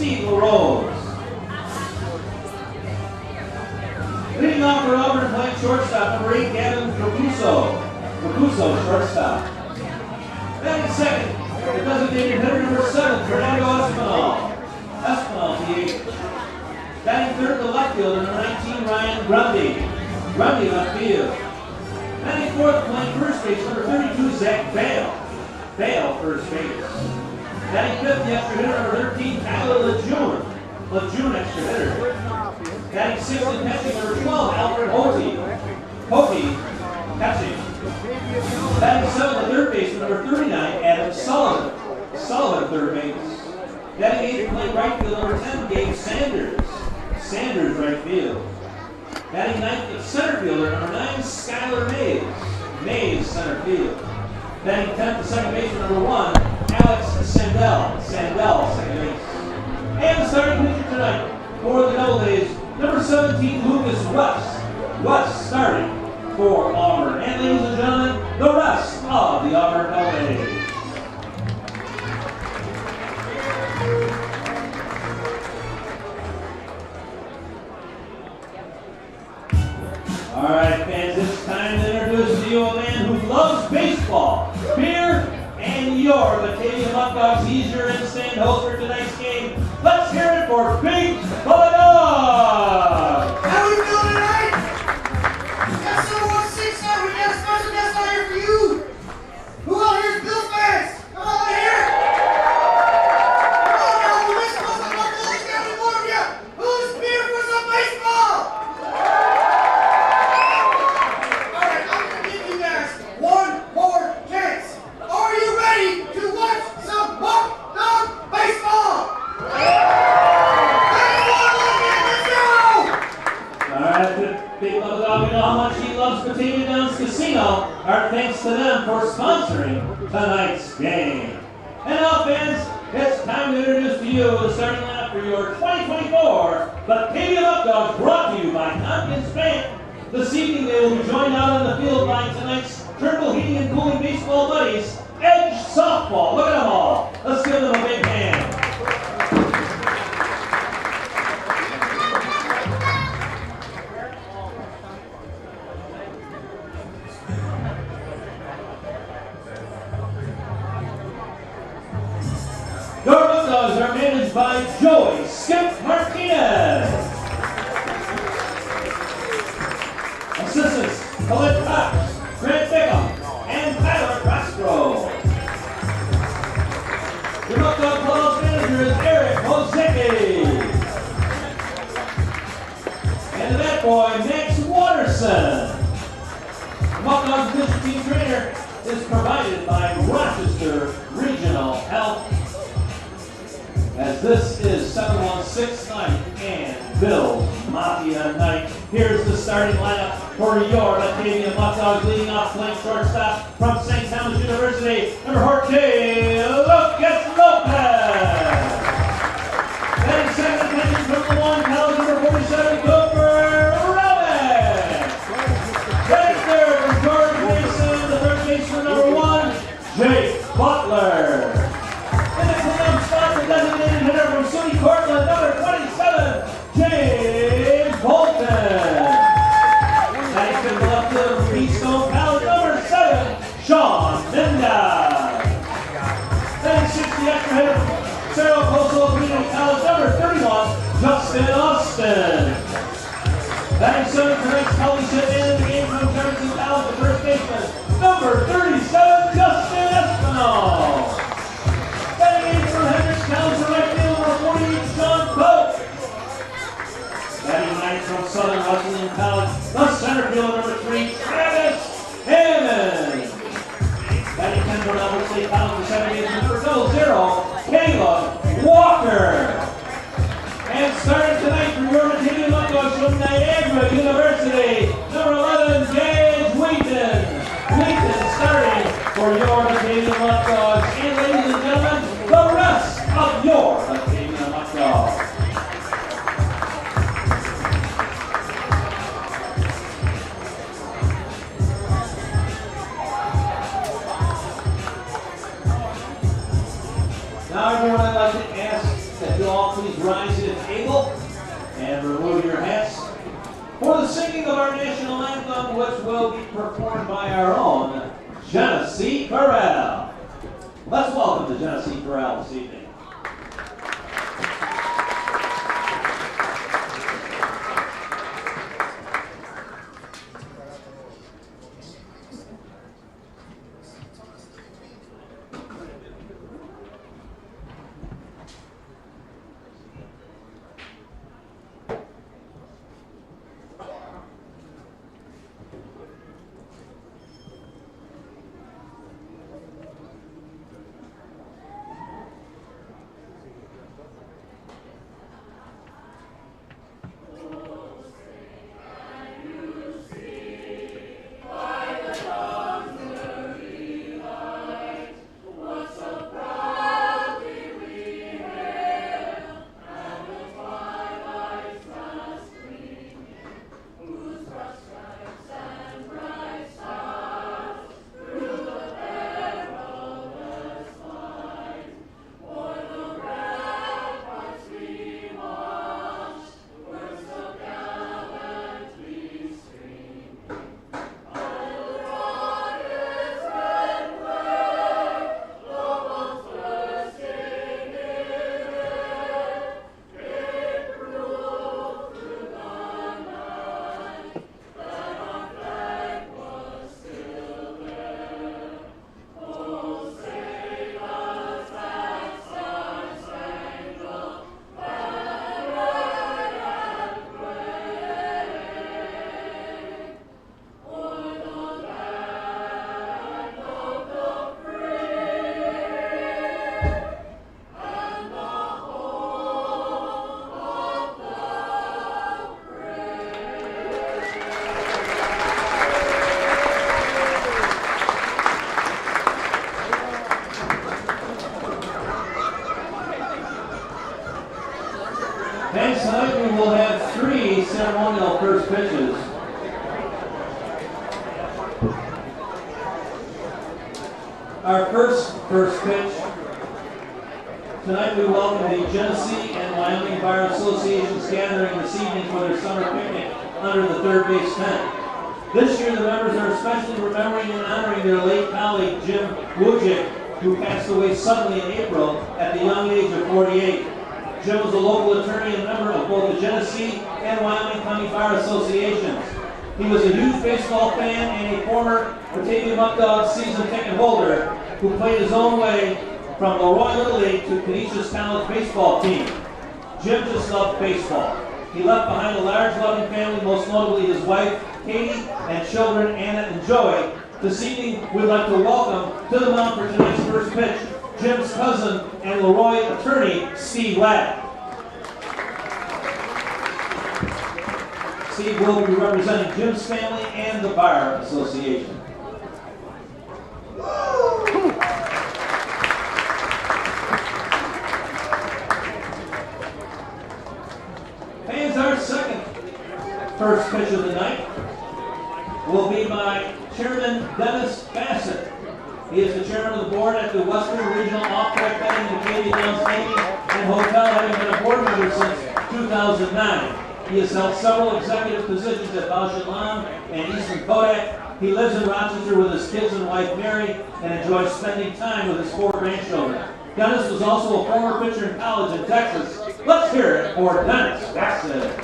Steve LaRose. Leading off for Auburn, playing shortstop, number 8, Gavin Capuso, shortstop. Batting second, the designated hitter, number 7, Fernando Espinal, DH. Batting third, the left fielder, number 19, Ryan Grundy, left field. Batting fourth, playing first base, number 32, Zach Bale, first base. Batting fifth, the extra hitter, number 13, Tyler Lejeune, extra hitter. Batting sixth and catching, number 12, Alfred Hote, catching. Batting seventh, the third baseman, number 39, Adam Sullivan, third base. Batting eighth, playing right field, number 10, Gabe Sanders, right field. Batting ninth, center fielder, number 9, Skylar Mays, center field. Batting 10th, the second baseman, number 1, Alex Sandell, second base. And the starting pitcher tonight for the Doubledays, number 17, Lucas West starting for Auburn. And ladies and gentlemen, the rest of the Auburn Doubledays. All right, fans, it's time to introduce to you a man who loves baseball, beer, and your Batavia Muckdogs. He's your in-stand host for tonight's game. Let's hear it for Big Bubba Dog! How we doing tonight? We got someone 6 out. We got a special guest out here for you. Who out here is Bill fans? Come on here. Come on now, who is supposed to look like got any more of you? Who's here for some baseball? Alright, I'm gonna give you guys one more chance. Are you ready to watch some Muckdog baseball? Big Bubba Dog, we know how much he loves Batavia Downs Casino. Our thanks to them for sponsoring tonight's game. And now, fans, it's time to introduce to you the starting lineup for your 2024 Batavia Muckdogs, brought to you by Tompkins Bank. This evening, they will be joined out on the field by tonight's Turnbull Heating and Cooling baseball buddies, Edge Softball. Look at them all. Let's give them a big hand. Your Muckdogs are managed by Joey Skip Martinez. Assistants, Colette Cox, Grant Bickham, and Tyler Castro. Your Muckdog Club's manager is Eric Hosecki. And the bat boy, Max Watterson. The Muckdog's pitcher team trainer is provided by Rochester Regional Health. As this is 716 night and Bill's Mafia night. Here's the starting lineup for your Batavia Muckdogs, leading off playing shortstop from St. Thomas University, number 14, Lucas Lopez. Then second pitching from the 1, college number 47, Cooper Robbins. Then third from George Mason, the third baseman number 1, Jake Butler. Designated hitter from SUNY Cortland, number 27, James Bolton. Batting fifth, the left fielder from Keystone College, number 7, Sean Mendez. Batting sixth, the extra hitter from Cerro Coastal Community College, number 31, Justin Austin. Batting seventh, tonight's college hit man in the game from Jefferson College, the first baseman, number 37, Justin Espinal. College for right field, number 48, Sean Pope. Batting ninth from Southern Wesleyan College, the center fielder, number 3, Travis Hammond. Batting 10 from Albert State College, the second baseman, number 0, Caleb Walker. And starting tonight for your Batavia Muckdogs from Niagara University, number 11, Gage Wheaton. Wheaton starting for your Batavia Muckdogs. And ladies and gentlemen, the rest of your Batavia Muckdogs. Now everyone, I'd like to ask that you all please rise if able and remove your hats for the singing of our national anthem, which will be performed by our own Genesee Corral. Let's welcome the Genesee Corral this evening. Thanks, tonight we will have 3 ceremonial first pitches. Our first pitch. Tonight we welcome the Genesee and Wyoming Fire Associations gathering this evening for their summer picnic under the third base tent. This year the members are especially remembering and honoring their late colleague Jim Wujik, who passed away suddenly in April at the young age of 48. Jim was a local attorney and member of both the Genesee and Wyoming County Fire Associations. He was a huge baseball fan and a former Batavia Muckdogs season ticket holder who played his own way from Leroy Little League to Canisius College baseball team. Jim just loved baseball. He left behind a large loving family, most notably his wife, Katie, and children, Anna and Joey. This evening, we'd like to welcome to the mound for tonight's first pitch, Jim's cousin and Leroy attorney, Steve Ladd. Steve will be representing Jim's family and the Bar Association. Fans, our second first pitch of the night will be by Chairman Dennis Bassett. He is the chairman of the board at the Western Regional Off-Track Betting and Canadian Downs Gaming and Hotel, having been a board member since 2009. He has held several executive positions at Bausch & Lomb and Eastman Kodak. He lives in Rochester with his kids and wife Mary and enjoys spending time with his 4 grandchildren. Dennis was also a former pitcher in college in Texas. Let's hear it for Dennis Bassett.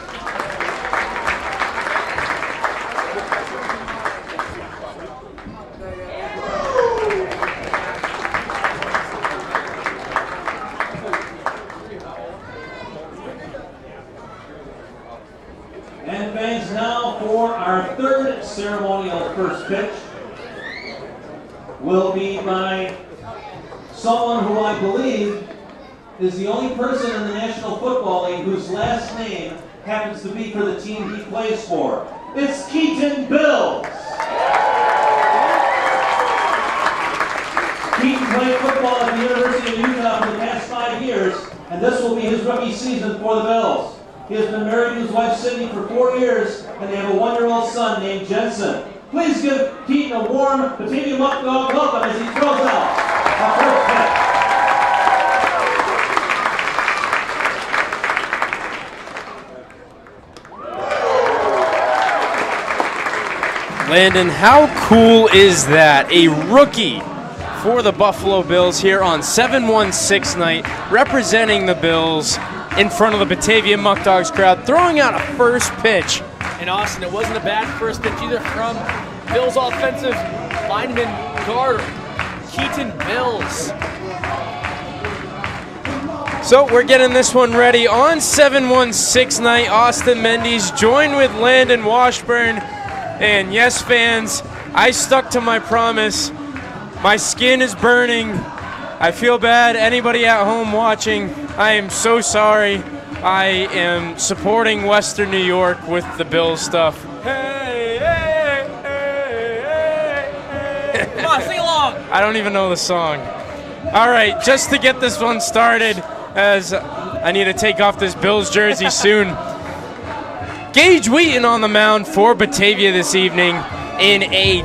And fans, now for our third ceremonial first pitch will be by someone who I believe is the only person in the National Football League whose last name happens to be for the team he plays for. It's Keaton Bills. Keaton played football at the University of Utah for the past 5 years, and this will be his rookie season for the Bills. He has been married to his wife Sydney for 4 years, and they have a 1-year-old son named Jensen. Please give Keaton a warm Batavia Muckdog welcome as he throws out our first pitch. Landon, how cool is that? A rookie for the Buffalo Bills here on 7-1-6 night, representing the Bills in front of the Batavia Muckdogs crowd, throwing out a first pitch. And Austin, it wasn't a bad first pitch either from Bills offensive lineman guard, Wheaton Bills. So we're getting this one ready on 7-1-6 night. Austin Mendes joined with Landon Washburn. And yes, fans, I stuck to my promise. My skin is burning. I feel bad. Anybody at home watching, I am so sorry. I am supporting Western New York with the Bills stuff. Hey, hey, hey, hey, hey. Come on, sing along. I don't even know the song. All right, just to get this one started, as I need to take off this Bills jersey soon. Gage Wheaton on the mound for Batavia this evening in a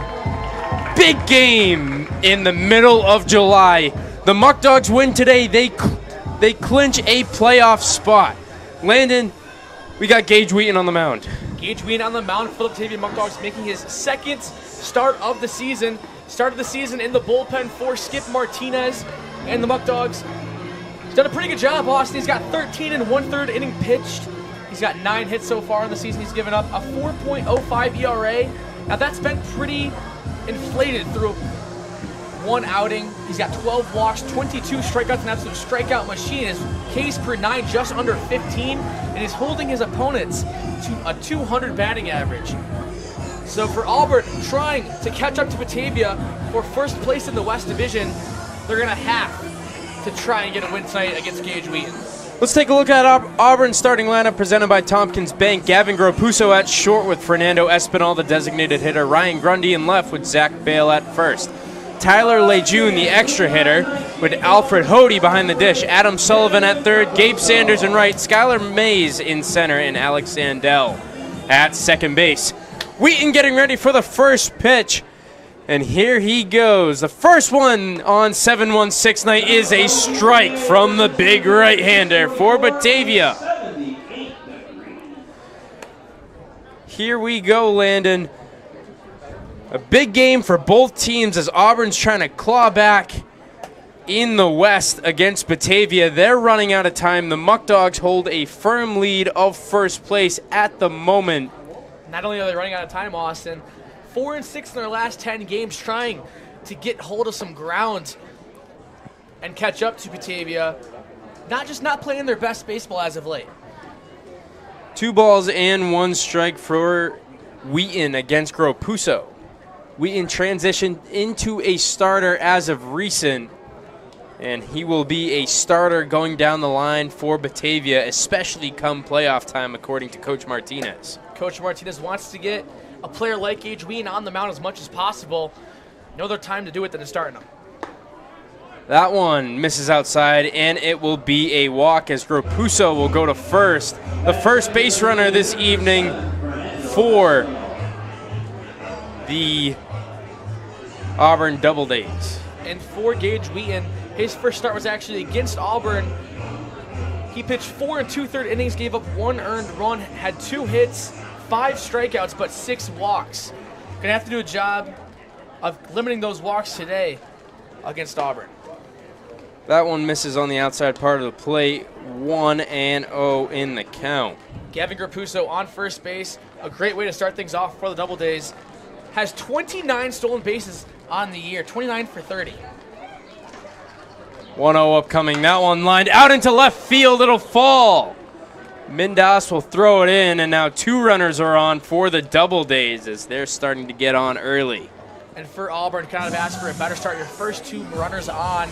big game in the middle of July. The Muckdogs win today. They clinch a playoff spot. Landon, we got Gage Wheaton on the mound. Gage Wheaton on the mound for the Batavia Muckdogs, making his second start of the season. Started the season in the bullpen for Skip Martinez and the Muckdogs. He's done a pretty good job, Austin. He's got 13 1/3 inning pitched. He's got 9 hits so far in the season. He's given up a 4.05 ERA. Now that's been pretty inflated through one outing. He's got 12 walks, 22 strikeouts, an absolute strikeout machine. His Ks per 9 just under 15, and he's holding his opponents to a 200 batting average. So for Auburn trying to catch up to Batavia for first place in the West Division, they're going to have to try and get a win tonight against Gage Wheaton. Let's take a look at Auburn's starting lineup presented by Tompkins Bank. Gavin Gropuso at short with Fernando Espinal, the designated hitter. Ryan Grundy in left with Zach Bale at first. Tyler Lejeune, the extra hitter, with Alfred Hody behind the dish. Adam Sullivan at third. Gabe Sanders in right. Skylar Mays in center. And Alex Sandell at second base. Wheaton getting ready for the first pitch. And here he goes. The first one on 7-1-6 night is a strike from the big right-hander for Batavia. Here we go, Landon. A big game for both teams as Auburn's trying to claw back in the West against Batavia. They're running out of time. The Muckdogs hold a firm lead of first place at the moment. Not only are they running out of time, Austin, 4-6 in their last 10 games, trying to get hold of some ground and catch up to Batavia. Not playing their best baseball as of late. 2 balls and 1 strike for Wheaton against Gropuso. Wheaton transitioned into a starter as of recent, and he will be a starter going down the line for Batavia, especially come playoff time, according to Coach Martinez. Coach Martinez wants to get a player like Gage Wheaton on the mound as much as possible. No other time to do it than to start him. That one misses outside, and it will be a walk as Gropuso will go to first. The first base runner this evening for the Auburn Doubledays. And for Gage Wheaton, his first start was actually against Auburn. He pitched 4 2/3 innings, gave up 1 earned run, had 2 hits, 5 strikeouts, but 6 walks. Gonna have to do a job of limiting those walks today against Auburn. That one misses on the outside part of the plate. 1-0 in the count. Gavin Gropuso on first base. A great way to start things off for the Doubledays. Has 29 stolen bases on the year, 29 for 30. 1-0 upcoming. That one lined out into left field. It'll fall. Mindas will throw it in, and now 2 runners are on for the Doubledays as they're starting to get on early. And for Auburn, kind of ask for a better start. Your first 2 runners on,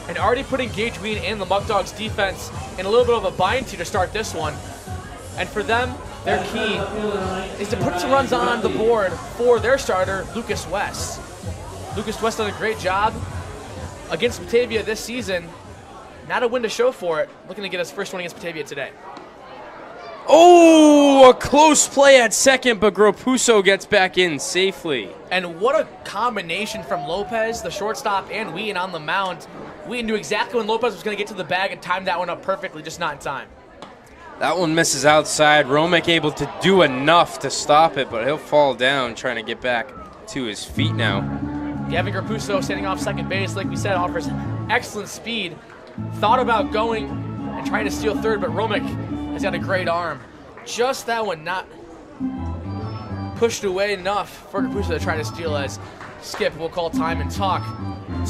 and already putting Gage Wheaton and the Muckdogs defense in a little bit of a bind to start this one. And for them, their key is to put some runs on the board for their starter, Lucas West. Lucas West done a great job against Batavia this season. Not a win to show for it. Looking to get his first one against Batavia today. Oh, a close play at second, but Gropuso gets back in safely. And what a combination from Lopez, the shortstop, and Wheaton on the mound. Wheaton knew exactly when Lopez was going to get to the bag and timed that one up perfectly, just not in time. That one misses outside. Romick able to do enough to stop it, but he'll fall down trying to get back to his feet now. Gavin Grapuso standing off second base, like we said, offers excellent speed. Thought about going and trying to steal third, but Romick has got a great arm. Just that one not pushed away enough for Grapuso to try to steal, as Skip will call time and talk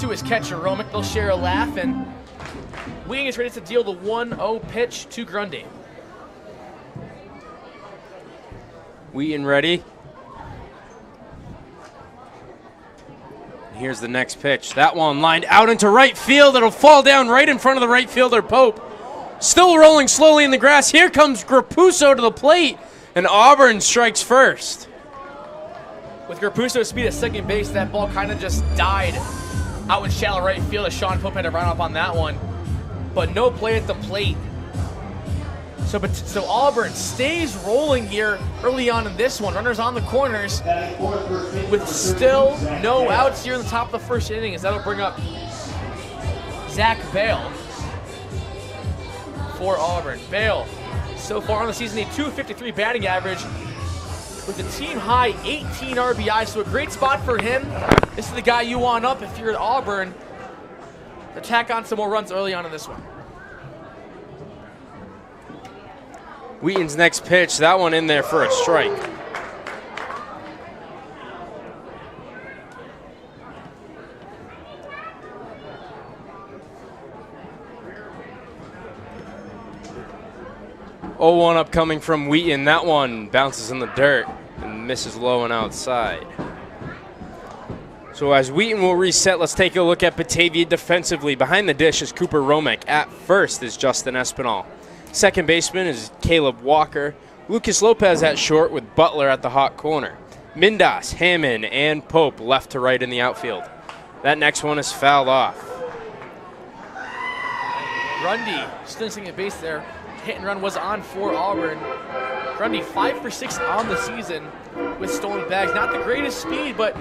to his catcher, Romick. They'll share a laugh, and Wheaton is ready to deal the 1-0 pitch to Grundy. Wheaton ready. Here's the next pitch. That one lined out into right field. It'll fall down right in front of the right fielder, Pope. Still rolling slowly in the grass. Here comes Grapuso to the plate, and Auburn strikes first. With Grapuso's speed at second base, that ball kind of just died out in shallow right field, as Sean Pope had to run up on that one. But no play at the plate. So Auburn stays rolling here early on in this one. Runners on the corners with still no outs here in the top of the first inning, as that'll bring up Zach Bale for Auburn. Bale, so far on the season, a .253 batting average with a team-high 18 RBI, so a great spot for him. This is the guy you want up if you're at Auburn to tack on some more runs early on in this one. Wheaton's next pitch, that one in there for a strike. Oh, 1 upcoming from Wheaton. That one bounces in the dirt and misses low and outside. So as Wheaton will reset, let's take a look at Batavia defensively. Behind the dish is Cooper Romick. At first is Justin Espinal. Second baseman is Caleb Walker. Lucas Lopez at short with Butler at the hot corner. Mindas, Hammond, and Pope left to right in the outfield. That next one is fouled off. Grundy still sitting at base there. Hit and run was on for Auburn. Grundy 5 for 6 on the season with stolen bags. Not the greatest speed, but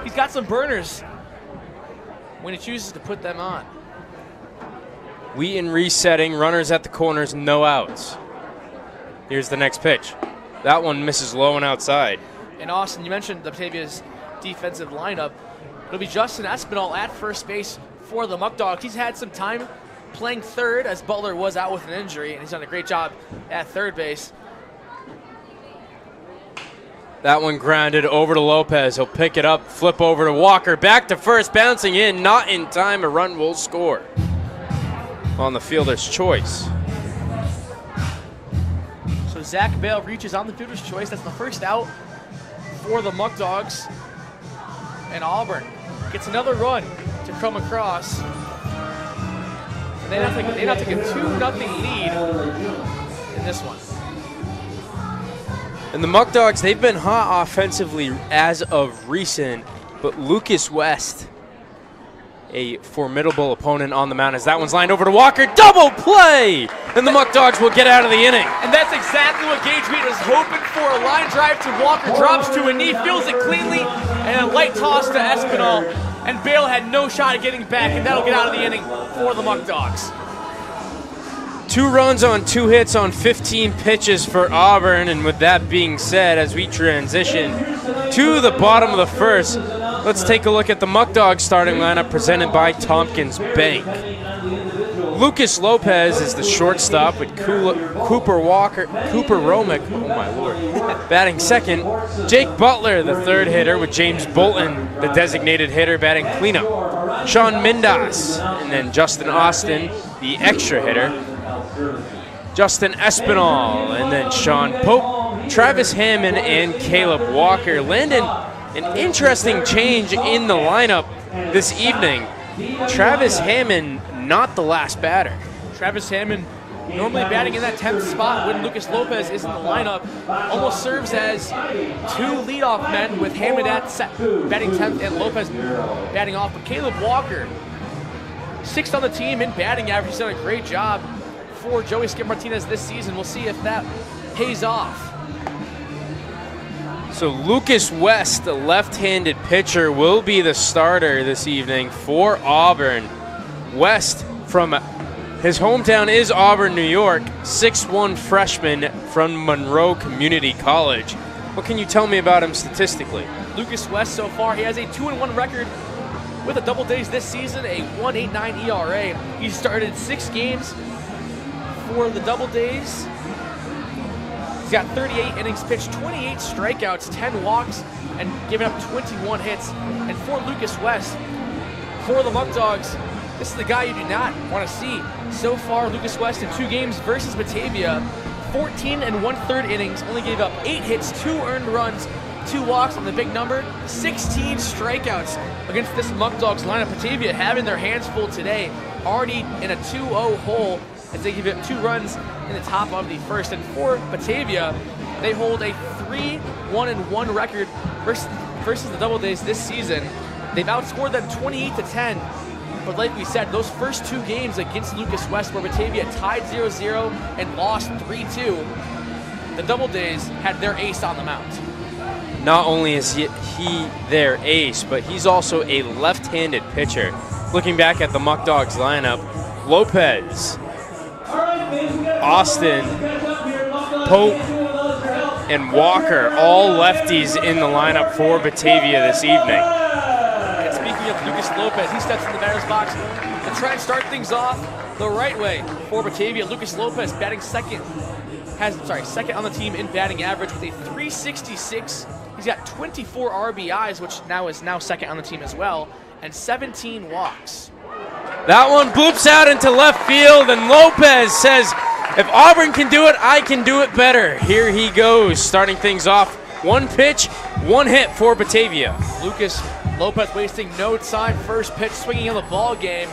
he's got some burners when he chooses to put them on. Wheaton resetting, runners at the corners, no outs. Here's the next pitch. That one misses low and outside. And Austin, you mentioned Batavia's defensive lineup. It'll be Justin Espinal at first base for the Muckdogs. He's had some time playing third, as Butler was out with an injury, and he's done a great job at third base. That one grounded over to Lopez. He'll pick it up, flip over to Walker, back to first, bouncing in, not in time. A run will score on the fielder's choice. So Zach Bale reaches on the fielder's choice. That's the first out for the Muckdogs. And Auburn gets another run to come across. They now take a 2-0 lead in this one. And the Muckdogs, they've been hot offensively as of recent, but Lucas West, a formidable opponent on the mound, as that one's lined over to Walker. Double play! And the Muckdogs will get out of the inning. And that's exactly what Gage Wheaton was hoping for. A line drive to Walker, drops to a knee, feels it cleanly, and a light toss to Espinal. And Bale had no shot at getting back, and that'll get out of the inning for the Muckdogs. 2 runs on 2 hits on 15 pitches for Auburn. And with that being said, as we transition to the bottom of the first, let's take a look at the Muckdogs starting lineup presented by Tompkins Bank. Lucas Lopez is the shortstop with Cooper Romick, oh my lord, batting second. Jake Butler, the third hitter, with James Bolton, the designated hitter, batting cleanup. Sean Mindas, and then Justin Austin, the extra hitter. Justin Espinal, and then Sean Pope, Travis Hammond, and Caleb Walker. Landon, an interesting change in the lineup this evening. Travis Hammond, not the last batter. Travis Hammond normally batting in that 10th spot when Lucas Lopez is in the lineup. Almost serves as 2 leadoff men, with Hammond at batting 10th and Lopez batting off. But Caleb Walker, 6th on the team in batting average. He's done a great job for Joey Skip Martinez this season. We'll see if that pays off. So Lucas West, the left-handed pitcher, will be the starter this evening for Auburn. West from His hometown is Auburn, New York. 6'1" freshman from Monroe Community College. What can you tell me about him statistically? Lucas West so far, he has a 2-1 record with the Doubledays this season, a 1.89 ERA. He started 6 games for the Doubledays. He's got 38 innings pitched, 28 strikeouts, 10 walks, and given up 21 hits. And for Lucas West, for the Muckdogs, this is the guy you do not want to see. So far, Lucas West in 2 games versus Batavia, 14 1/3 innings, only gave up 8 hits, 2 earned runs, 2 walks, and the big number, 16 strikeouts against this Muckdogs lineup. Batavia having their hands full today, already in a 2-0 hole as they give up 2 runs in the top of the first. And for Batavia, they hold a 3-1-1 record versus the Doubledays this season. They've outscored them 28-10. But like we said, those first 2 games against Lucas West, where Batavia tied 0-0 and lost 3-2, the Doubledays had their ace on the mound. Not only is he their ace, but he's also a left-handed pitcher. Looking back at the Muckdogs lineup, Lopez, Austin, Pope, and Walker, all lefties in the lineup for Batavia this evening. And speaking of Lucas Lopez, he steps in the batter's box to try and start things off the right way for Batavia. Lucas Lopez batting second on the team in batting average with a 366. He's got 24 RBIs, which is now second on the team as well, and 17 walks. That one bloops out into left field, and Lopez says, if Auburn can do it, I can do it better. Here he goes, starting things off. 1 pitch, 1 hit for Batavia. Lucas Lopez wasting no time. First pitch, swinging in the ball game.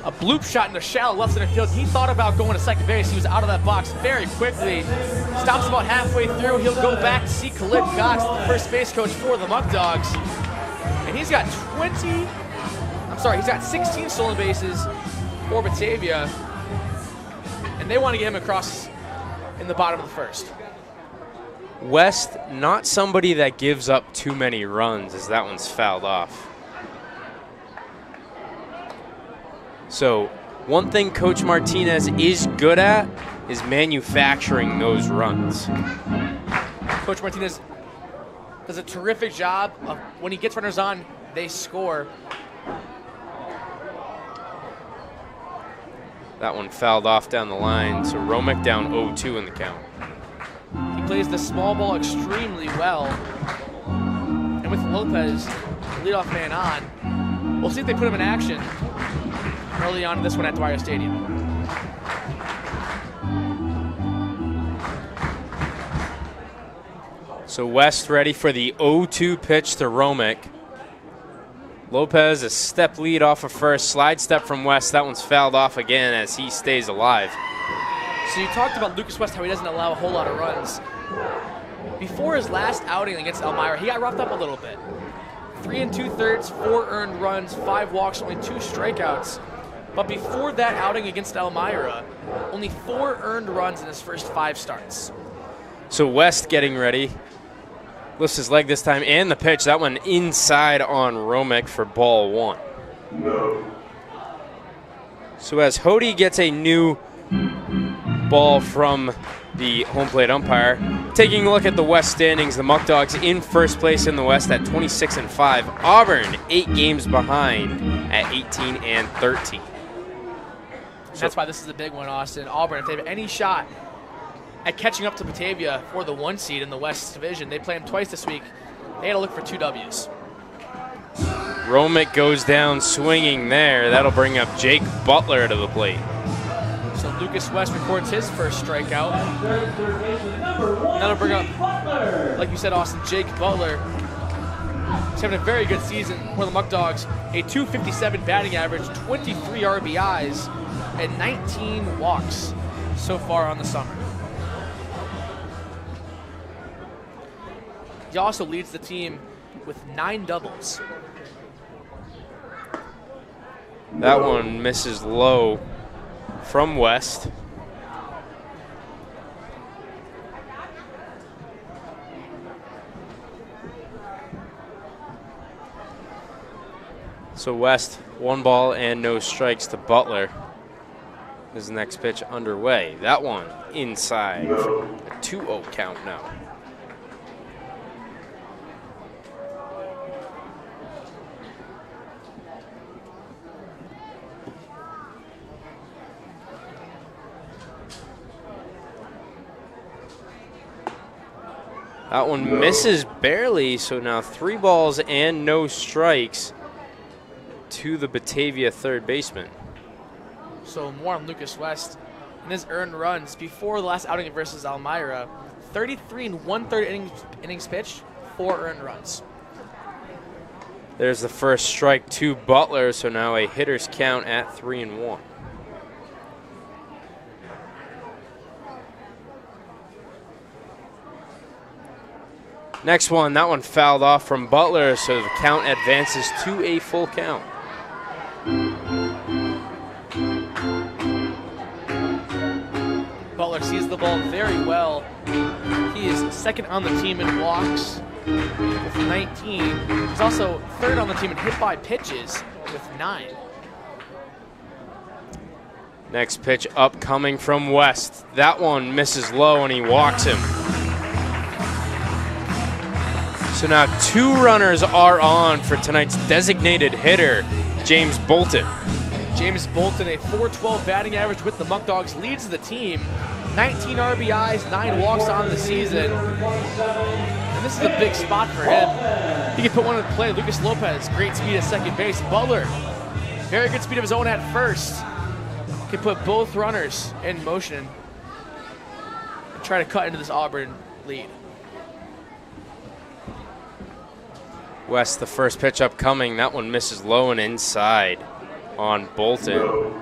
A bloop shot in the shallow left center field. He thought about going to second base. He was out of that box very quickly. Stops about halfway through. He'll go back to see Khalid Cox, the first base coach for the Muckdogs. And he's got 16 stolen bases for Batavia. And they want to get him across in the bottom of the first. West, not somebody that gives up too many runs, as that one's fouled off. So one thing Coach Martinez is good at is manufacturing those runs. Coach Martinez does a terrific job of when he gets runners on, they score. That one fouled off down the line, so Romick down 0-2 in the count. He plays the small ball extremely well. And with Lopez, leadoff man on, we'll see if they put him in action early on in this one at Dwyer Stadium. So West ready for the 0-2 pitch to Romick. Lopez, a step lead off of first, slide step from West. That one's fouled off again as he stays alive. So you talked about Lucas West, how he doesn't allow a whole lot of runs. Before his last outing against Elmira, he got roughed up a little bit. 3 2/3, 4 earned runs, 5 walks, only 2 strikeouts. But before that outing against Elmira, only 4 earned runs in his first 5 starts. So West getting ready. Lifts his leg this time, and the pitch. That one inside on Romick for ball 1. No. So as Hody gets a new ball from the home plate umpire, taking a look at the West standings, the Muckdogs in first place in the West at 26-5. Auburn 8 games behind at 18-13. That's why this is a big one, Austin. Auburn, if they have any shot at catching up to Batavia for the 1 seed in the West Division, they play them twice this week. They got to look for 2 W's. Romick goes down swinging there. That'll bring up Jake Butler to the plate. So Lucas West records his first strikeout. That'll bring up, like you said, Austin, Jake Butler. He's having a very good season for the Muckdogs. A 257 batting average, 23 RBIs, and 19 walks so far on the summer. He also leads the team with 9 doubles. That one misses low from West. So West, 1 ball and no strikes to Butler. His next pitch underway. That one inside. A 2-0 count now. That one misses barely, so now 3 balls and no strikes to the Batavia third baseman. So more on Lucas West and his earned runs before the last outing versus Elmira. 33 1/3 innings pitched, 4 earned runs. There's the first strike to Butler, so now a hitter's count at 3-1. Next one, that one fouled off from Butler, so the count advances to a full count. Butler sees the ball very well. He is second on the team in walks with 19. He's also third on the team in hit by pitches with 9. Next pitch upcoming from West. That one misses low and he walks him. So now 2 runners are on for tonight's designated hitter, James Bolton. James Bolton, a .412 batting average with the Muckdogs, leads the team. 19 RBIs, 9 walks on the season. And this is a big spot for him. He can put one in play. Lucas Lopez, great speed at second base. Butler, very good speed of his own at first. Can put both runners in motion and try to cut into this Auburn lead. West, the first pitch upcoming. That one misses low and inside on Bolton.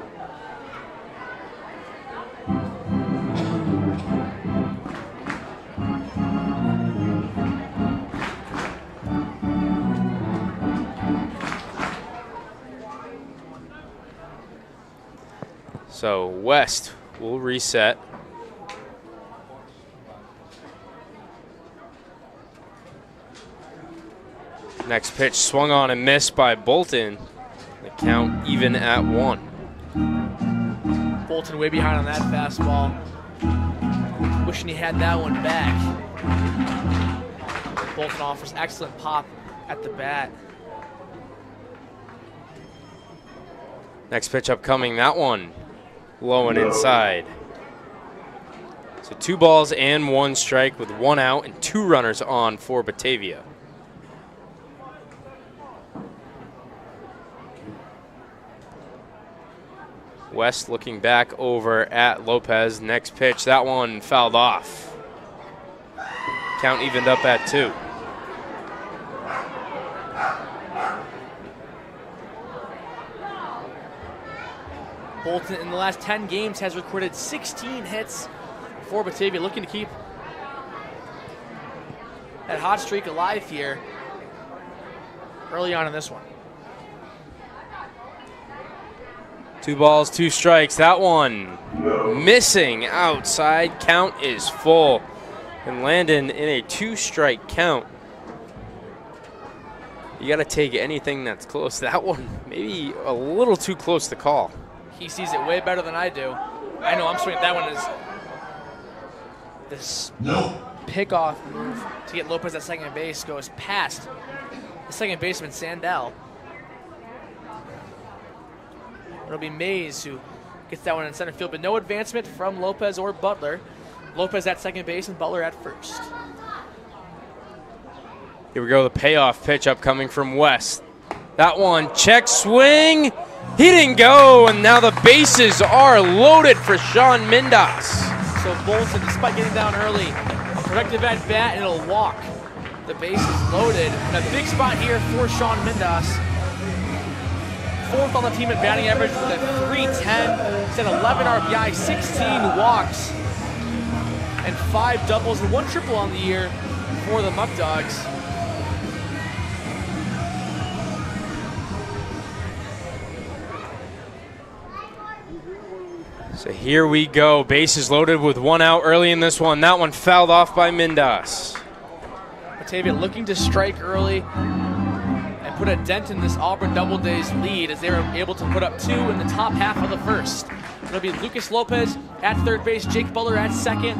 So West will reset. Next pitch swung on and missed by Bolton. The count even at 1. Bolton way behind on that fastball. Wishing he had that one back. Bolton offers excellent pop at the bat. Next pitch upcoming. That one low and inside. So 2 balls and 1 strike with 1 out and 2 runners on for Batavia. West looking back over at Lopez. Next pitch, that one fouled off. Count evened up at 2. Bolton in the last 10 games has recorded 16 hits for Batavia, looking to keep that hot streak alive here early on in this one. 2 balls, 2 strikes. That one missing outside. Count is full. And Landon in a 2-strike count. You got to take anything that's close. That one maybe a little too close to call. He sees it way better than I do. I know I'm swinging at that one is this pickoff move to get Lopez at second base goes past the second baseman, Sandell. It'll be Mays who gets that one in center field, but no advancement from Lopez or Butler. Lopez at second base and Butler at first. Here we go, the payoff pitch upcoming from West. That one, check swing. He didn't go, and now the bases are loaded for Sean Mindas. So Bolton, despite getting down early, a productive at bat, and it'll walk. The base is loaded. And a big spot here for Sean Mindas. 4th on the team at batting average with a .310. He's at 11 RBI, 16 walks, and 5 doubles and 1 triple on the year for the Muckdogs. So here we go. Bases loaded with 1 out early in this one. That one fouled off by Mindas. Batavia looking to strike early and put a dent in this Auburn Doubledays lead as they were able to put up 2 in the top half of the first. It'll be Lucas Lopez at third base, Jake Butler at second,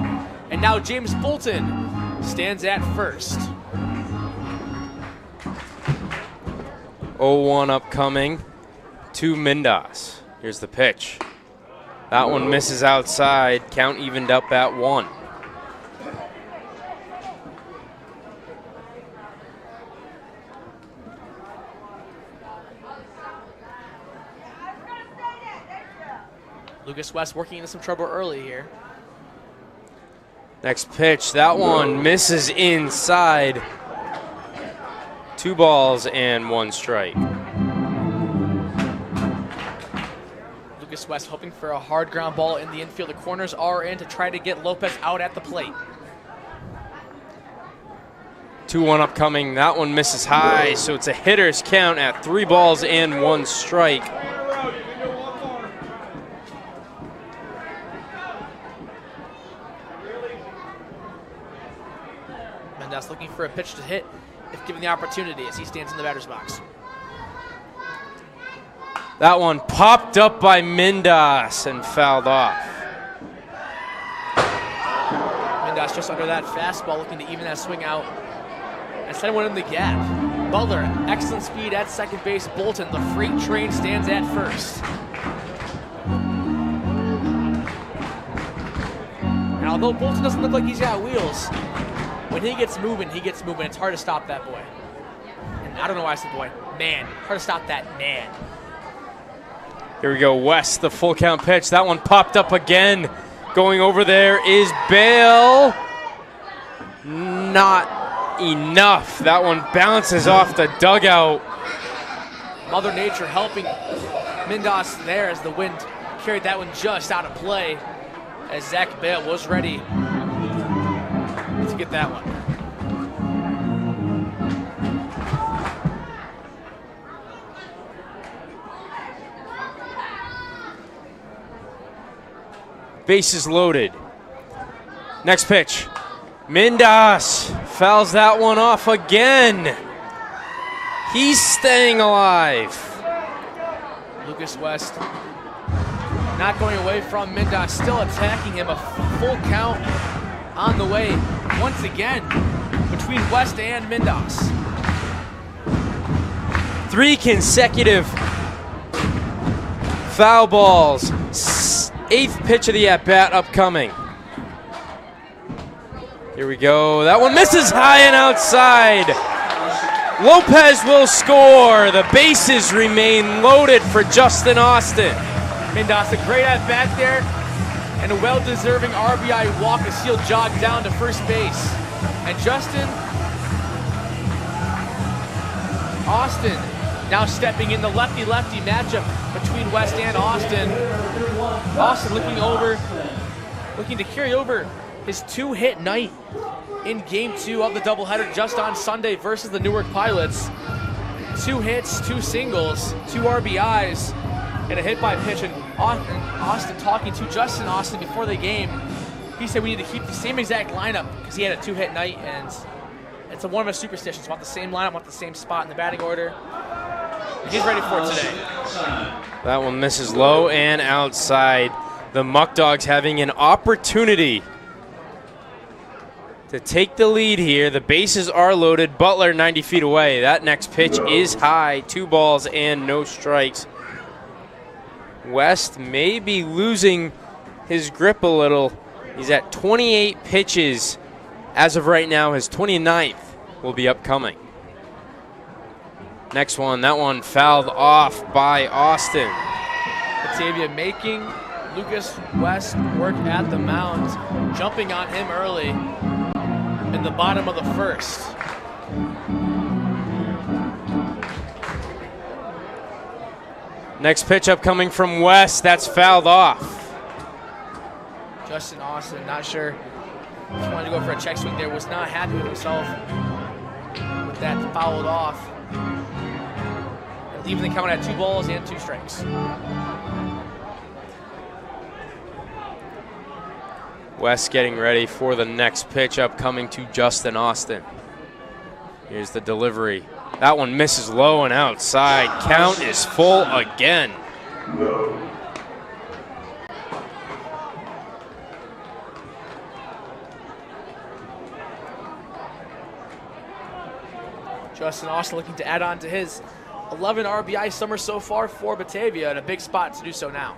and now James Bolton stands at first. 0-1 upcoming to Mindas. Here's the pitch. That one misses outside. Count evened up at 1. Lucas West working into some trouble early here. Next pitch, that one misses inside. 2 balls and 1 strike. Lucas West hoping for a hard ground ball in the infield. The corners are in to try to get Lopez out at the plate. 2-1 upcoming. That one misses high, so it's a hitter's count at 3 balls and 1 strike. Mendas looking for a pitch to hit if given the opportunity as he stands in the batter's box. That one popped up by Mindas and fouled off. Mindas just under that fastball looking to even that swing out and send one in the gap. Butler, excellent speed at second base. Bolton, the freight train, stands at first. And although Bolton doesn't look like he's got wheels, when he gets moving, he gets moving. It's hard to stop that boy. And I don't know why I said boy. Man. Hard to stop that man. Here we go, West, the full count pitch. That one popped up again. Going over there is Bale. Not enough. That one bounces off the dugout. Mother Nature helping Mindas there as the wind carried that one just out of play as Zach Bale was ready to get that one. Bases loaded. Next pitch. Mindas fouls that one off again. He's staying alive. Lucas West not going away from Mindas, still attacking him. A full count on the way once again between West and Mindas. 3 consecutive foul balls. 8th pitch of the at-bat upcoming. Here we go. That one misses high and outside. Lopez will score. The bases remain loaded for Justin Austin. Mindas, a great at-bat there and a well-deserving RBI walk as he'll jog down to first base. And Justin Austin now stepping in the lefty-lefty matchup between West and Austin. Austin looking to carry over his 2-hit night in Game 2 of the doubleheader just on Sunday versus the Newark Pilots. 2 hits, 2 singles, 2 RBIs, and a hit by pitch. And Austin talking to Justin Austin before the game, he said we need to keep the same exact lineup because he had a 2-hit night, and it's one of his superstitions. Want the same lineup, want the same spot in the batting order. He's ready for it today. That one misses low and outside. The Muckdogs having an opportunity to take the lead here. The bases are loaded. Butler 90 feet away. That next pitch is high. 2 balls and no strikes. West may be losing his grip a little. He's at 28 pitches as of right now. His 29th will be upcoming. Next one, that one fouled off by Austin. Batavia making Lucas West work at the mound, jumping on him early in the bottom of the first. Next pitch upcoming from West, that's fouled off. Justin Austin, not sure if he wanted to go for a check swing there, was not happy with himself with that fouled off. Leaving the count at 2 balls and 2 strikes. West getting ready for the next pitch upcoming to Justin Austin. Here's the delivery. That one misses low and outside. Count is full again. Justin Austin looking to add on to his 11 RBI summer so far for Batavia, and a big spot to do so now.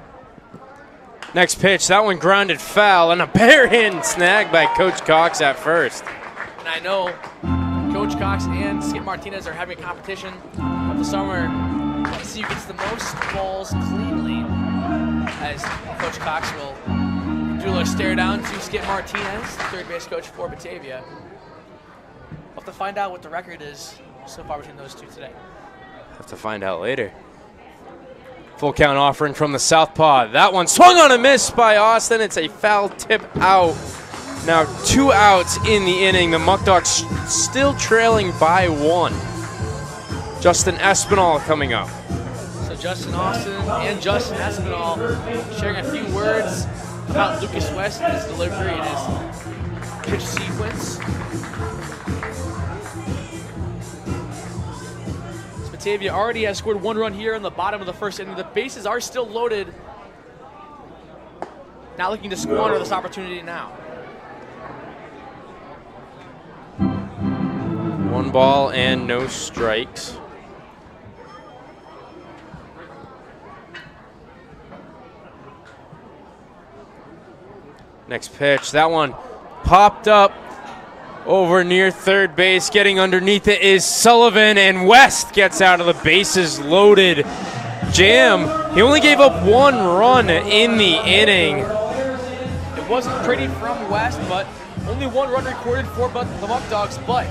Next pitch, that one grounded foul, and a bare-hand snag by Coach Cox at first. And I know Coach Cox and Skip Martinez are having a competition of the summer to see who gets the most balls cleanly, as Coach Cox will do a little stare down to Skip Martinez, the third base coach for Batavia. We'll have to find out what the record is so far between those two today. Have to find out later. Full count offering from the southpaw. That one swung on a miss by Austin. It's a foul tip out. Now 2 outs in the inning. The Muckdogs still trailing by 1. Justin Espinal coming up. So Justin Austin and Justin Espinal sharing a few words about Lucas West and his delivery and his pitch sequence. Batavia already has scored 1 run here in the bottom of the first inning. The bases are still loaded. Not looking to squander this opportunity now. 1 ball and no strikes. Next pitch, that one popped up over near third base. Getting underneath it is Sullivan, and West gets out of the bases loaded jam. He only gave up 1 run in the inning. It wasn't pretty from West, but only 1 run recorded for the Muckdogs, but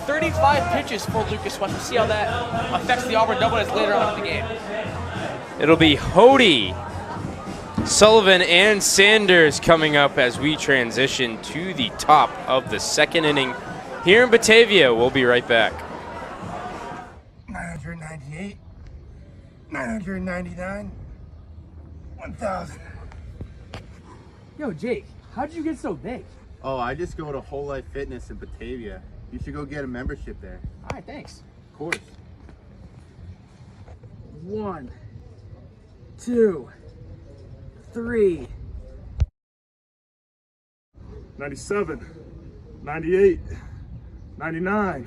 35 pitches for Lucas West. We'll see how that affects the Auburn Doubledays later on in the game. It'll be Hody, Sullivan, and Sanders coming up as we transition to the top of the second inning here in Batavia. We'll be right back. 998, 999, 1,000. Yo, Jake, how did you get so big? Oh, I just go to Whole Life Fitness in Batavia. You should go get a membership there. All right, thanks. Of course. 1, 2, 3. 97, 98, 99,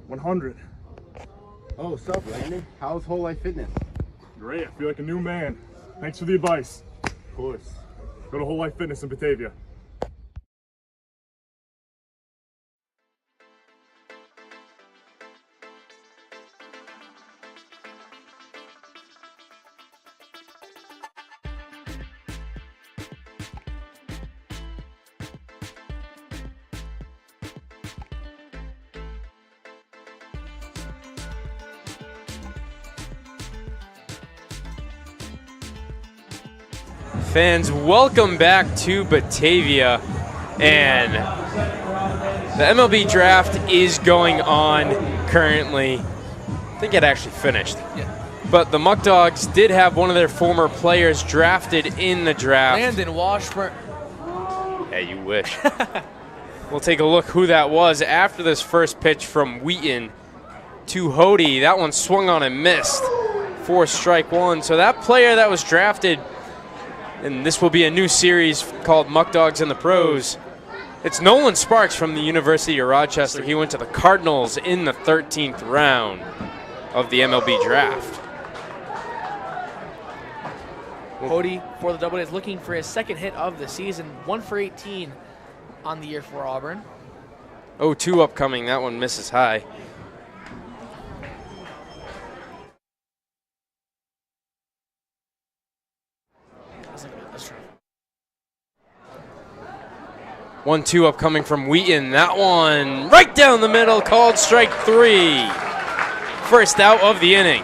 100. Oh, what's up, Landon? How's Whole Life Fitness? Great, I feel like a new man. Thanks for the advice. Of course. Go to Whole Life Fitness in Batavia. Fans, welcome back to Batavia, and the MLB draft is going on currently. I think it actually finished. Yeah. But the Muckdogs did have one of their former players drafted in the draft. Landon Washburn. Yeah, you wish. We'll take a look who that was after this first pitch from Wheaton to Hody. That one swung on and missed for strike 1. So that player that was drafted, and this will be a new series called Muckdogs in the Pros. It's Nolan Sparks from the University of Rochester. He went to the Cardinals in the 13th round of the MLB draft. Hody for the Doubledays looking for his second hit of the season. 1 for 18 on the year for Auburn. 0-2 upcoming. That one misses high. That's true. 1-2 upcoming from Wheaton. That one right down the middle, called strike 3. First out of the inning.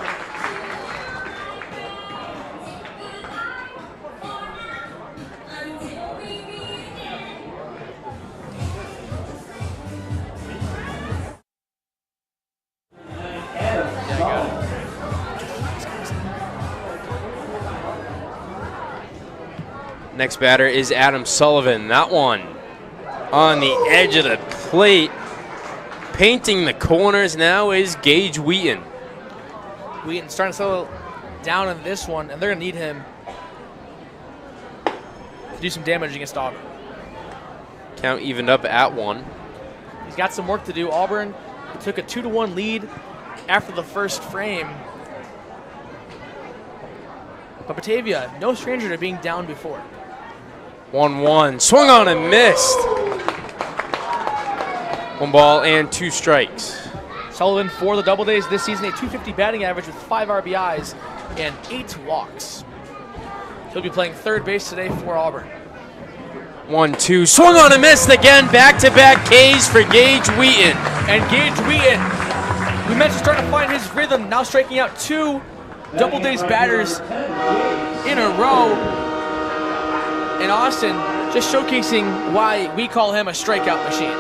Next batter is Adam Sullivan. That one on the edge of the plate. painting the corners now is Gage Wheaton. Wheaton's starting to settle down in this one, and they're going to need him to do some damage against Auburn. Count evened up at 1. He's got some work to do. Auburn took a 2-1 lead after the first frame. But Batavia, no stranger to being down before. 1-1. Swung on and missed. 1 ball and 2 strikes. Sullivan for the Doubledays this season, a .250 batting average with 5 RBIs and 8 walks. He'll be playing third base today for Auburn. 1-2. Swung on and missed again. Back-to-back Ks for Gage Wheaton. And Gage Wheaton, we mentioned starting to find his rhythm, now striking out 2 Doubledays batters in a row. And Austin just showcasing why we call him a strikeout machine.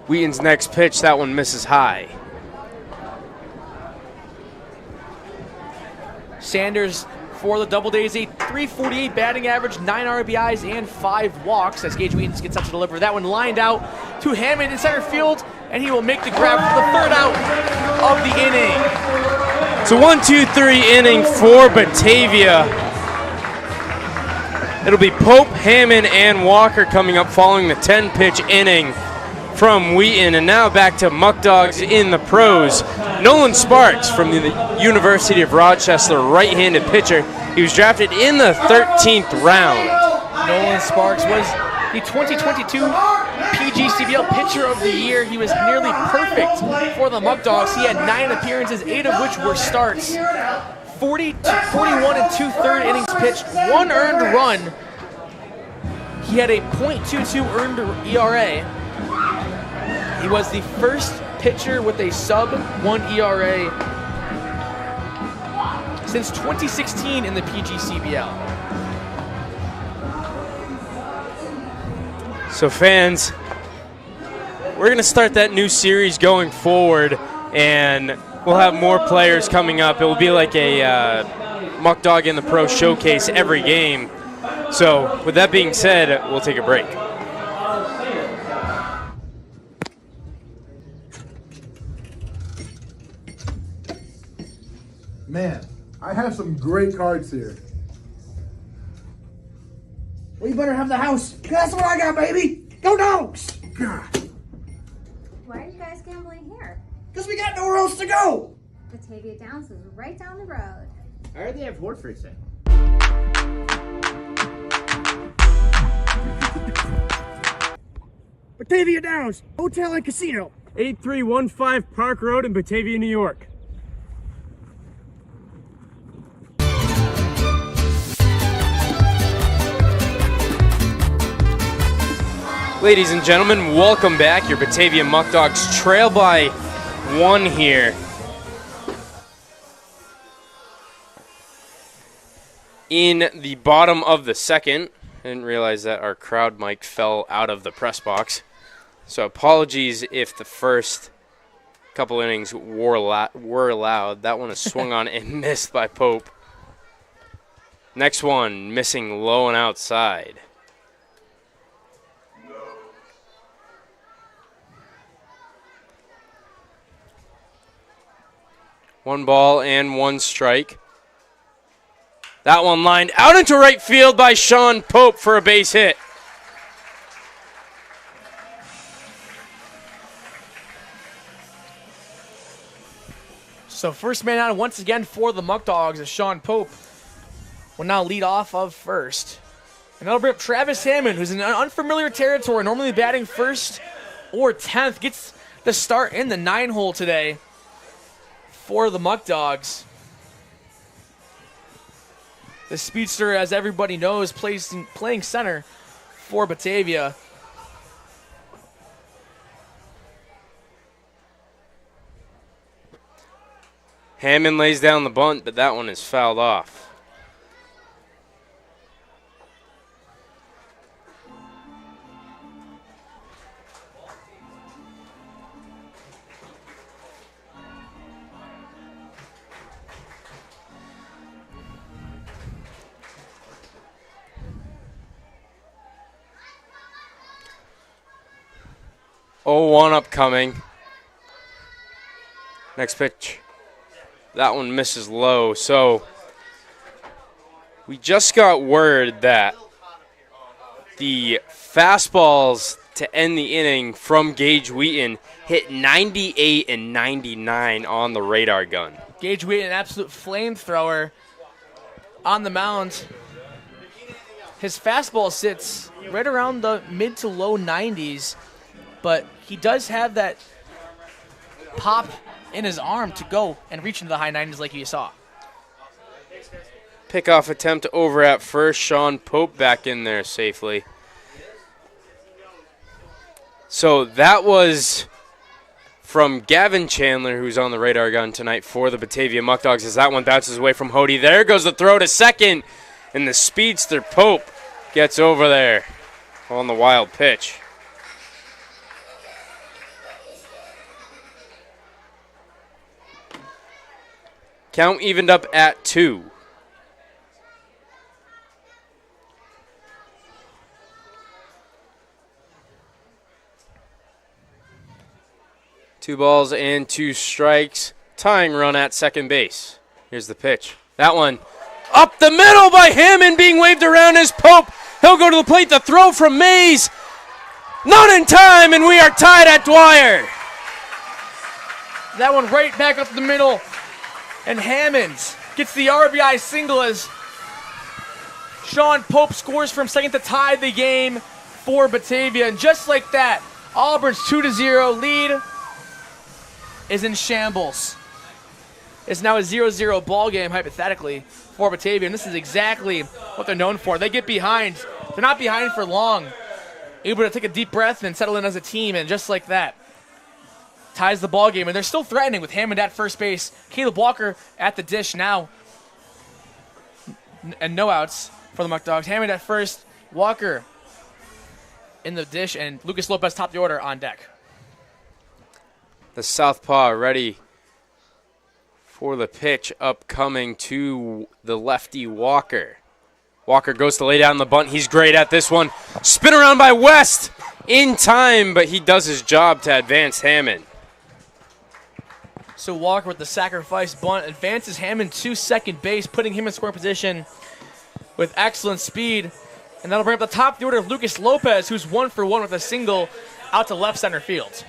Wheaton's next pitch, that one misses high. Sanders for the Doubledays, a .348 batting average, 9 RBIs, and 5 walks as Gage Wheaton gets up to deliver. That one lined out to Hammond in center field, and he will make the grab for the 3rd out of the inning. It's a 1-2-3 inning for Batavia. It'll be Pope, Hammond, and Walker coming up following the 10-pitch inning from Wheaton. And now back to Muckdogs in the pros. Nolan Sparks from the University of Rochester, right-handed pitcher. He was drafted in the 13th round. Nolan Sparks was the 2022 PGCBL Pitcher of the Year. He was nearly perfect for the Muckdogs. He had 9 appearances, 8 of which were starts. 41 and 2/3 innings pitched, 1 earned run. He had a .22 earned ERA. He was the first pitcher with a sub-1 ERA since 2016 in the PGCBL. So fans, we're going to start that new series going forward, and we'll have more players coming up. It will be like a Muckdog in the Pro showcase every game. So with that being said, we'll take a break. Man, I have some great cards here. Well, you better have the house. That's what I got, baby. Go Dogs! God. Why are you guys gambling here? Because we got nowhere else to go. Batavia Downs is right down the road. I heard they have horse racing. Batavia Downs, Hotel and Casino. 8315 Park Road in Batavia, New York. Ladies and gentlemen, welcome back. Your Batavia Muckdogs trail by 1 here. In the bottom of the second. I didn't realize that our crowd mic fell out of the press box. So apologies if the first couple innings were loud. That one is swung on and missed by Pope. Next one, missing low and outside. One ball and 1 strike. That one lined out into right field by Sean Pope for a base hit. So first man out once again for the Muckdogs is Sean Pope. Will now lead off of first. And that'll bring up Travis Hammond, who's in unfamiliar territory, normally batting first or 10th. Gets the start in the 9-hole today for the Muckdogs. The speedster, as everybody knows, playing center for Batavia. Hammond lays down the bunt, but that one is fouled off. 0-1 upcoming. Next pitch. That one misses low. So we just got word that the fastballs to end the inning from Gage Wheaton hit 98 and 99 on the radar gun. Gage Wheaton, an absolute flamethrower on the mound. His fastball sits right around the mid to low 90s, but he does have that pop in his arm to go and reach into the high 90s like you saw. Pickoff attempt over at first. Sean Pope back in there safely. So that was from Gavin Chandler, who's on the radar gun tonight for the Batavia Muckdogs, as that one bounces away from Hody. There goes the throw to second, and the speedster Pope gets over there on the wild pitch. Count evened up at 2. Two balls and 2 strikes. Tying run at second base. Here's the pitch. That one up the middle by Hammond, being waved around as Pope. He'll go to the plate. The throw from Mays. Not in time, and we are tied at Dwyer. That one right back up the middle. And Hammond gets the RBI single as Sean Pope scores from second to tie the game for Batavia. And just like that, Auburn's 2-0 lead is in shambles. It's now a 0-0 ball game, hypothetically, for Batavia, and this is exactly what they're known for. They get behind. They're not behind for long. Able to take a deep breath and settle in as a team, and just like that, ties the ball game. And they're still threatening with Hammond at first base. Caleb Walker at the dish now. And no outs for the Muckdogs. Hammond at first, Walker in the dish, and Lucas Lopez top the order on deck. The southpaw ready for the pitch upcoming to the lefty Walker. Walker goes to lay down the bunt. He's great at this one. Spin around by West in time, but he does his job to advance Hammond. So Walker with the sacrifice bunt advances Hammond to second base, putting him in scoring position with excellent speed. And that'll bring up the top of the order of Lucas Lopez, who's 1 for 1 with a single out to left center field.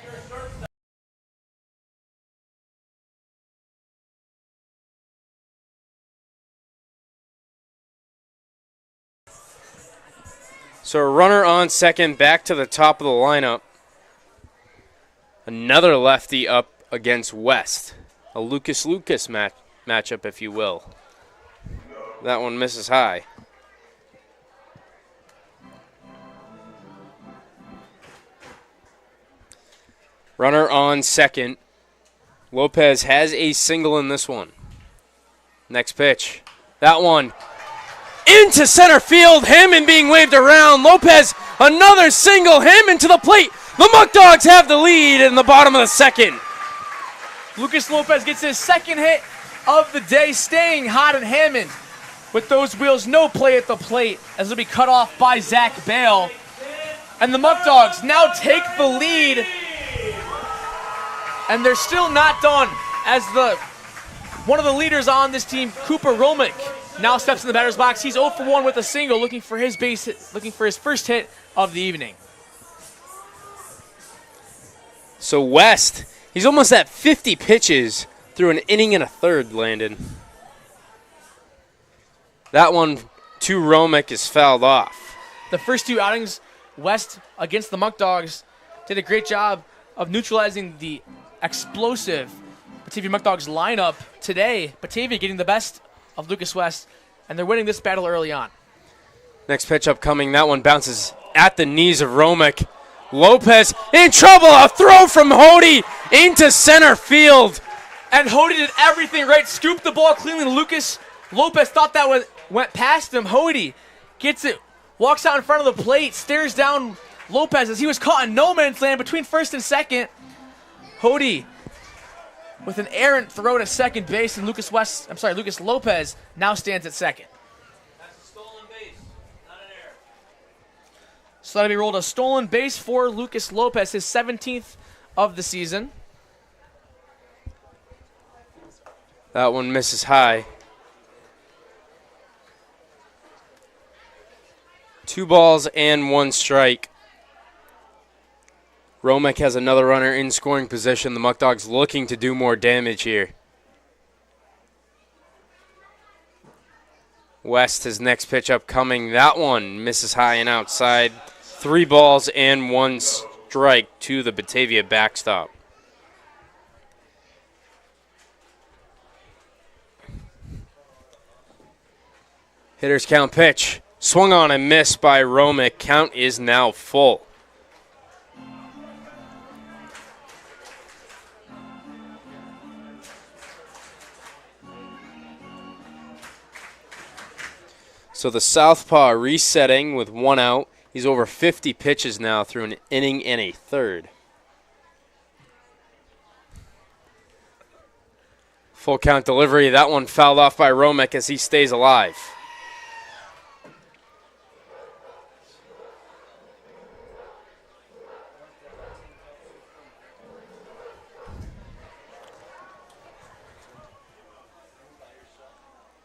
So a runner on second, back to the top of the lineup. Another lefty up against West. A Lucas matchup, if you will. That one misses high. Runner on second. Lopez has a single in this one. Next pitch. That one into center field. Hammond being waved around. Lopez, another single. Hammond to the plate. The Muckdogs have the lead in the bottom of the second. Lucas Lopez gets his second hit of the day, staying hot at Hammond. With those wheels, no play at the plate, as it'll be cut off by Zach Bale. And the Muckdogs now take the lead. And they're still not done, as one of the leaders on this team, Cooper Romick, now steps in the batter's box. He's 0 for 1 with a single, looking for his first hit of the evening. So West, he's almost at 50 pitches through an inning and a third, Landon. That one to Romick is fouled off. The first 2 outings, West against the Muckdogs did a great job of neutralizing the explosive Batavia Muckdogs lineup. Today, Batavia getting the best of Lucas West, and they're winning this battle early on. Next pitch upcoming. That one bounces at the knees of Romick. Lopez in trouble. A throw from Hody into center field. And Hody did everything right. Scooped the ball cleanly. Lucas Lopez thought that went past him. Hody gets it, walks out in front of the plate, stares down Lopez as he was caught in no man's land between first and second. Hody with an errant throw to second base, and Lucas Lopez now stands at second. That's a stolen base, not an error. So that'll be rolled a stolen base for Lucas Lopez, his 17th of the season. That one misses high. 2 balls and 1 strike. Romick has another runner in scoring position. The Muckdogs looking to do more damage here. West, his next pitch upcoming. That one misses high and outside. 3 balls and 1 strike to the Batavia backstop. Hitters count pitch. Swung on and missed by Romick. Count is now full. So the southpaw resetting with 1 out. He's over 50 pitches now through an inning and a third. Full count delivery. That one fouled off by Romick as he stays alive.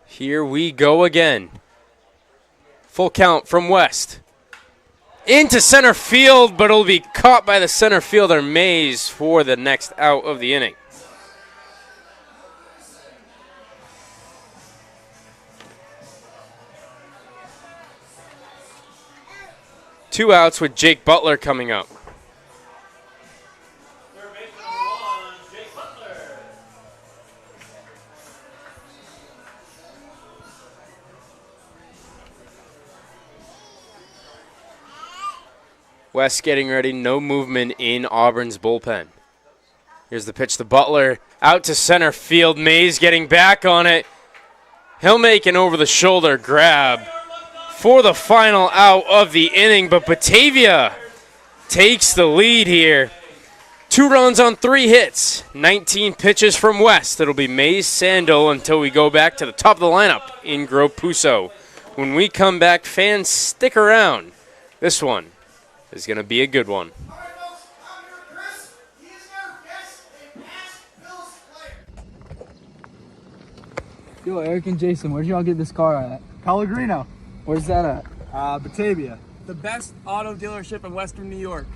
Here we go again. Full count from West. Into center field, but it'll be caught by the center fielder, Mays, for the next out of the inning. Two outs with Jake Butler coming up. West getting ready, no movement in Auburn's bullpen. Here's the pitch to Butler, out to center field. Mays getting back on it. He'll make an over-the-shoulder grab for the final out of the inning, but Batavia takes the lead here. 2 runs on 3 hits, 19 pitches from West. It'll be Mays Sandal until we go back to the top of the lineup in Gropuso. When we come back, fans, stick around. This one is going to be a good one. All right, folks, I'm here with Chris. He is our guest and past Bills player. Yo, Eric and Jason, where'd y'all get this car at? Pellegrino, Where's that at? Batavia. The best auto dealership in Western New York.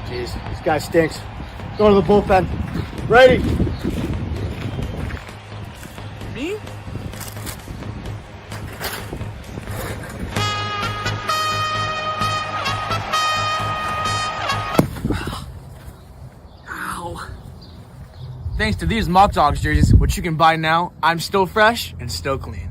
Jeez, this guy stinks. Go to the bullpen. Ready? Me? Ow. Thanks to these Muckdogs jerseys, which you can buy now, I'm still fresh and still clean.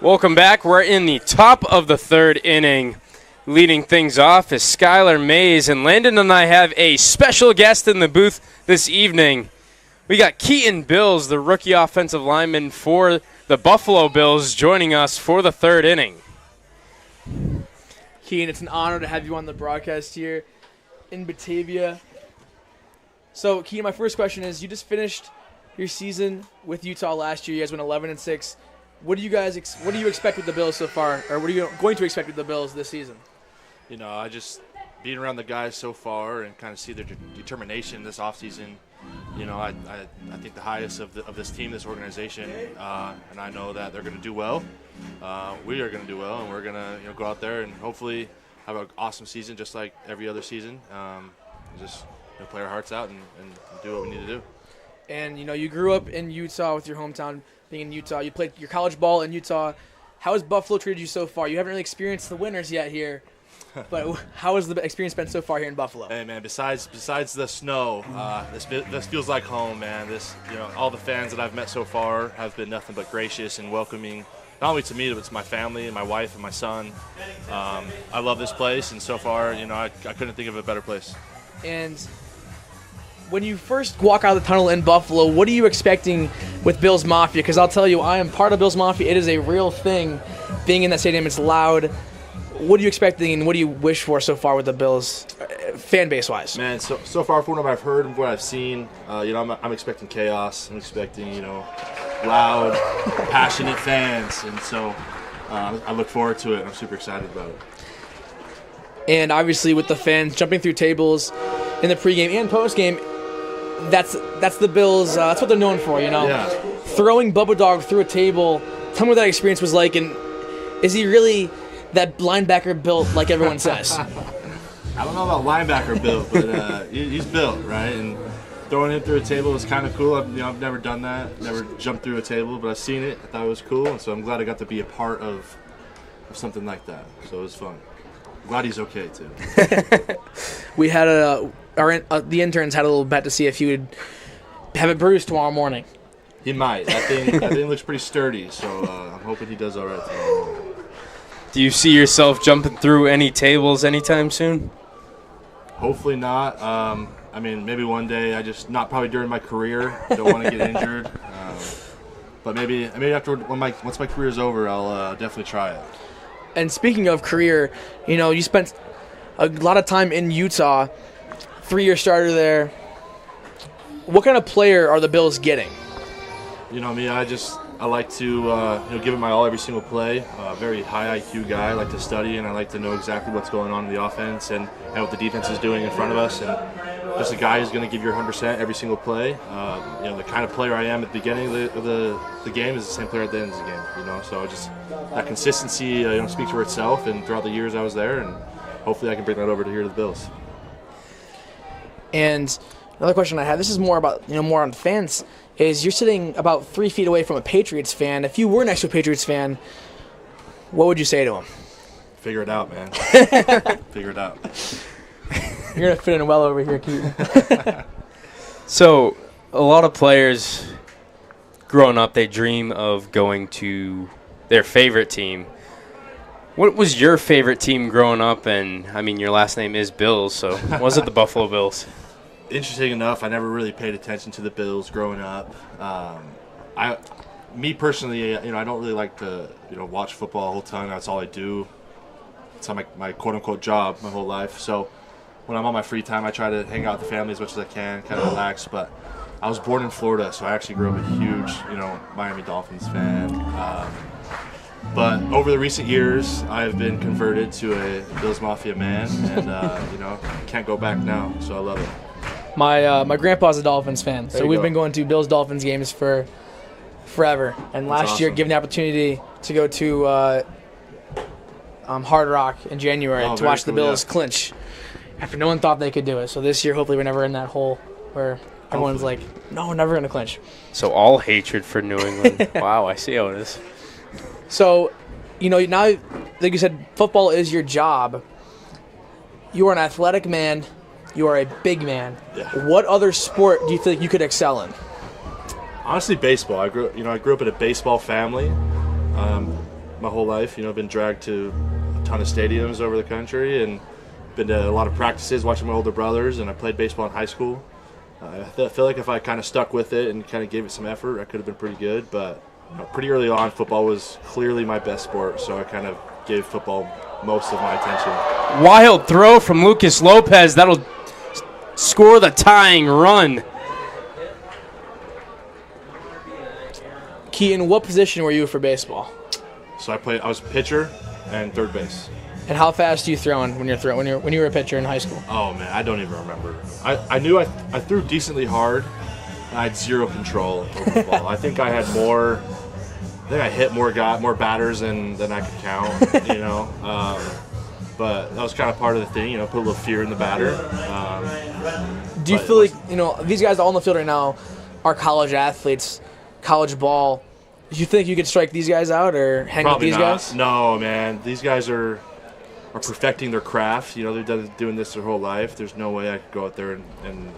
Welcome back. We're in the top of the 3rd inning. Leading things off is Skylar Mays, and Landon and I have a special guest in the booth this evening. We got Keaton Bills, the rookie offensive lineman for the Buffalo Bills, joining us for the 3rd inning. Keaton, it's an honor to have you on the broadcast here in Batavia. So, Keaton, my first question is, you just finished your season with Utah last year. You guys went 11-6. What do you expect with the Bills so far, or what are you going to expect with the Bills this season? You know, I just being around the guys so far and kind of see their determination this offseason. You know, I think the highest of this team, this organization, and I know that they're going to do well. We are going to do well, and we're going to go out there and hopefully have an awesome season, just like every other season. Just play our hearts out and do what we need to do. And you grew up in Utah with your hometown being in Utah. You played your college ball in Utah. How has Buffalo treated you so far? You haven't really experienced the winters yet here, But how has the experience been so far here in Buffalo? Hey man, besides the snow, this feels like home, man. All the fans that I've met so far have been nothing but gracious and welcoming, not only to me but to my family and my wife and my son. I love this place, and so far, I couldn't think of a better place. And when you first walk out of the tunnel in Buffalo, what are you expecting with Bills Mafia? Because I'll tell you, I am part of Bills Mafia. It is a real thing. Being in that stadium, it's loud. What are you expecting, and what do you wish for so far with the Bills, fan base wise? Man, so far from what I've heard and what I've seen, I'm expecting chaos. I'm expecting loud, passionate fans, and so I look forward to it. I'm super excited about it. And obviously, with the fans jumping through tables in the pregame and postgame, that's the Bills. That's what they're known for, Yeah. Throwing Bubba Dog through a table. Tell me what that experience was like, and is he really that linebacker built like everyone says? I don't know about linebacker built, but he's built, right? And throwing him through a table was kind of cool. I've never done that, never jumped through a table, but I've seen it. I thought it was cool, and so I'm glad I got to be a part of something like that. So it was fun. I'm glad he's okay too. We had the interns had a little bet to see if he would have it bruised tomorrow morning. He might. That thing looks pretty sturdy, so I'm hoping he does all right tomorrow morning. Do you see yourself jumping through any tables anytime soon? Hopefully not. Maybe one day. Not probably during my career. Don't want to get injured. But maybe after once my career's over, I'll definitely try it. And speaking of career, you spent a lot of time in Utah, 3-year starter there. What kind of player are the Bills getting? Me, I like to give it my all every single play. Very high IQ guy. I like to study, and I like to know exactly what's going on in the offense and what the defense is doing in front of us. And just a guy who's going to give your 100% every single play. The kind of player I am at the beginning of the game is the same player at the end of the game. So just that consistency speaks for itself. And throughout the years I was there, and hopefully I can bring that over to here to the Bills. And another question I have, this is more about more on fans, is you're sitting about 3 feet away from a Patriots fan. If you were next to a Patriots fan, what would you say to him? Figure it out, man. Figure it out. You're going to fit in well over here, Keaton. So, a lot of players growing up, they dream of going to their favorite team. What was your favorite team growing up? And, your last name is Bills, so was it the Buffalo Bills? Interesting enough, I never really paid attention to the Bills growing up. Me personally, I don't really like to, watch football the whole time. That's all I do. It's my quote-unquote job my whole life. So when I'm on my free time, I try to hang out with the family as much as I can, kind of relax. But I was born in Florida, so I actually grew up a huge, Miami Dolphins fan. But over the recent years, I've been converted to a Bills Mafia man, and can't go back now. So I love it. My grandpa's a Dolphins fan, so we've been going to Bills Dolphins games for forever. And last year, given the opportunity to go to Hard Rock in January to watch the Bills clinch, after no one thought they could do it. So this year, hopefully, we're never in that hole where everyone's like, "No, we're never going to clinch." So all hatred for New England. Wow, I see how it is. So, now, like you said, football is your job. You are an athletic man. You are a big man. Yeah. What other sport do you think you could excel in? Honestly, baseball. I grew up in a baseball family my whole life. Been dragged to a ton of stadiums over the country and been to a lot of practices watching my older brothers, and I played baseball in high school. I feel like if I kind of stuck with it and kind of gave it some effort, I could have been pretty good. But pretty early on, football was clearly my best sport, so I kind of gave football most of my attention. Wild throw from Lucas Lopez. That'll score the tying run. Keaton, what position were you for baseball? So I was pitcher and third base. And how fast are you throwing when you were a pitcher in high school? Oh man, I don't even remember. I knew I threw decently hard. I had zero control over the ball. I think I hit more batters than I could count. But that was kind of part of the thing, put a little fear in the batter. Do you feel like, these guys all on the field right now are college athletes, college ball. Do you think you could strike these guys out or hang with these guys? No, man. These guys are are perfecting their craft. You know, they're doing this their whole life. There's no way I could go out there and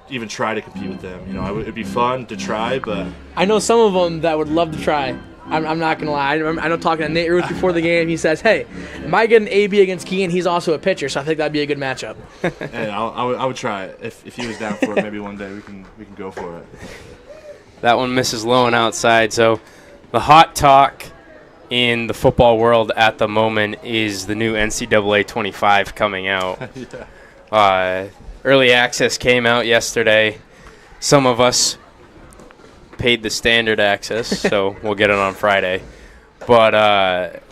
even try to compete with them. You know, it'd be fun to try, but I know some of them that would love to try. I'm not going to lie. I know talking to Nate Ruth before the game, he says, hey, am I getting an AB against Kean? He's also a pitcher, so I think that'd be a good matchup. Hey, I would try it. If he was down for it, maybe one day we can go for it. That one misses low and outside. So the hot talk in the football world at the moment is the new NCAA 25 coming out. Yeah. Early access came out yesterday. Some of us paid the standard access, so we'll get it on Friday. But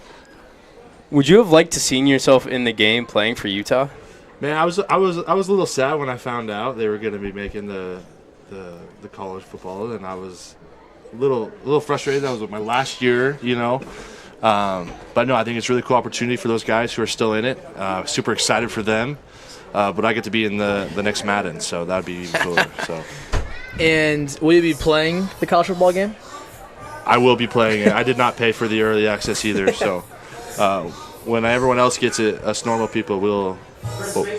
would you have liked to seen yourself in the game playing for Utah? Man, I was a little sad when I found out they were going to be making the college football, and I was a little frustrated. That was my last year, you know. But no, I think it's a really cool opportunity for those guys who are still in it. Super excited for them. But I get to be in the next Madden, so that'd be even cooler. So. And will you be playing the college football game? I will be playing it. I did not pay for the early access either, so when everyone else gets it, us normal people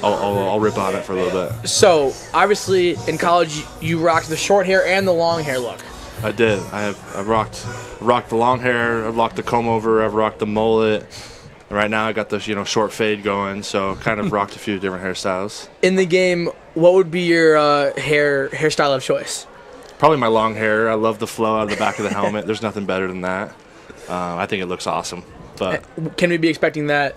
I'll rip on it for a little bit. So obviously in college you rocked the short hair and the long hair look. I did. I've rocked the long hair. I've rocked the comb over. I've rocked the mullet. Right now I got the short fade going, so kind of rocked a few different hairstyles. In the game, what would be your hairstyle of choice? Probably my long hair. I love the flow out of the back of the helmet. There's nothing better than that. I think it looks awesome. But can we be expecting that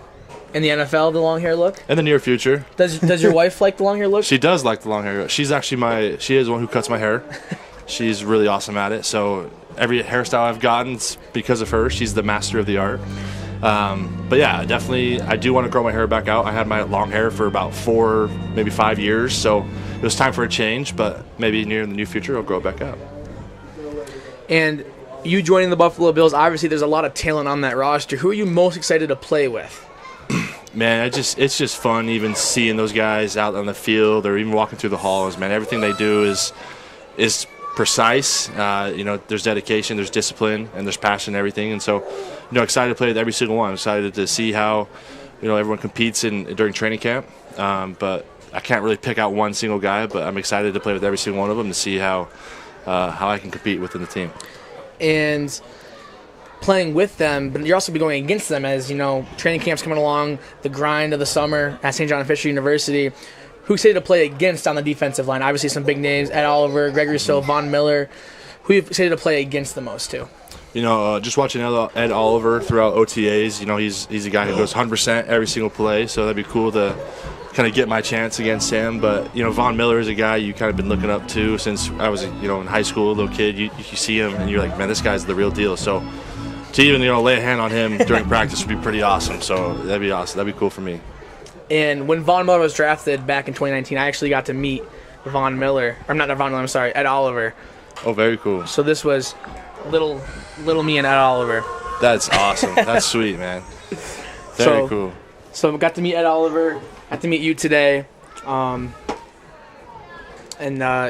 in the NFL, the long hair look? In the near future. Does your wife like the long hair look? She does like the long hair. She's actually she is the one who cuts my hair. She's really awesome at it. So every hairstyle I've gotten is because of her. She's the master of the art. But yeah, definitely, I do want to grow my hair back out. I had my long hair for about 4, maybe 5 years, so it was time for a change, but maybe near in the near future, I'll grow it back out. And you joining the Buffalo Bills, obviously there's a lot of talent on that roster. Who are you most excited to play with? Man, it's just fun even seeing those guys out on the field or even walking through the halls, man. Everything they do is precise. There's dedication, there's discipline, and there's passion and everything. And so, excited to play with every single one. I'm excited to see how, everyone competes during training camp. But I can't really pick out one single guy, but I'm excited to play with every single one of them to see how I can compete within the team. And playing with them, but you're also be going against them as, training camp's coming along, the grind of the summer at St. John Fisher University. Who's excited to play against on the defensive line? Obviously some big names, Ed Oliver, Gregory Stowe, Von Miller. Who are you excited to play against the most too? Just watching Ed Oliver throughout OTAs, he's a guy who goes 100% every single play, so that'd be cool to kind of get my chance against him. But, Von Miller is a guy you kind of been looking up to since I was, in high school, a little kid. You see him and you're like, man, this guy's the real deal. So to even, lay a hand on him during practice would be pretty awesome. So that'd be awesome. That'd be cool for me. And when Von Miller was drafted back in 2019, I actually got to meet Ed Oliver. Oh, very cool. So this was little me and Ed Oliver. That's awesome. That's sweet, man. Very cool. So I got to meet Ed Oliver. Got to meet you today. And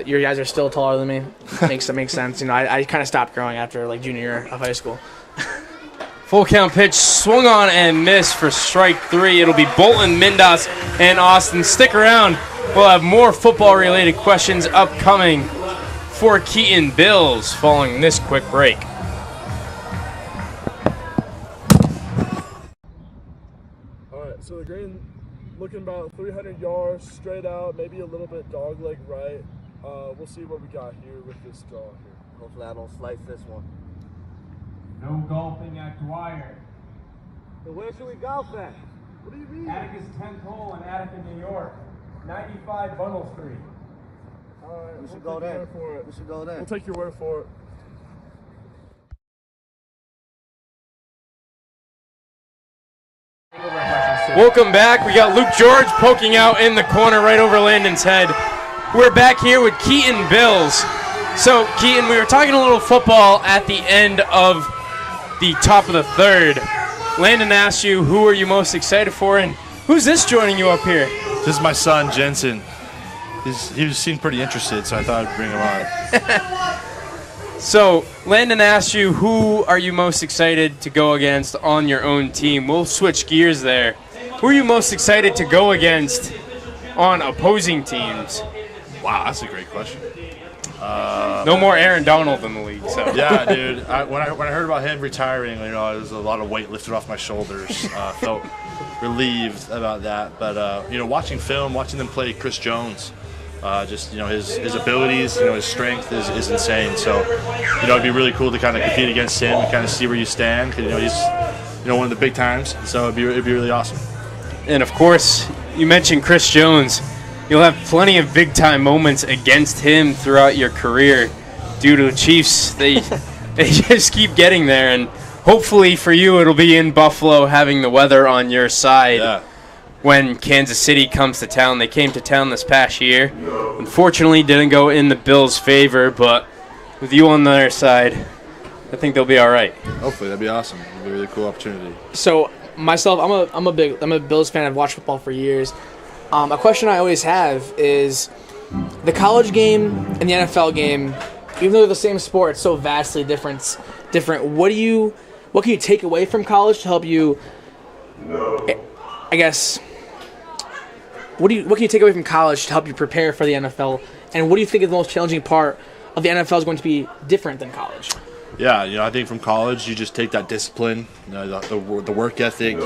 your guys are still taller than me. Makes sense. I kind of stopped growing after junior year of high school. Full count pitch, swung on and missed for strike 3. It'll be Bolton, Mindas, and Austin. Stick around. We'll have more football-related questions upcoming for Keaton Bills following this quick break. All right, so the green looking about 300 yards straight out, maybe a little bit dog leg right. We'll see what we got here with this draw here. Hopefully I don't slice this one. No golfing at Dwyer. So where should we golf at? What do you mean? Atticus 10th hole in Attica, New York. 95 Bundle Street. All right, We should go there. We should go there. We'll take your word for it. Welcome back. We got Luke George poking out in the corner right over Landon's head. We're back here with Keaton Bills. So, Keaton, we were talking a little football at the end of the top of the third. Landon asked you, who are you most excited for, and who's this joining you up here? This is my son, Jensen. He seemed pretty interested, so I thought I'd bring him on. So, Landon asked you, who are you most excited to go against on your own team? We'll switch gears there. who are you most excited to go against on opposing teams? Wow, that's a great question. No more Aaron Donald in the league. So yeah, dude. When I heard about him retiring, it was a lot of weight lifted off my shoulders. Felt relieved about that. But watching film, watching them play Chris Jones, his abilities, his strength is insane. So it'd be really cool to kind of compete against him and kind of see where you stand. Cause, he's one of the big times. So it'd be really awesome. And of course, you mentioned Chris Jones. You'll have plenty of big-time moments against him throughout your career due to the Chiefs. They just keep getting there, and hopefully for you it'll be in Buffalo having the weather on your side when Kansas City comes to town. They came to town this past year. Unfortunately, didn't go in the Bills' favor, but with you on their side, I think they'll be all right. Hopefully, that'd be awesome. It'd be a really cool opportunity. So myself, I'm a Bills fan. I've watched football for years. A question I always have is the college game and the NFL game, even though they're the same sport, it's so vastly different. What can you take away from college to help you? I guess. What can you take away from college to help you prepare for the NFL? And what do you think is the most challenging part of the NFL is going to be different than college? Yeah, I think from college you just take that discipline, the work ethic.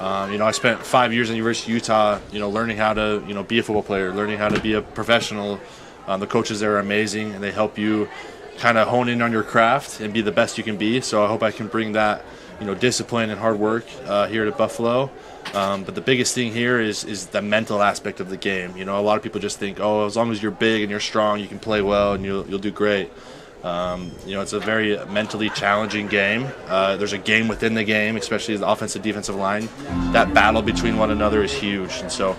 I spent 5 years in the University of Utah, learning how to, be a football player, learning how to be a professional. The coaches there are amazing, and they help you kind of hone in on your craft and be the best you can be. So I hope I can bring that, discipline and hard work here to Buffalo. But the biggest thing here is the mental aspect of the game. A lot of people just think, as long as you're big and you're strong, you can play well and you'll do great. It's a very mentally challenging game. There's a game within the game, especially the offensive defensive line. That battle between one another is huge. And so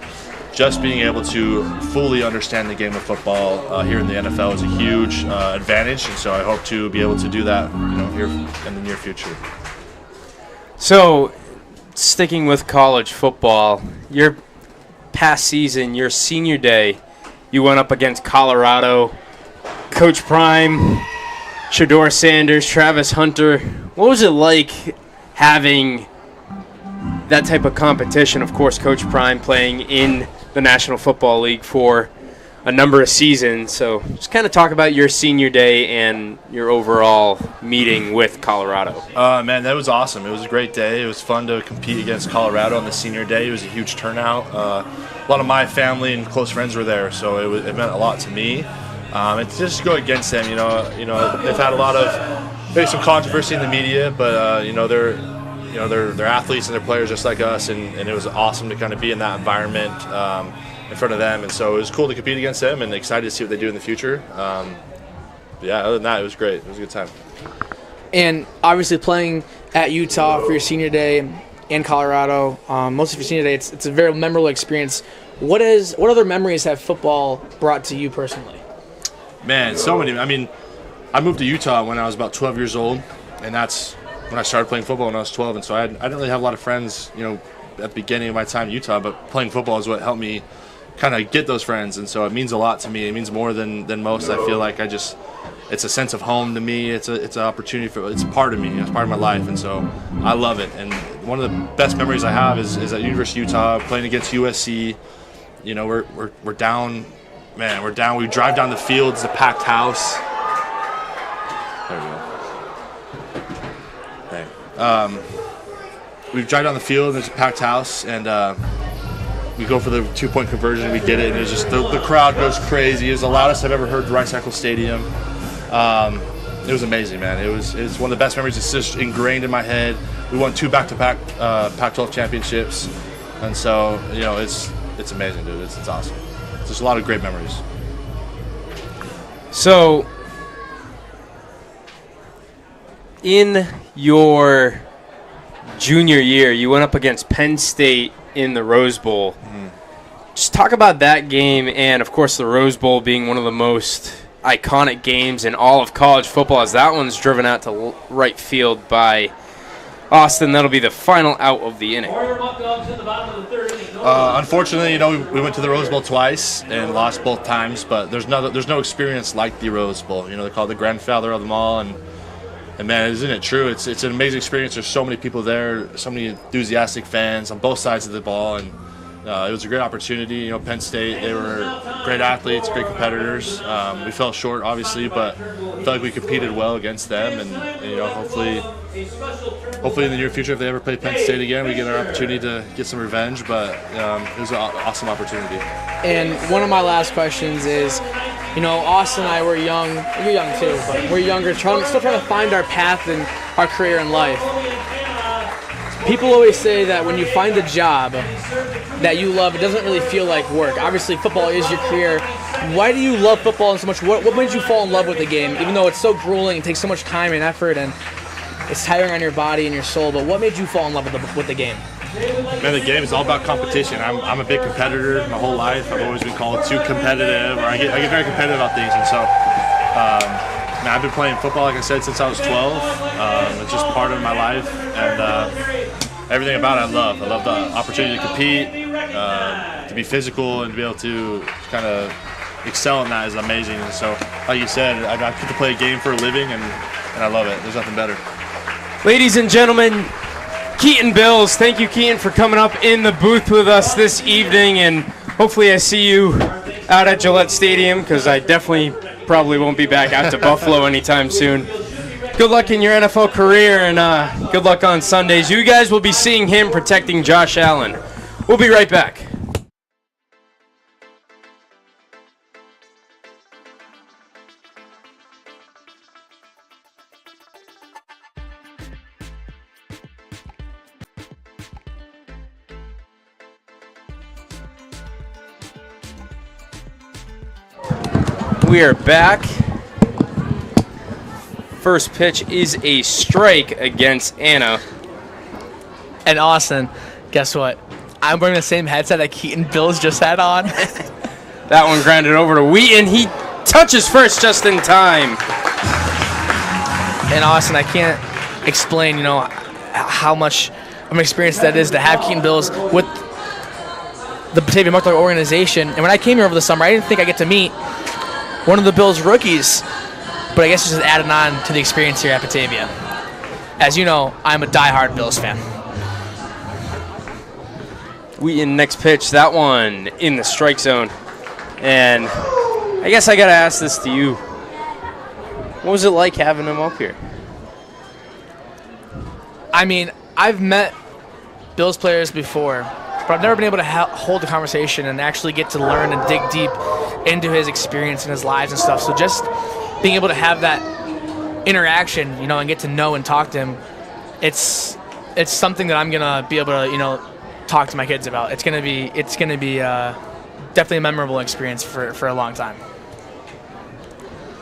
just being able to fully understand the game of football here in the NFL is a huge advantage. And so I hope to be able to do that, here in the near future. So sticking with college football, your past season, your senior day, you went up against Colorado, Coach Prime, Shedeur Sanders, Travis Hunter. What was it like having that type of competition? Of course, Coach Prime playing in the National Football League for a number of seasons. So just kind of talk about your senior day and your overall meeting with Colorado. Man, that was awesome. It was a great day. It was fun to compete against Colorado on the senior day. It was a huge turnout. A lot of my family and close friends were there, so it meant a lot to me. And just to go against them, they've had a lot of maybe some controversy in the media, but they're athletes and they're players just like us, and it was awesome to kind of be in that environment in front of them, and so it was cool to compete against them, and excited to see what they do in the future. Other than that, it was great. It was a good time. And obviously playing at Utah for your senior day and Colorado, most of your senior day, it's a very memorable experience. What other memories have football brought to you personally? Man, so many. I mean, I moved to Utah when I was about 12 years old, and that's when I started playing football when I was 12. And so I didn't really have a lot of friends, at the beginning of my time in Utah, but playing football is what helped me kind of get those friends. And so it means a lot to me. It means more than most. I feel like it's a sense of home to me. It's an opportunity it's part of me. It's part of my life, and so I love it. And one of the best memories I have is at University of Utah playing against USC. We're down. Man, we're down. We drive down the field. It's a packed house. There we go. Okay. We drive down the field, and there's a packed house, and we go for the 2-point conversion. We get it, and it's just the crowd goes crazy. It was the loudest I've ever heard the Rice Eccles Stadium. It was amazing, man. It was one of the best memories. It's just ingrained in my head. We won 2 back-to-back Pac-12 championships, and so it's amazing, dude. It's awesome. There's a lot of great memories. So, in your junior year, you went up against Penn State in the Rose Bowl. Mm-hmm. Just talk about that game and, of course, the Rose Bowl being one of the most iconic games in all of college football, as that one's driven out to right field by Austin. That'll be the final out of the inning. Unfortunately, we went to the Rose Bowl twice and lost both times, but there's no experience like the Rose Bowl. They call it the grandfather of them all, and And man, isn't it true? It's an amazing experience. There's so many people there, so many enthusiastic fans on both sides of the ball, and it was a great opportunity. You know, Penn State, they were great athletes, great competitors. We fell short, obviously, but I felt like we competed well against them. And you know, hopefully in the near future, if they ever play Penn State again, we get our opportunity to get some revenge. But it was an awesome opportunity. And one of my last questions is, you know, Austin and I were young. You're young too, but we're younger, still trying to find our path in our career in life. People always say that when you find a job that you love, it doesn't really feel like work. Obviously, football is your career. Why do you love football so much? What made you fall in love with the game? Even though it's so grueling, it takes so much time and effort, and it's tiring on your body and your soul. But what made you fall in love with the game? Man, the game is all about competition. I'm a big competitor my whole life. I've always been called too competitive, or I get very competitive about things, and so man, I've been playing football, like I said, since I was 12. It's just part of my life, and everything about it I love. I love the opportunity to compete, to be physical, and to be able to kind of excel in that is amazing. And so, like you said, I get to play a game for a living, and I love it. There's nothing better. Ladies and gentlemen, Keaton Bills, thank you, Keaton, for coming up in the booth with us this evening, and hopefully I see you out at Gillette Stadium, because I definitely probably won't be back out to Buffalo anytime soon. Good luck in your NFL career, and good luck on Sundays. You guys will be seeing him protecting Josh Allen. We'll be right back. We are back. First pitch is a strike against Anna. And Austin, guess what? I'm wearing the same headset that Keaton Bills just had on. That one grounded over to Wheaton. He touches first just in time. And Austin, I can't explain, you know, how much of an experience that is to have Keaton Bills with the Batavia Muckdogs organization. And when I came here over the summer, I didn't think I'd get to meet one of the Bills' rookies, but I guess it's just added on to the experience here at Batavia. As you know, I'm a diehard Bills fan. Wheaton, next pitch, that one in the strike zone. And I guess I got to ask this to you. What was it like having him up here? I mean, I've met Bills players before, but I've never been able to hold the conversation and actually get to learn and dig deep into his experience and his lives and stuff. So just being able to have that interaction, you know, and get to know and talk to him, it's something that I'm gonna be able to, you know, talk to my kids about. It's gonna be definitely a memorable experience for a long time.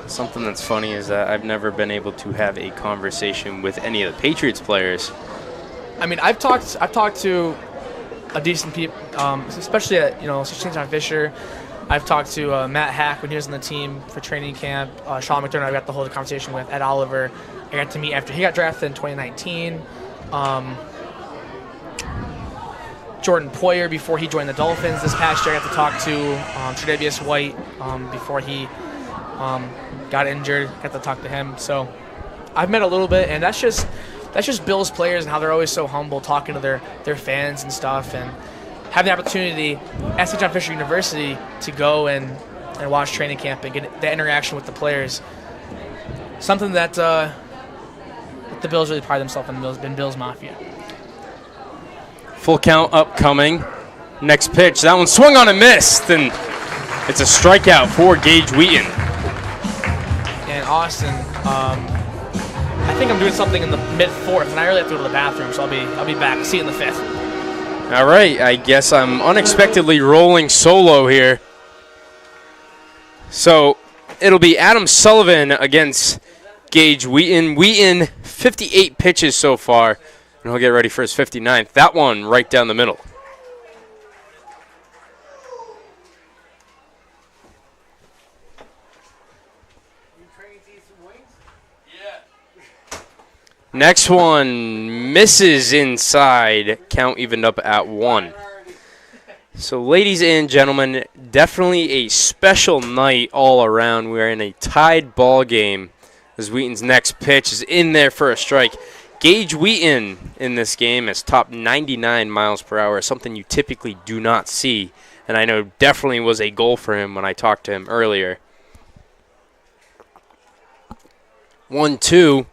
Something that's funny is that I've never been able to have a conversation with any of the Patriots players. I mean, I've talked to a decent people, especially at, you know, St. John Fisher. I've talked to Matt Hack when he was on the team for training camp. Sean McDermott I got to hold a conversation with. Ed Oliver I got to meet after he got drafted in 2019. Jordan Poyer before he joined the Dolphins this past year. I got to talk to Tre'Davious White before he got injured. Got to talk to him. So I've met a little bit, and that's just Bills players and how they're always so humble, talking to their fans and stuff, and have the opportunity at St. John Fisher University to go and watch training camp and get the interaction with the players. Something that the Bills really pride themselves in Bills Mafia. Full count upcoming. Next pitch, that one swung on and missed, and it's a strikeout for Gage Wheaton. And Austin, I think I'm doing something in the mid-4th, and I really have to go to the bathroom, so I'll be back. See you in the 5th. All right, I guess I'm unexpectedly rolling solo here. So it'll be Adam Sullivan against Gage Wheaton. Wheaton, 58 pitches so far, and he'll get ready for his 59th. That one right down the middle. Next one misses inside. Count evened up at 1. So, ladies and gentlemen, definitely a special night all around. We are in a tied ball game as Wheaton's next pitch is in there for a strike. Gage Wheaton in this game has topped 99 miles per hour, something you typically do not see, and I know definitely was a goal for him when I talked to him earlier. 1-2.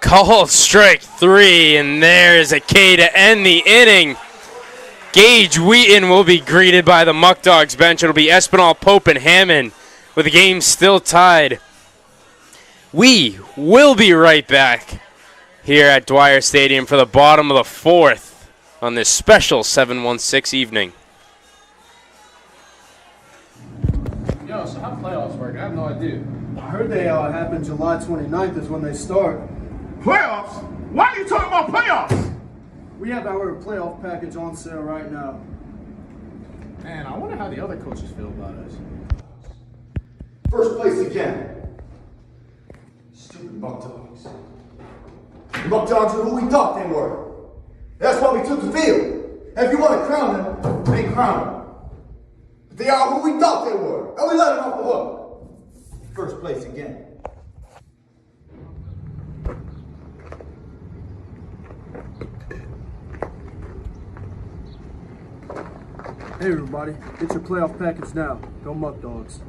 Called strike 3, and there's a K to end the inning. Gage Wheaton will be greeted by the Muckdogs bench. It'll be Espinal, Pope, and Hammond with the game still tied. We will be right back here at Dwyer Stadium for the bottom of the 4th on this special 7-1-6 evening. Yo, so how playoffs work? I have no idea. I heard they happen July 29th is when they start. Playoffs? Why are you talking about playoffs? We have our playoff package on sale right now. Man, I wonder how the other coaches feel about us. First place again. Stupid Muckdogs. The Muckdogs are who we thought they were. That's why we took the field. And if you want to crown them, then crown them. But they are who we thought they were. And we let them off the hook. First place again. Hey everybody, get your playoff package now. Go Muckdogs.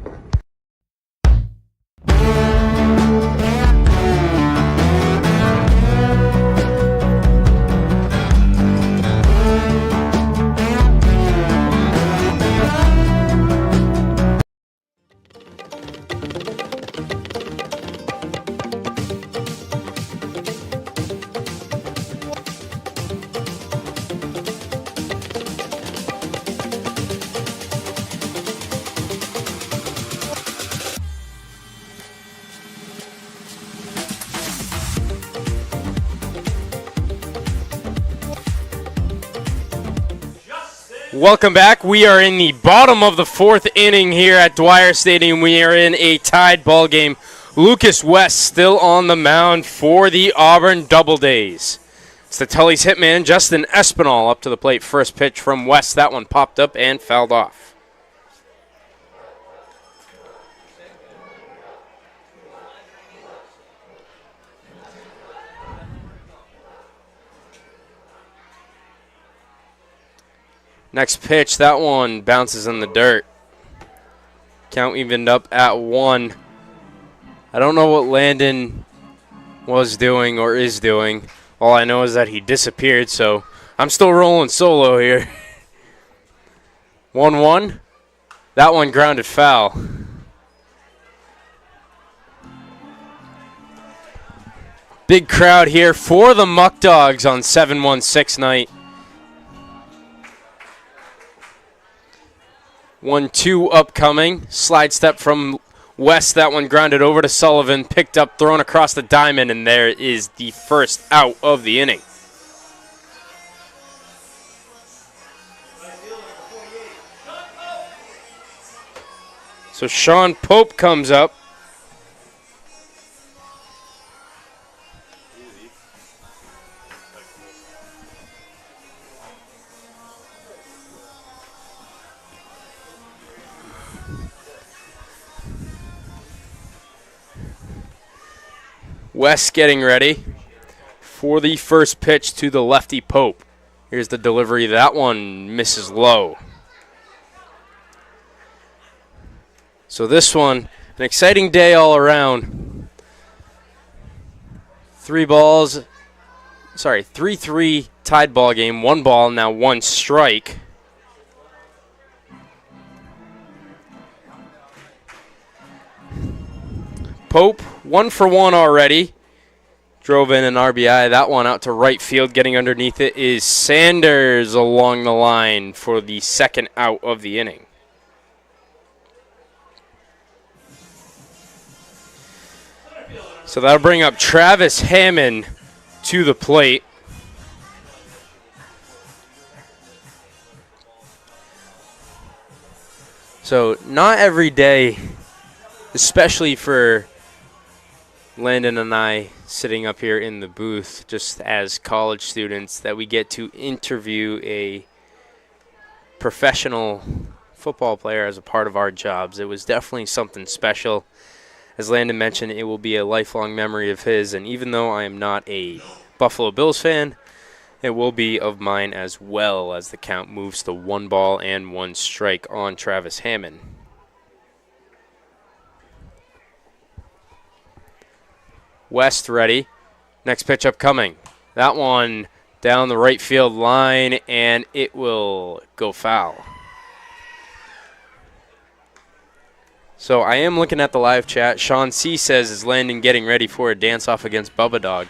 Welcome back. We are in the bottom of the 4th inning here at Dwyer Stadium. We are in a tied ball game. Lucas West still on the mound for the Auburn Doubledays. It's the Tully's hitman, Justin Espinal, up to the plate. First pitch from West. That one popped up and fouled off. Next pitch, that one bounces in the dirt. Count evened up at 1. I don't know what Landon was doing or is doing. All I know is that he disappeared, so I'm still rolling solo here. 1-1. That one grounded foul. Big crowd here for the Muckdogs on 7-1-6 night. 1-2 upcoming. Slide step from West. That one grounded over to Sullivan. Picked up, thrown across the diamond, and there is the first out of the inning. So Sean Pope comes up. West getting ready for the first pitch to the lefty Pope. Here's the delivery. That one misses low. So this one, an exciting day all around. 3-3 tied ball game. 1 ball, now 1 strike. Pope, 1 for 1 already. Drove in an RBI. That one out to right field. Getting underneath it is Sanders along the line for the second out of the inning. So that'll bring up Travis Hammond to the plate. So not every day, especially for Landon and I sitting up here in the booth just as college students, that we get to interview a professional football player as a part of our jobs. It was definitely something special, As Landon mentioned, it will be a lifelong memory of his, and even though I am not a Buffalo Bills fan, it will be of mine as well, as the count moves to 1 ball and 1 strike on Travis Hammond. West ready. Next pitch upcoming. That one down the right field line, and it will go foul. So I am looking at the live chat. Sean C. says, is Landon getting ready for a dance-off against Bubba Dog?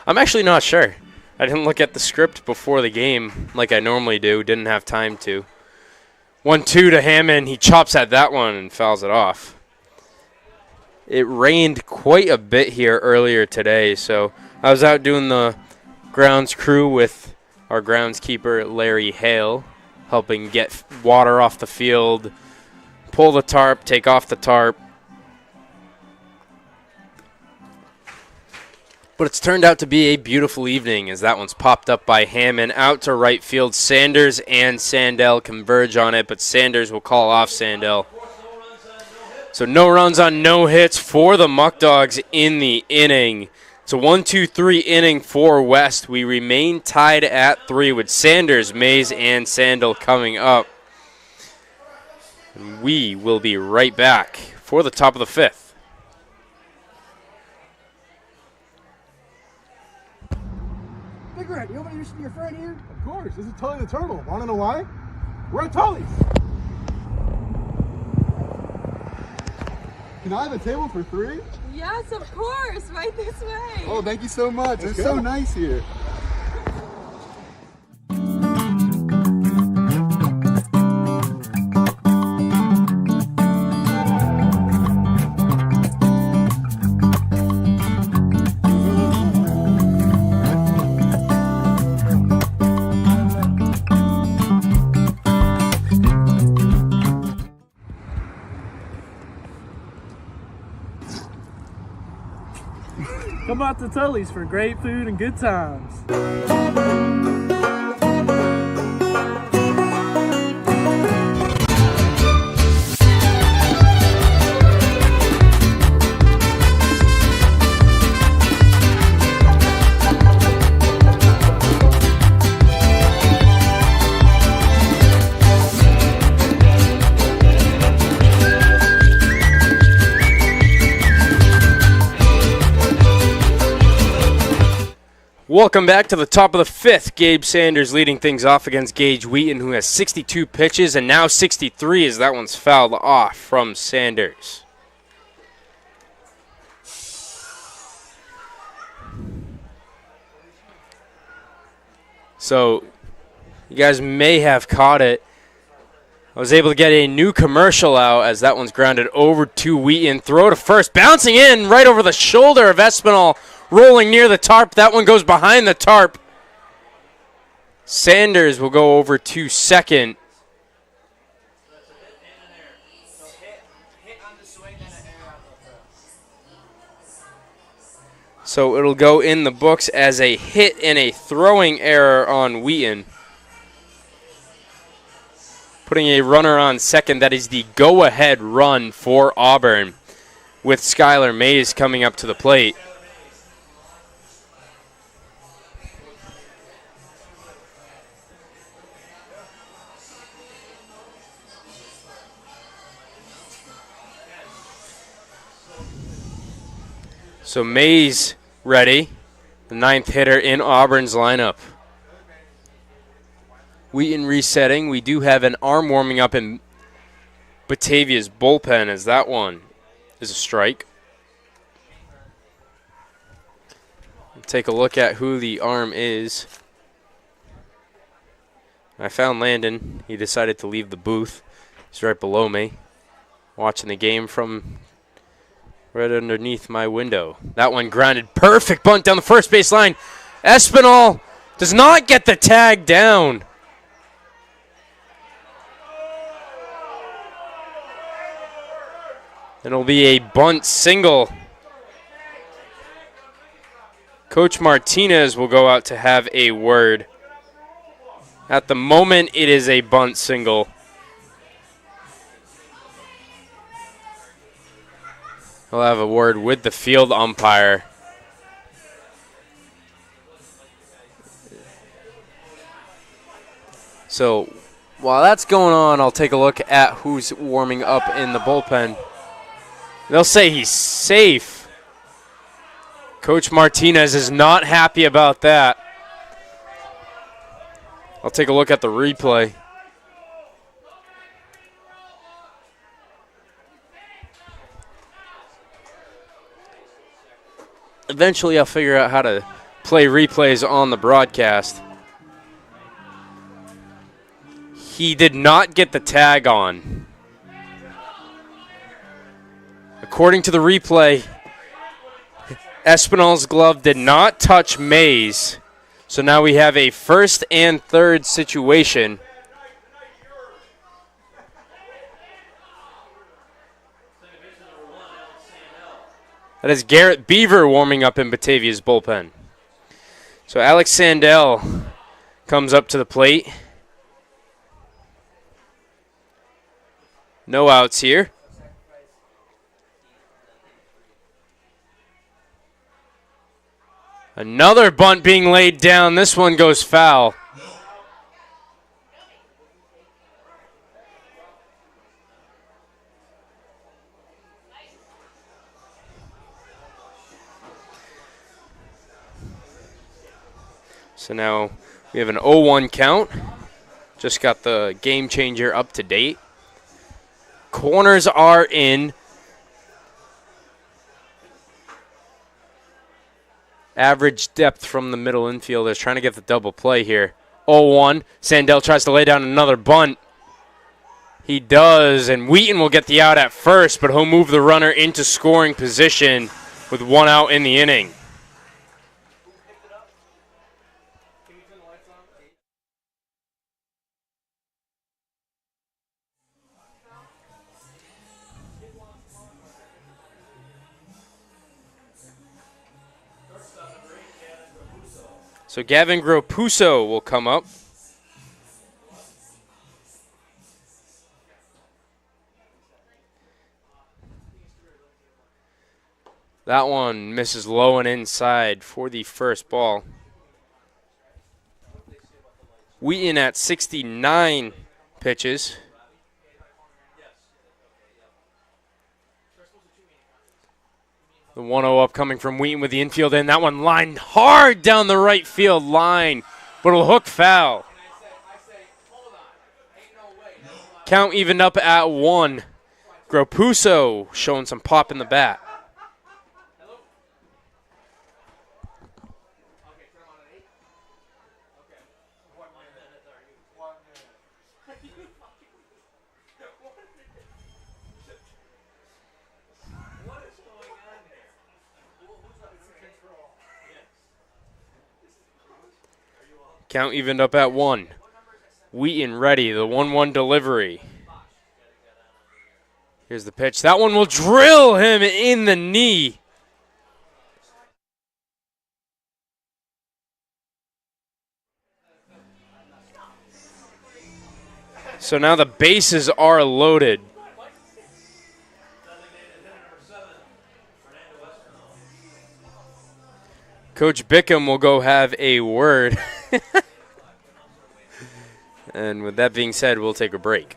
I'm actually not sure. I didn't look at the script before the game like I normally do. Didn't have time to. 1-2 to Hammond. He chops at that one and fouls it off. It rained quite a bit here earlier today, so I was out doing the grounds crew with our groundskeeper, Larry Hale, helping get water off the field, pull the tarp, take off the tarp. But it's turned out to be a beautiful evening, as that one's popped up by Hammond out to right field. Sanders and Sandell converge on it, but Sanders will call off Sandell. So no runs on no hits for the Muckdogs in the inning. It's a 1-2-3 inning for West. We remain tied at 3 with Sanders, Mays, and Sandell coming up. And we will be right back for the top of the 5th. Big Red, you want me to use your friend here? Of course. This is Tully the Turtle. Want to know why? We're at Tully's. Can I have a table for 3? Yes, of course. Right this way. Oh, thank you so much. It's so nice here. Come out to Tully's for great food and good times. Welcome back to the top of the 5th. Gabe Sanders leading things off against Gage Wheaton, who has 62 pitches and now 63 as that one's fouled off from Sanders. So you guys may have caught it. I was able to get a new commercial out as that one's grounded over to Wheaton. Throw to first, bouncing in right over the shoulder of Espinal. Rolling near the tarp. That one goes behind the tarp. Sanders will go over to second. So it'll go in the books as a hit and a throwing error on Wheaton. Putting a runner on second. That is the go-ahead run for Auburn, with Skylar Mays coming up to the plate. So Mays ready, the 9th hitter in Auburn's lineup. Wheaton resetting. We do have an arm warming up in Batavia's bullpen, as that one is a strike. Take a look at who the arm is. I found Landon. He decided to leave the booth. He's right below me, watching the game from right underneath my window. That one grounded. Perfect bunt down the first base line. Espinal does not get the tag down. It'll be a bunt single. Coach Martinez will go out to have a word. At the moment, it is a bunt single. He'll have a word with the field umpire. So while that's going on, I'll take a look at who's warming up in the bullpen. They'll say he's safe. Coach Martinez is not happy about that. I'll take a look at the replay. Eventually, I'll figure out how to play replays on the broadcast. He did not get the tag on. According to the replay, Espinal's glove did not touch Mays. So now we have a first and third situation. That is Garrett Beaver warming up in Batavia's bullpen. So Alex Sandell comes up to the plate. No outs here. Another bunt being laid down. This one goes foul. So now we have an 0-1 count. Just got the game changer up to date. Corners are in. Average depth from the middle infielders trying to get the double play here. 0-1. Sandell tries to lay down another bunt. He does, and Wheaton will get the out at first, but he'll move the runner into scoring position with one out in the inning. So Gavin Gropuso will come up. That one misses low and inside for the first ball. Wheaton at 69 pitches. The 1-0 up coming from Wheaton with the infield in. That one lined hard down the right field line, but it'll hook foul. Count evened up at 1. Gropuso showing some pop in the bat. Count evened up at 1. Wheaton ready, the 1-1 delivery. Here's the pitch. That one will drill him in the knee. So now the bases are loaded. Coach Bickham will go have a word. And with that being said, we'll take a break.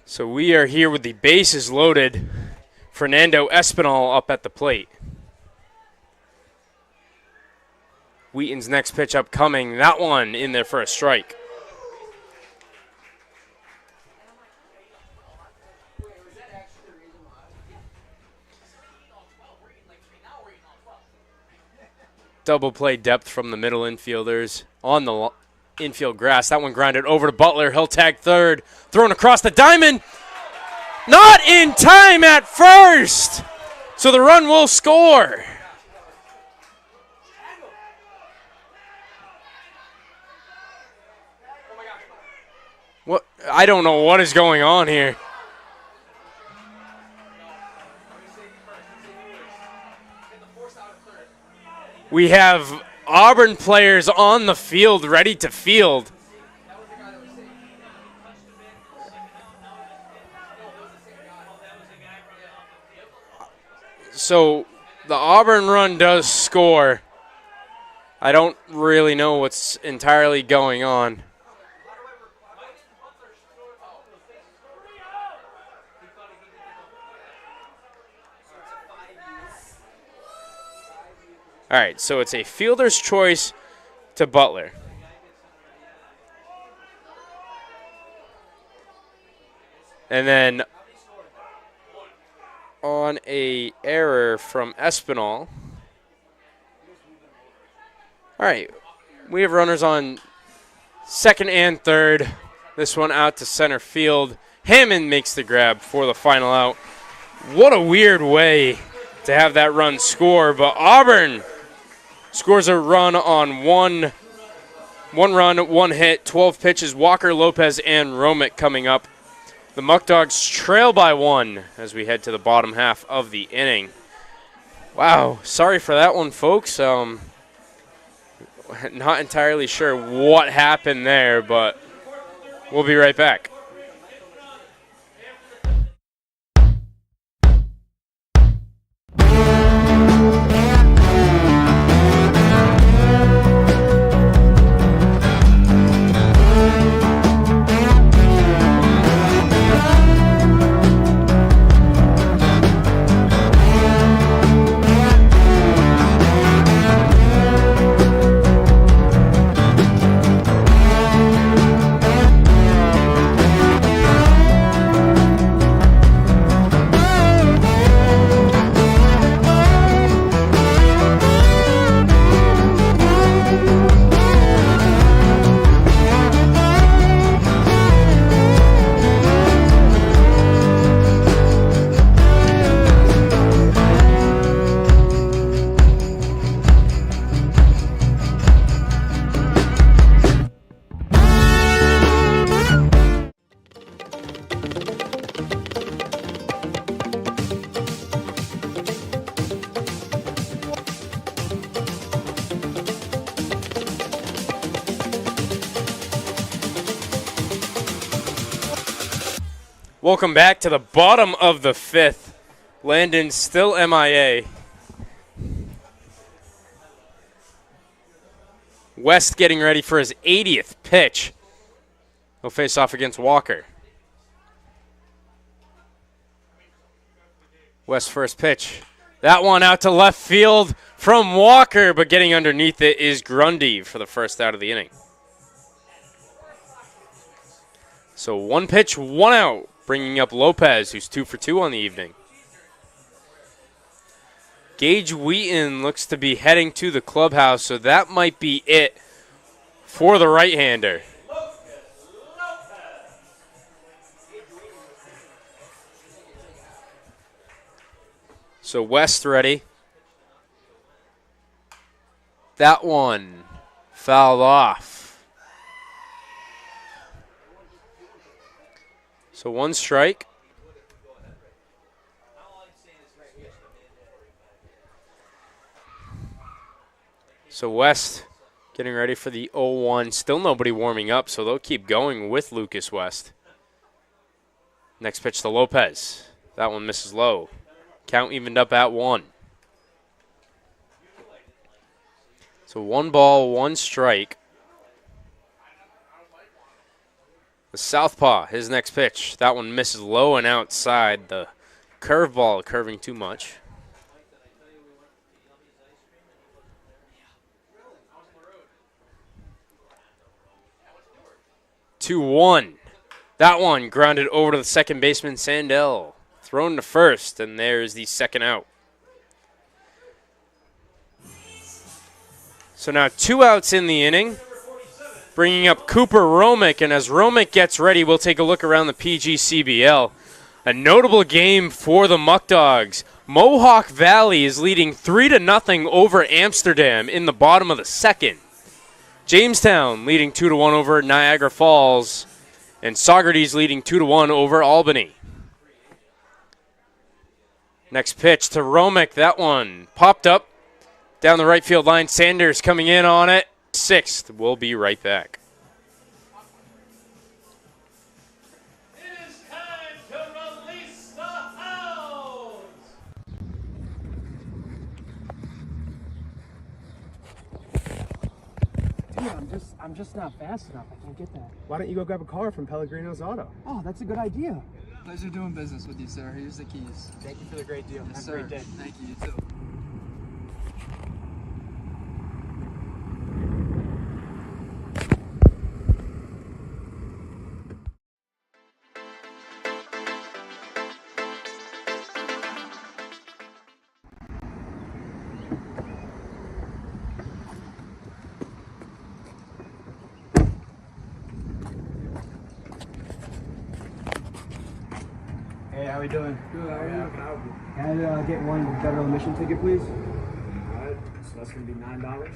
So we are here with the bases loaded. Fernando Espinal up at the plate. Wheaton's next pitch upcoming. That one in there for a strike. double play depth from the middle infielders on the infield grass. That one grounded over to Butler. He'll tag third. Thrown across the diamond. Not in time at first. So the run will score. What? I don't know what is going on here. We have Auburn players on the field ready to field. So the Auburn run does score. I don't really know what's entirely going on. All right, so it's a fielder's choice to Butler. And then on a error from Espinal. All right, we have runners on second and third. This one out to center field. Hammond makes the grab for the final out. What a weird way to have that run score, but Auburn scores a run on one run, one hit, 12 pitches. Walker, Lopez, and Romick coming up. The Muckdogs trail by one as we head to the bottom half of the inning. Wow, sorry for that one, folks. Not entirely sure what happened there, but we'll be right back. Welcome back to the bottom of the fifth. Landon still MIA. West getting ready for his 80th pitch. He'll face off against Walker. West first pitch. That one out to left field from Walker, but getting underneath it is Grundy for the first out of the inning. So one pitch, one out, bringing up Lopez, who's 2 for 2 on the evening. Gage Wheaton looks to be heading to the clubhouse, so that might be it for the right-hander. So West ready. That one fouled off. So one strike. So West getting ready for the 0-1. Still nobody warming up, so they'll keep going with Lucas West. Next pitch to Lopez. That one misses low. Count evened up at 1. So 1 ball, 1 strike. The southpaw, his next pitch. That one misses low and outside. The curveball curving too much. 2-1. That one grounded over to the second baseman, Sandell. Thrown to first, and there's the second out. So now 2 outs in the inning, bringing up Cooper Romick. And as Romick gets ready, we'll take a look around the PGCBL. A notable game for the Muckdogs. Mohawk Valley is leading 3-0 over Amsterdam in the bottom of the second. Jamestown leading 2-1 over Niagara Falls. And Saugerties leading 2-1 over Albany. Next pitch to Romick. That one popped up down the right field line. Sanders coming in on it. 6th. We'll be right back. Dude, I'm just not fast enough. I can't get that. Why don't you go grab a car from Pellegrino's Auto? Oh, that's a good idea. Pleasure doing business with you, sir. Here's the keys. Thank you for the great deal. Yes, Have a sir. great day. Thank you. You too. Hey, how we doing? Good. How are you? Can I get one federal admission ticket, please? Alright, so that's gonna be $9.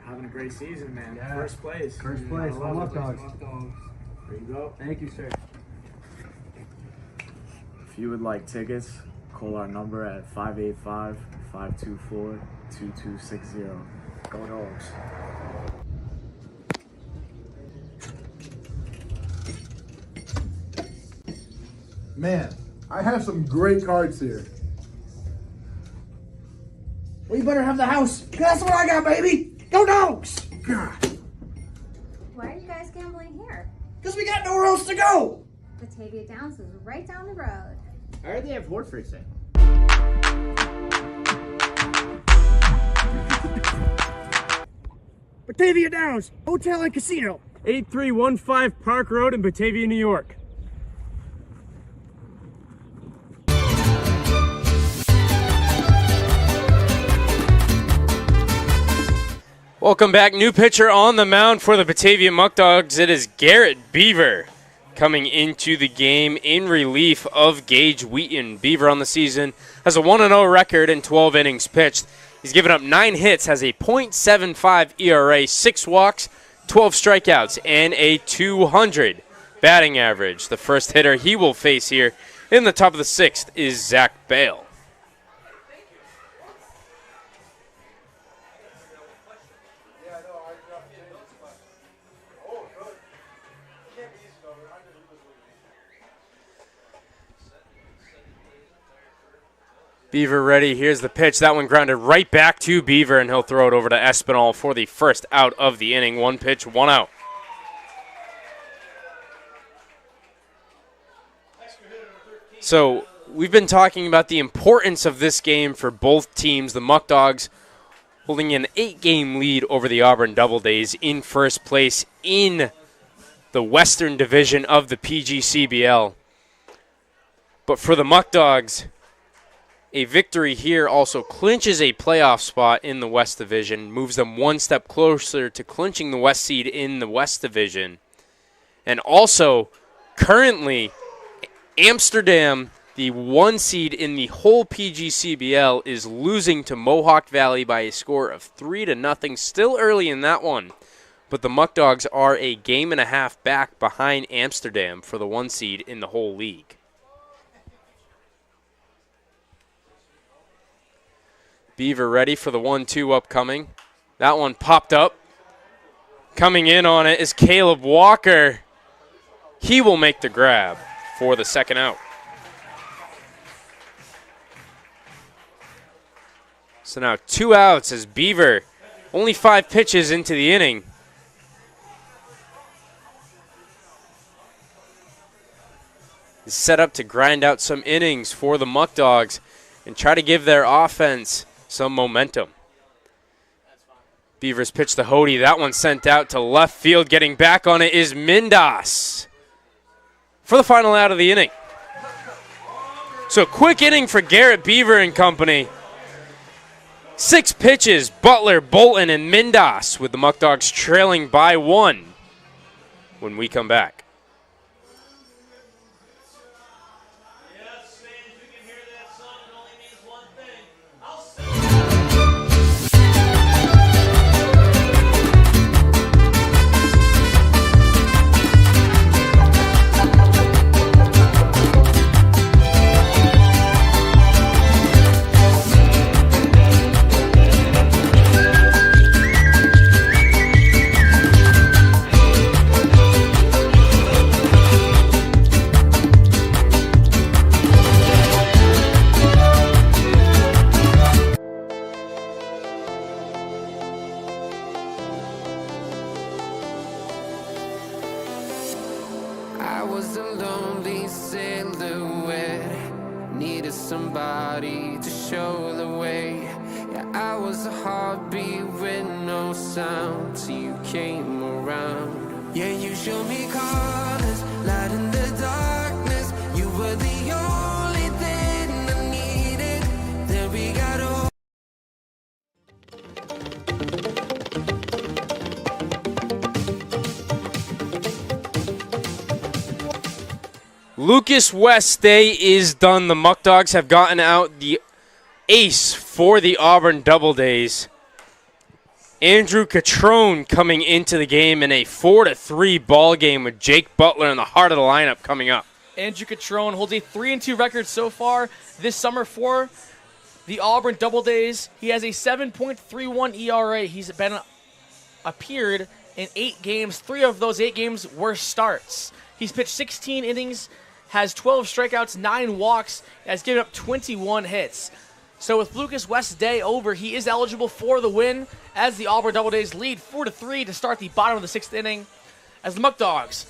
Having a great season, man. Yeah. First place. First place. I love it. Muckdogs. There you go. Thank you, sir. If you would like tickets, call our number at 585-524-2260. Go Dogs. Man, I have some great cards here. Well, you better have the house. 'Cause that's what I got, baby. Go Dogs! God. Why are you guys gambling here? Because we got nowhere else to go. Batavia Downs is right down the road. I heard they have horse racing. Batavia Downs, Hotel and Casino. 8315 Park Road in Batavia, New York. Welcome back. New pitcher on the mound for the Batavia Muckdogs. It is Garrett Beaver coming into the game in relief of Gage Wheaton. Beaver on the season has a 1-0 record in 12 innings pitched. He's given up 9 hits, has a .75 ERA, 6 walks, 12 strikeouts, and a .200 batting average. The first hitter he will face here in the top of the 6th is Zach Bale. Beaver ready. Here's the pitch. That one grounded right back to Beaver, and he'll throw it over to Espinal for the first out of the inning. 1 pitch, 1 out. So we've been talking about the importance of this game for both teams. The Muckdogs holding an 8-game lead over the Auburn Doubledays in first place in the Western Division of the PGCBL. But for the Muckdogs, a victory here also clinches a playoff spot in the West Division, moves them 1 step closer to clinching the West seed in the West Division. And also, currently, Amsterdam, the 1 seed in the whole PGCBL, is losing to Mohawk Valley by a score of 3-0. Still early in that one, but the Muckdogs are a game and a half back behind Amsterdam for the 1 seed in the whole league. Beaver ready for the 1-2 upcoming. That one popped up. Coming in on it is Caleb Walker. He will make the grab for the second out. So now 2 outs as Beaver, only 5 pitches into the inning, is set up to grind out some innings for the Muckdogs and try to give their offense some momentum. Beavers pitch to Hody. That one sent out to left field. Getting back on it is Mindas for the final out of the inning. So quick inning for Garrett Beaver and company. 6 pitches, Butler, Bolton, and Mindas with the Muckdogs trailing by 1 when we come back. I was a lonely silhouette, needed somebody to show the way. Yeah, I was a heartbeat with no sound till you came around. Yeah, you showed me colors, light in the darkness. You were the only thing I needed. Then we got over. Lucas West Day is done. The Muckdogs have gotten out the ace for the Auburn Doubledays. Andrew Catrone coming into the game in a 4-3 ball game with Jake Butler in the heart of the lineup coming up. Andrew Catrone holds a 3-2 record so far this summer for the Auburn Doubledays. He has a 7.31 ERA. He's appeared in 8 games. 3 of those 8 games were starts. He's pitched 16 innings, has 12 strikeouts, 9 walks, and has given up 21 hits. So with Lucas West's day over, he is eligible for the win as the Auburn Doubledays lead 4-3 to start the bottom of the 6th inning as the Muckdogs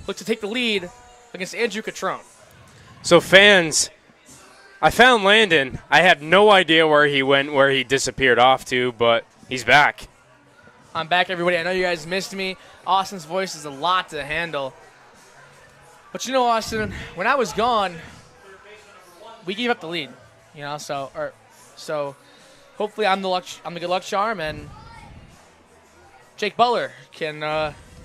look to take the lead against Andrew Catrone. So fans, I found Landon. I have no idea where he went, where he disappeared off to, but he's back. I'm back, everybody. I know you guys missed me. Austin's voice is a lot to handle. But you know, Austin, when I was gone, we gave up the lead. You know, so hopefully I'm the good luck charm, and Jake Butler can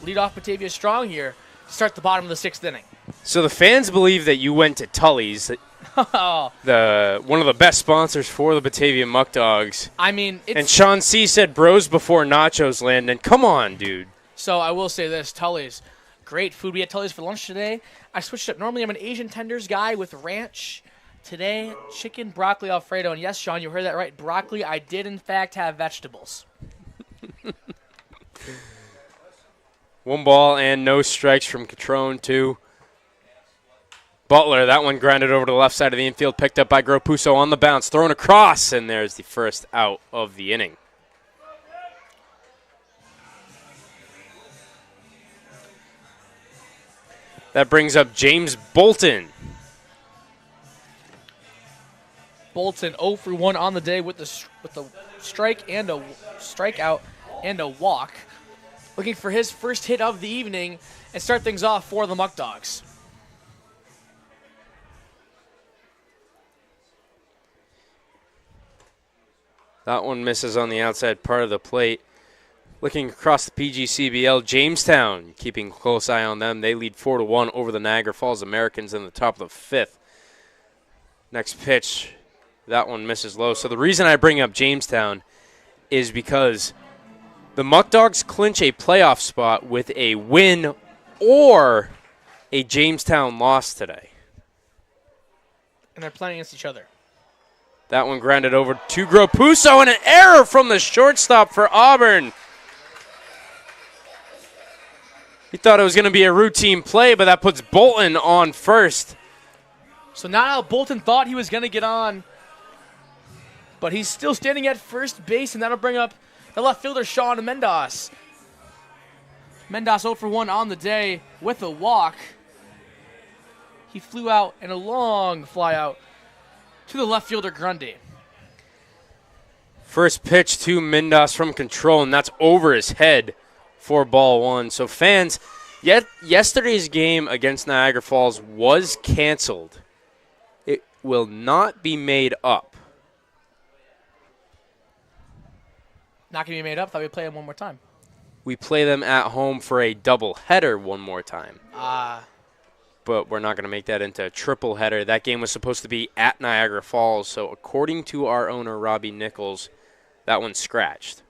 lead off Batavia strong here to start the bottom of the 6th inning. So the fans believe that you went to Tully's, one of the best sponsors for the Batavia Muckdogs. I mean, and Sean C. said bros before nachos, Landon. Come on, dude. So I will say this, Tully's. Great food. We had Tully's for lunch today. I switched up. Normally I'm an Asian tenders guy with ranch. Today, chicken, broccoli, Alfredo. And yes, Sean, you heard that right. Broccoli, I did in fact have vegetables. 1 ball and no strikes from Catrone, too. Butler, that one grounded over to the left side of the infield, picked up by Gropuso on the bounce, thrown across, and there's the first out of the inning. That brings up James Bolton. Bolton 0 for 1 on the day with the strike and a strikeout and a walk. Looking for his first hit of the evening and start things off for the Muckdogs. That one misses on the outside part of the plate. Looking across the PGCBL, Jamestown, keeping a close eye on them. They lead 4-1 over the Niagara Falls Americans in the top of the 5th. Next pitch, that one misses low. So the reason I bring up Jamestown is because the Muckdogs clinch a playoff spot with a win or a Jamestown loss today. And they're playing against each other. That one grounded over to Gropuso, and an error from the shortstop for Auburn. He thought it was going to be a routine play, but that puts Bolton on first. So not how Bolton thought he was going to get on, but he's still standing at first base, and that'll bring up the left fielder, Sean Mendas. Mendas 0 for 1 on the day with a walk. He flew out in a long fly out to the left fielder, Grundy. First pitch to Mendas from control, and that's over his head for ball 1. So fans, yesterday's game against Niagara Falls was canceled. will not be made up. Not going to be made up. Thought we'd play them one more time. We play them at home for a double header one more time. But we're not going to make that into a triple header. That game was supposed to be at Niagara Falls, so according to our owner, Robbie Nichols, that one's scratched.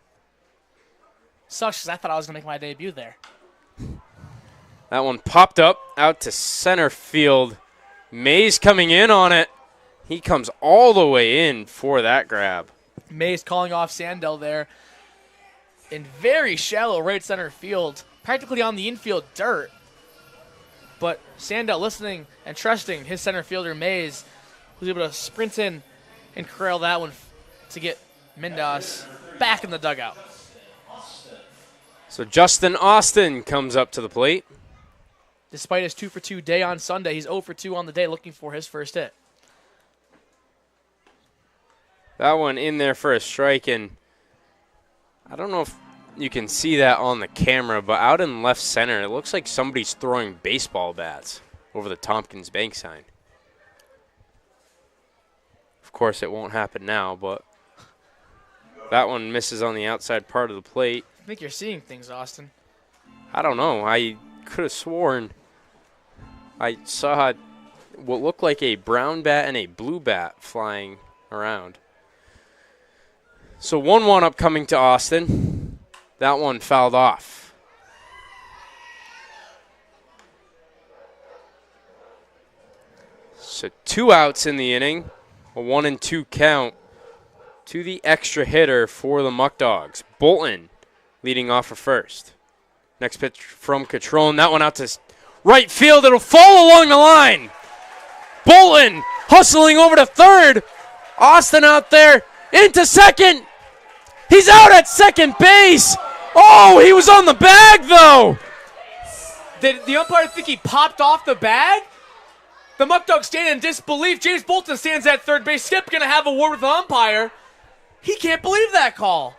Sucks, because I thought I was going to make my debut there. That one popped up out to center field. Mays coming in on it. He comes all the way in for that grab. Mays calling off Sandell there in very shallow right center field, practically on the infield dirt. But Sandell listening and trusting his center fielder, Mays, was able to sprint in and corral that one to get Mindas back in the dugout. So Justin Austin comes up to the plate. Despite his 2-for-2 day on Sunday, he's 0-for-2 on the day looking for his first hit. That one in there for a strike, and I don't know if you can see that on the camera, but out in left center, it looks like somebody's throwing baseball bats over the Tompkins Bank sign. Of course, it won't happen now, but that one misses on the outside part of the plate. I think you're seeing things, Austin. I don't know. I could have sworn I saw what looked like a brown bat and a blue bat flying around. So 1-1 upcoming to Austin. That one fouled off. So 2 outs in the inning. A 1-2 count to the extra hitter for the Muckdogs. Bolton leading off for first. Next pitch from Catrone. That one out to right field. It'll fall along the line. Bolton hustling over to third. Austin out there into second. He's out at second base. Oh, he was on the bag, though. Did the umpire think he popped off the bag? The Muckdogs stand in disbelief. James Bolton stands at third base. Skip going to have a word with the umpire. He can't believe that call.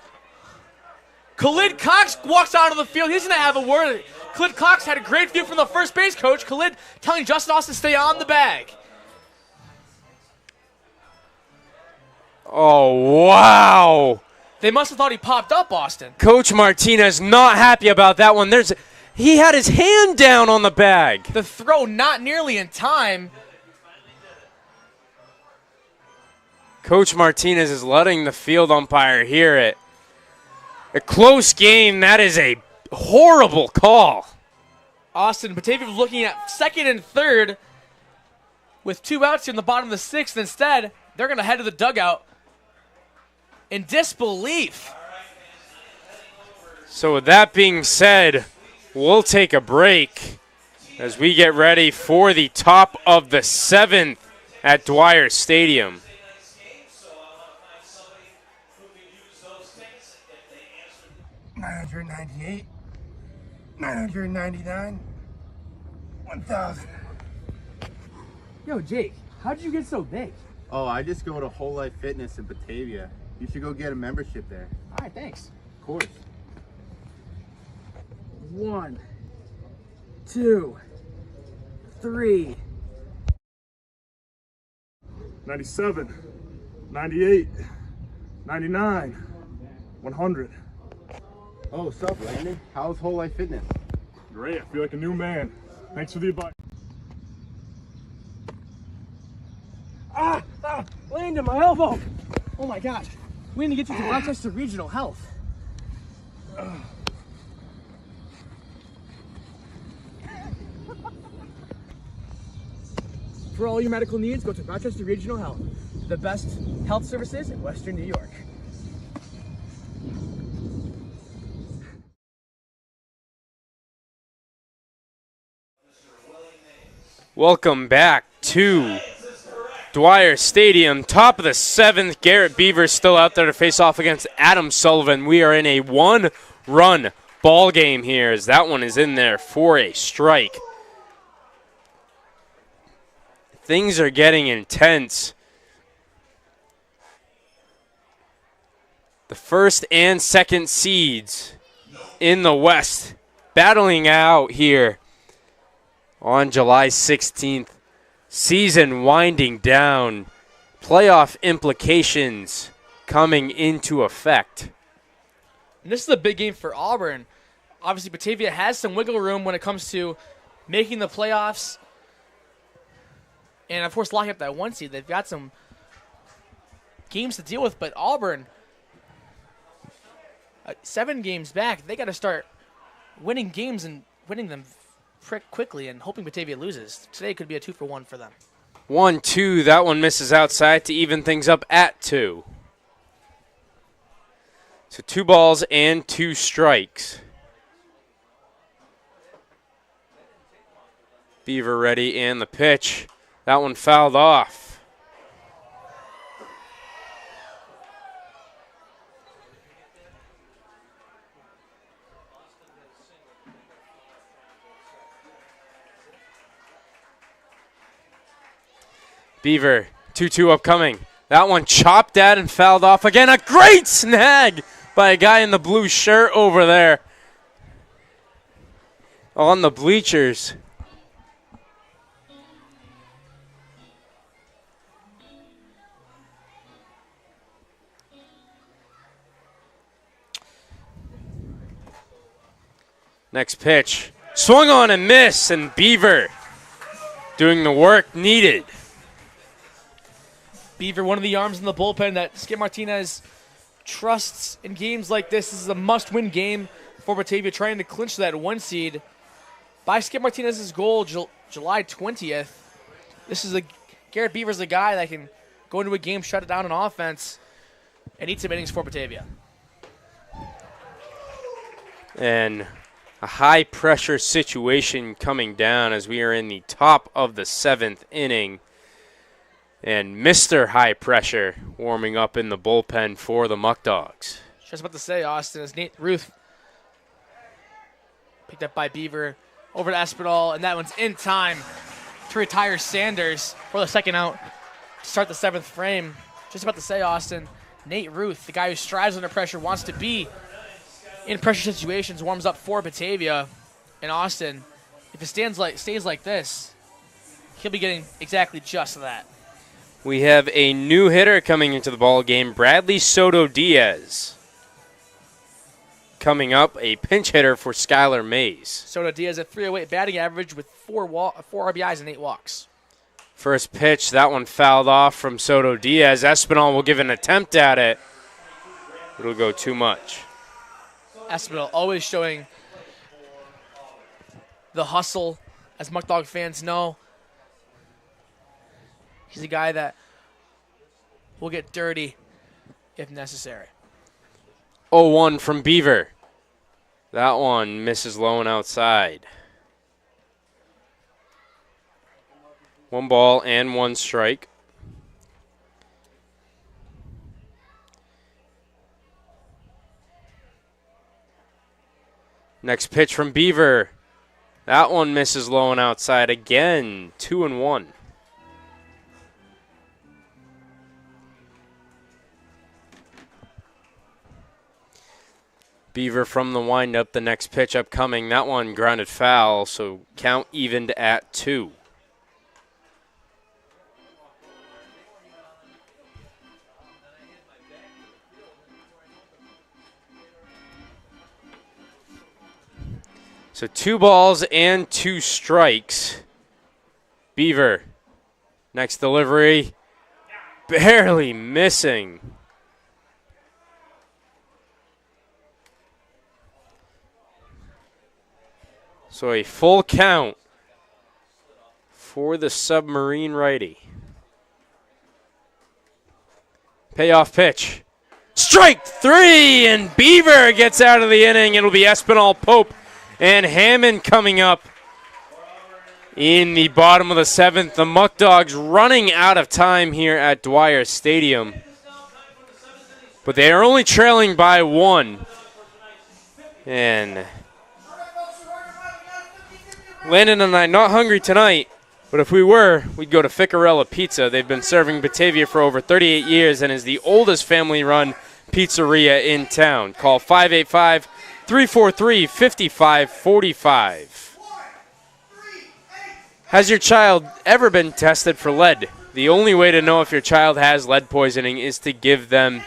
Khalid Cox walks out of the field. He's going to have a word. Khalid Cox had a great view from the first base coach. Khalid telling Justin Austin to stay on the bag. Oh, wow. They must have thought he popped up, Austin. Coach Martinez not happy about that one. He had his hand down on the bag. The throw not nearly in time. Coach Martinez is letting the field umpire hear it. A close game. That is a horrible call. Austin, Batavia was looking at second and third with 2 outs here in the bottom of the 6th. Instead, they're going to head to the dugout in disbelief. So with that being said, we'll take a break as we get ready for the top of the 7th at Dwyer Stadium. $998, $999, $1,000. Yo, Jake, how'd you get so big? Oh, I just go to Whole Life Fitness in Batavia. You should go get a membership there. All right, thanks. Of course. 1, 2, 3. 97, 98, 99, 100. Oh, what's up, Landon? How's Whole Life Fitness? Great, I feel like a new man. Thanks for the advice. Landon, my elbow. Oh my gosh. We need to get you to Rochester Regional Health. For all your medical needs, go to Rochester Regional Health, the best health services in Western New York. Welcome back to Dwyer Stadium, top of the 7th. Garrett Beaver still out there to face off against Adam Sullivan. We are in a 1-run ball game here as that one is in there for a strike. Things are getting intense. The first and second seeds in the West battling out here on July 16th Season winding down. Playoff implications coming into effect. And this is a big game for Auburn. Obviously, Batavia has some wiggle room when it comes to making the playoffs. And, of course, locking up that 1 seed. They've got some games to deal with, but Auburn, 7 games back, they got to start winning games and winning them quickly and hoping Batavia loses. Today could be a 2-for-1 for them. 1-2. That one misses outside to even things up at 2. So 2 balls and 2 strikes. Beaver ready and the pitch. That one fouled off. Beaver, 2-2 upcoming. That one chopped at and fouled off again. A great snag by a guy in the blue shirt over there on the bleachers. Next pitch. Swung on and missed, and Beaver doing the work needed. Beaver, one of the arms in the bullpen that Skip Martinez trusts in games like this. This is a must-win game for Batavia, trying to clinch that 1 seed. By Skip Martinez's goal, July 20th. Garrett Beaver's the guy that can go into a game, shut it down on offense, and eat some innings for Batavia. And a high-pressure situation coming down as we are in the top of the 7th inning. And Mr. High Pressure warming up in the bullpen for the Muckdogs. Just about to say, Austin, is Nate Ruth picked up by Beaver over to Espinal, and that one's in time to retire Sanders for the second out to start the 7th frame. Just about to say, Austin, Nate Ruth, the guy who strives under pressure, wants to be in pressure situations, warms up for Batavia. And Austin, if it stays like this, he'll be getting exactly just that. We have a new hitter coming into the ball game, Bradley Soto Diaz. Coming up, a pinch hitter for Skylar Mays. Soto Diaz at 308 batting average with 4 RBIs and 8 walks. First pitch, that one fouled off from Soto Diaz. Espinal will give an attempt at it. It'll go too much. Espinal always showing the hustle, as Muckdog fans know. He's a guy that will get dirty if necessary. 0-1 from Beaver. That one misses low and outside. 1 ball and 1 strike. Next pitch from Beaver. That one misses low and outside again. 2-1. Beaver from the windup, the next pitch upcoming. That one grounded foul, so count evened at 2. So 2 balls and 2 strikes. Beaver, next delivery, barely missing. So a full count for the submarine righty. Payoff pitch. Strike 3, and Beaver gets out of the inning. It'll be Espinal, Pope, and Hammond coming up in the bottom of the 7th. The Muckdogs running out of time here at Dwyer Stadium. But they are only trailing by 1. And Landon and I not hungry tonight, but if we were, we'd go to Ficarella Pizza. They've been serving Batavia for over 38 years and is the oldest family-run pizzeria in town. Call 585-343-5545. Has your child ever been tested for lead? The only way to know if your child has lead poisoning is to give them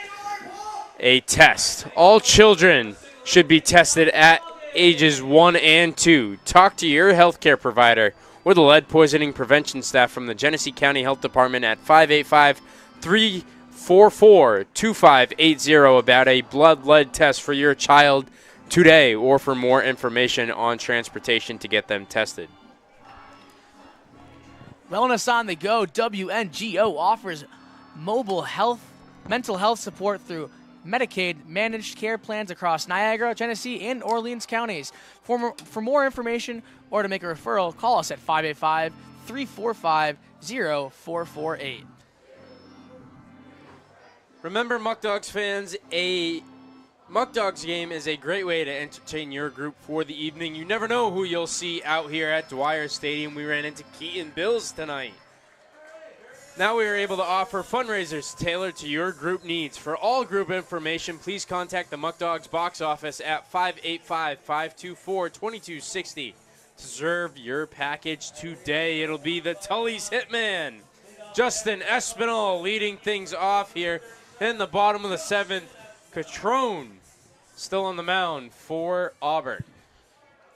a test. All children should be tested at ages 1 and 2. Talk to your healthcare provider or the lead poisoning prevention staff from the Genesee County Health Department at 585-344-2580 about a blood lead test for your child today, or for more information on transportation to get them tested. Wellness on the go. WNGO offers mobile mental health support through Medicaid managed care plans across Niagara, Genesee, and Orleans counties. For more information or to make a referral, call us at 585-345-0448. Remember, Muckdogs fans, a Muckdogs game is a great way to entertain your group for the evening. You never know who you'll see out here at Dwyer Stadium. We ran into Keaton Bills tonight. Now we are able to offer fundraisers tailored to your group needs. For all group information, please contact the Muckdogs box office at 585-524-2260 to serve your package today. It'll be the Tully's Hitman, Justin Espinal, leading things off here in the bottom of the 7th. Catrone still on the mound for Auburn.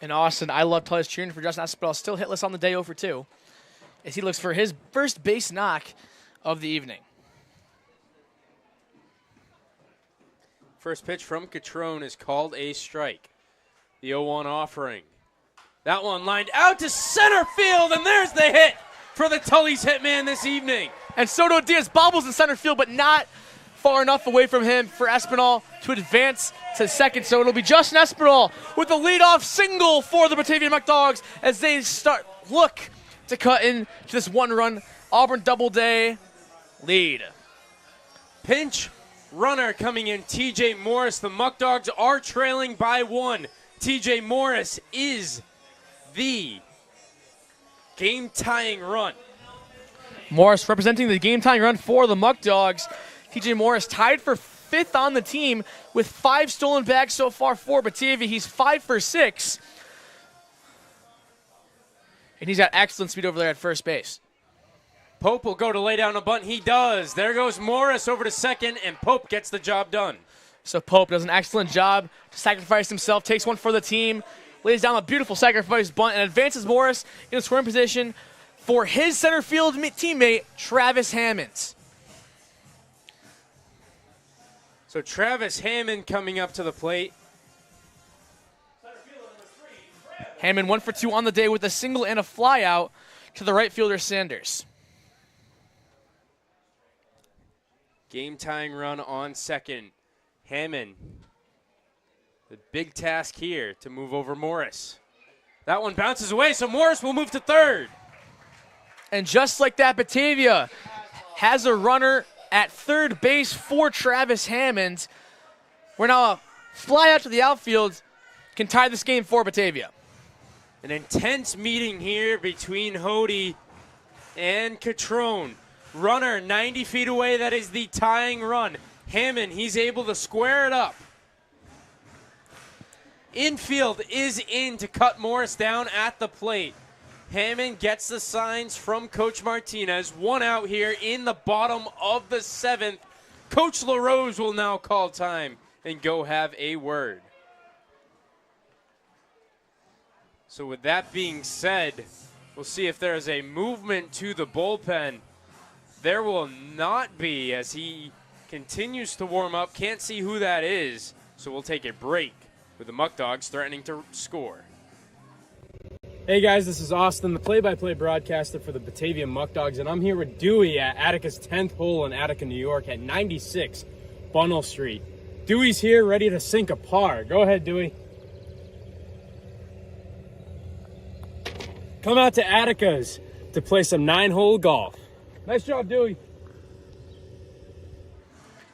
And Austin, I love Tully's cheering for Justin Espinal, still hitless on the day 0-for-2. As he looks for his first base knock of the evening. First pitch from Catrone is called a strike. The 0-1 offering. That one lined out to center field, and there's the hit for the Tully's Hitman this evening. And Soto Diaz bobbles in center field, but not far enough away from him for Espinal to advance to second. So it'll be Justin Espinal with the leadoff single for the Batavia Muckdogs as they look to cut into this one-run Auburn Doubleday lead. Pinch runner coming in, TJ Morris. The Muckdogs are trailing by 1. TJ Morris is the game-tying run. Morris representing the game-tying run for the Muckdogs. TJ Morris tied for 5th on the team with 5 stolen bags so far for Batavia. He's 5 for 6. And he's got excellent speed over there at first base. Pope will go to lay down a bunt. He does. There goes Morris over to second, and Pope gets the job done. So Pope does an excellent job to sacrifice himself, takes one for the team, lays down a beautiful sacrifice bunt, and advances Morris in a scoring position for his center field teammate, Travis Hammonds. So Travis Hammond coming up to the plate. Hammond 1 for 2 on the day with a single and a fly out to the right fielder Sanders. Game-tying run on second. Hammond, the big task here to move over Morris. That one bounces away, so Morris will move to third. And just like that, Batavia has a runner at third base for Travis Hammond. We're now a fly out to the outfield can tie this game for Batavia. An intense meeting here between Hody and Catrone. Runner 90 feet away, that is the tying run. Hammond, he's able to square it up. Infield is in to cut Morris down at the plate. Hammond gets the signs from Coach Martinez. 1 out here in the bottom of the 7th. Coach LaRose will now call time and go have a word. So with that being said, we'll see if there's a movement to the bullpen. There will not be as he continues to warm up. Can't see who that is, so we'll take a break with the Muckdogs threatening to score. Hey guys, this is Austin, the play-by-play broadcaster for the Batavia Muckdogs, and I'm here with Dewey at Attica's 10th hole in Attica, New York at 96 Bunnell Street. Dewey's here ready to sink a par. Go ahead, Dewey. Come out to Attica's to play some 9-hole golf. Nice job, Dewey.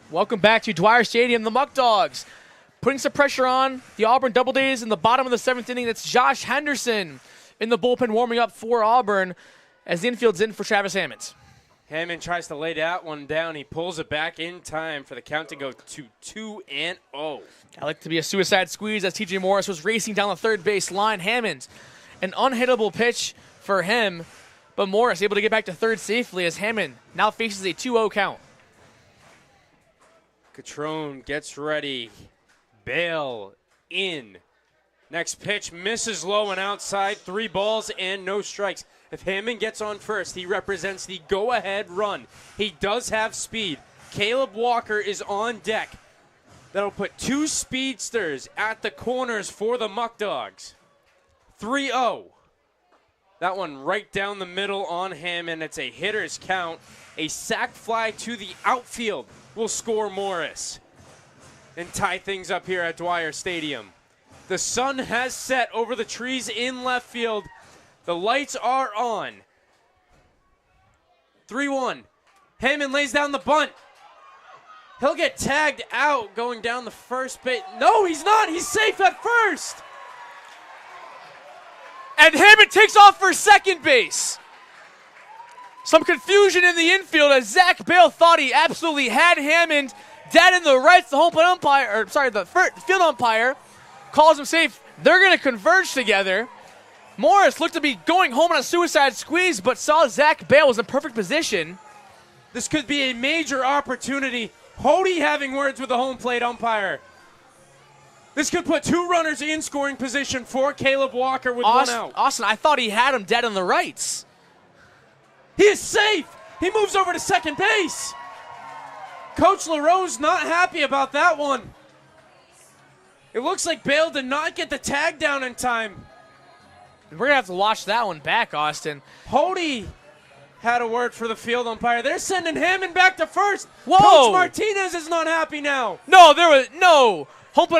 Welcome back to Dwyer Stadium. The Muckdogs putting some pressure on the Auburn Doubledays in the bottom of the 7th inning. That's Josh Henderson in the bullpen warming up for Auburn as the infield's in for Travis Hammond. Hammond tries to lay that one down. He pulls it back in time for the count to go to 2-0. I like to be a suicide squeeze as TJ Morris was racing down the third base line. Hammond, an unhittable pitch for him but Morris able to get back to third safely as Hammond now faces a 2-0 count. Catrone gets ready. Bale in. Next pitch misses low and outside. 3 balls and no strikes. If Hammond gets on first, he represents the go-ahead run. He does have speed. Caleb Walker is on deck. That'll put 2 speedsters at the corners for the Muckdogs. 3-0. That one right down the middle on Hammond. It's a hitter's count. A sac fly to the outfield will score Morris and tie things up here at Dwyer Stadium. The sun has set over the trees in left field. The lights are on. 3-1. Hammond lays down the bunt. He'll get tagged out going down the first base. No, he's not. He's safe at first. And Hammond takes off for second base. Some confusion in the infield as Zach Bale thought he absolutely had Hammond dead in the rights. The home plate umpire, the field umpire calls him safe. They're going to converge together. Morris looked to be going home on a suicide squeeze, but saw Zach Bale was in perfect position. This could be a major opportunity. Hody having words with the home plate umpire. This could put 2 runners in scoring position for Caleb Walker with 1 out. Austin, I thought he had him dead on the rights. He is safe. He moves over to second base. Coach LaRose not happy about that one. It looks like Bale did not get the tag down in time. We're going to have to watch that one back, Austin. Hody had a word for the field umpire. They're sending Hammond back to first. Whoa. Coach Martinez is not happy now. No, there was no field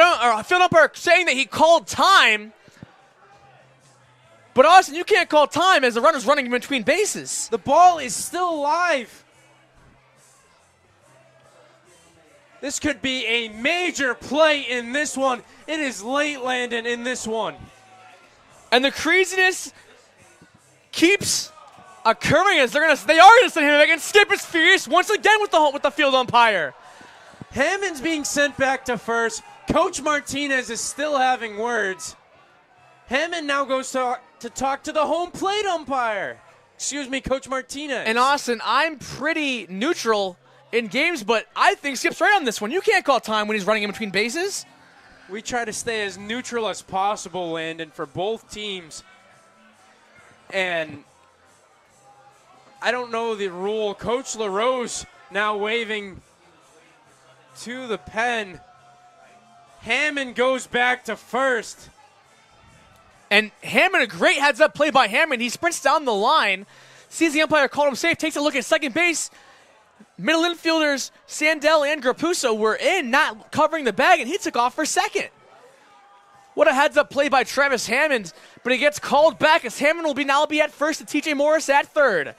umpire saying that he called time. But Austin, you can't call time as the runner's running in between bases. The ball is still alive. This could be a major play in this one. It is late landing in this one. And the craziness keeps occurring as they are going to send him back, and Skip is furious once again with the field umpire. Hammond's being sent back to first. Coach Martinez is still having words. Hammond now goes to talk to the home plate umpire. Excuse me, Coach Martinez. And Austin, I'm pretty neutral in games, but I think Skip's right on this one. You can't call time when he's running in between bases. We try to stay as neutral as possible, Landon, for both teams. And I don't know the rule. Coach LaRose now waving to the pen. Hammond goes back to first. And Hammond, a great heads-up play by Hammond. He sprints down the line, sees the umpire called him safe, takes a look at second base. Middle infielders Sandell and Grapuso were in, not covering the bag, and he took off for second. What a heads-up play by Travis Hammond, but he gets called back as Hammond will now be at first and TJ Morris at third.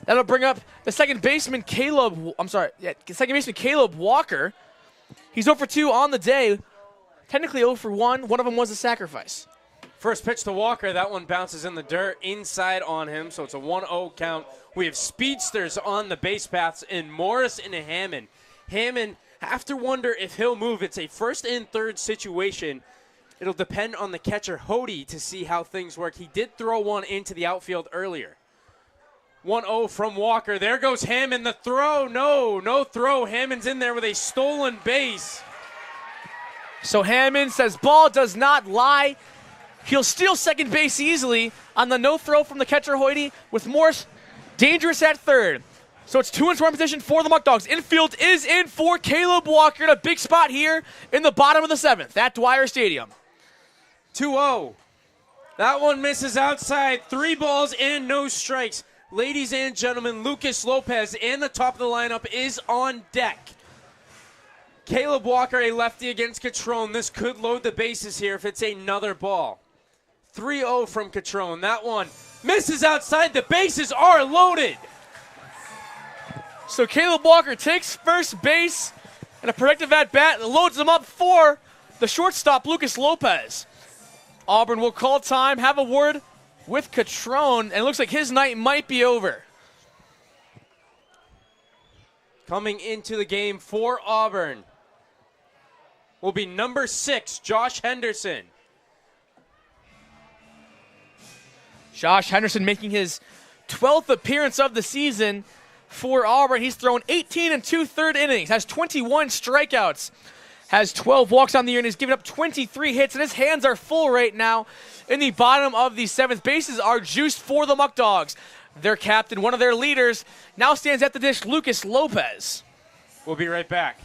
That'll bring up the second baseman Caleb Walker. He's 0 for 2 on the day, technically 0 for 1. One of them was a sacrifice. First pitch to Walker, that one bounces in the dirt inside on him, so it's a 1-0 count. We have speedsters on the base paths in Morris and Hammond. Hammond have to wonder if he'll move. It's a first and third situation. It'll depend on the catcher, Hody, to see how things work. He did throw one into the outfield earlier. 1-0 from Walker. There goes Hammond. The throw. No throw. Hammond's in there with a stolen base. So Hammond says ball does not lie. He'll steal second base easily on the no throw from the catcher, Hoyte, with Morris dangerous at third. So it's 2 in scoring position for the Muckdogs. Infield is in for Caleb Walker in a big spot here in the bottom of the 7th at Dwyer Stadium. 2-0. That one misses outside. 3 balls and no strikes. Ladies and gentlemen, Lucas Lopez in the top of the lineup is on deck. Caleb Walker, a lefty against Catrone. This could load the bases here if it's another ball. 3-0 from Catrone. That one misses outside. The bases are loaded. So Caleb Walker takes first base and a productive at-bat and loads them up for the shortstop, Lucas Lopez. Auburn will call time, have a word with Catrone, and it looks like his night might be over. Coming into the game for Auburn will be number 6, Josh Henderson. Josh Henderson making his 12th appearance of the season for Auburn. He's thrown 18 and 2/3 innings, has 21 strikeouts, has 12 walks on the year, and he's given up 23 hits, and his hands are full right now. In the bottom of the 7th, bases are juiced for the Muckdogs. Their captain, one of their leaders, now stands at the dish, Lucas Lopez. We'll be right back.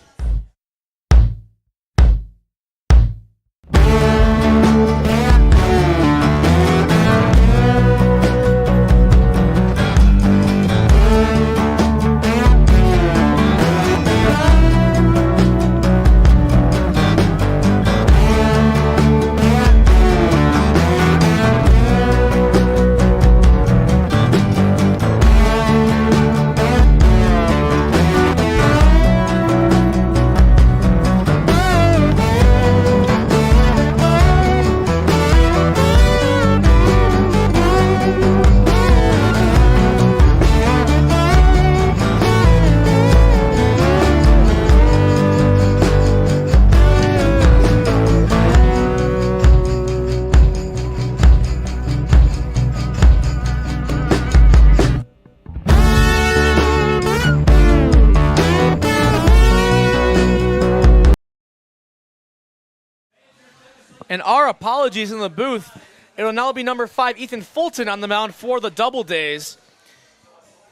And our apologies in the booth. It will now be number 5, Ethan Fulton, on the mound for the Doubledays.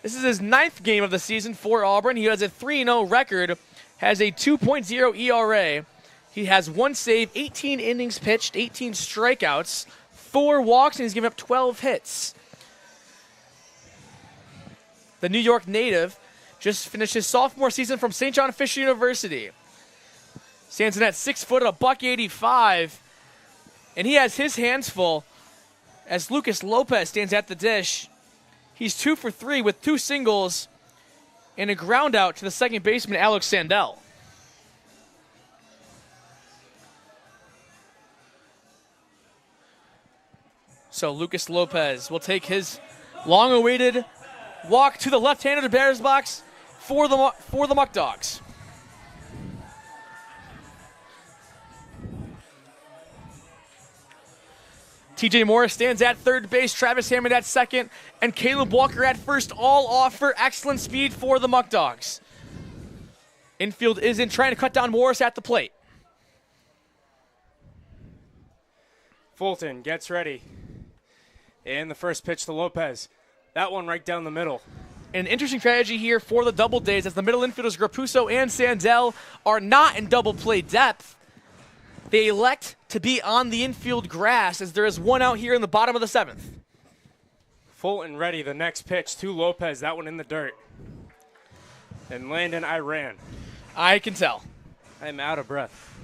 This is his 9th game of the season for Auburn. He has a 3-0 record, has a 2.0 ERA. He has 1 save, 18 innings pitched, 18 strikeouts, 4 walks, and he's given up 12 hits. The New York native just finished his sophomore season from St. John Fisher University. Stands in at 6 foot at $185. And he has his hands full as Lucas Lopez stands at the dish. He's 2 for 3 with 2 singles and a ground out to the second baseman, Alex Sandell. So Lucas Lopez will take his long-awaited walk to the left-handed batter's box for the Muckdogs. TJ Morris stands at third base, Travis Hammond at second, and Caleb Walker at first, all offer excellent speed for the Muckdogs. Infield is in trying to cut down Morris at the plate. Fulton gets ready. And the first pitch to Lopez. That one right down the middle. An interesting strategy here for the Doubledays as the middle infielders Grapuso and Sandell are not in double play depth. They elect to be on the infield grass as there is one out here in the bottom of the 7th. Fulton ready, the next pitch to Lopez, that one in the dirt. And Landon, I ran. I can tell. I'm out of breath.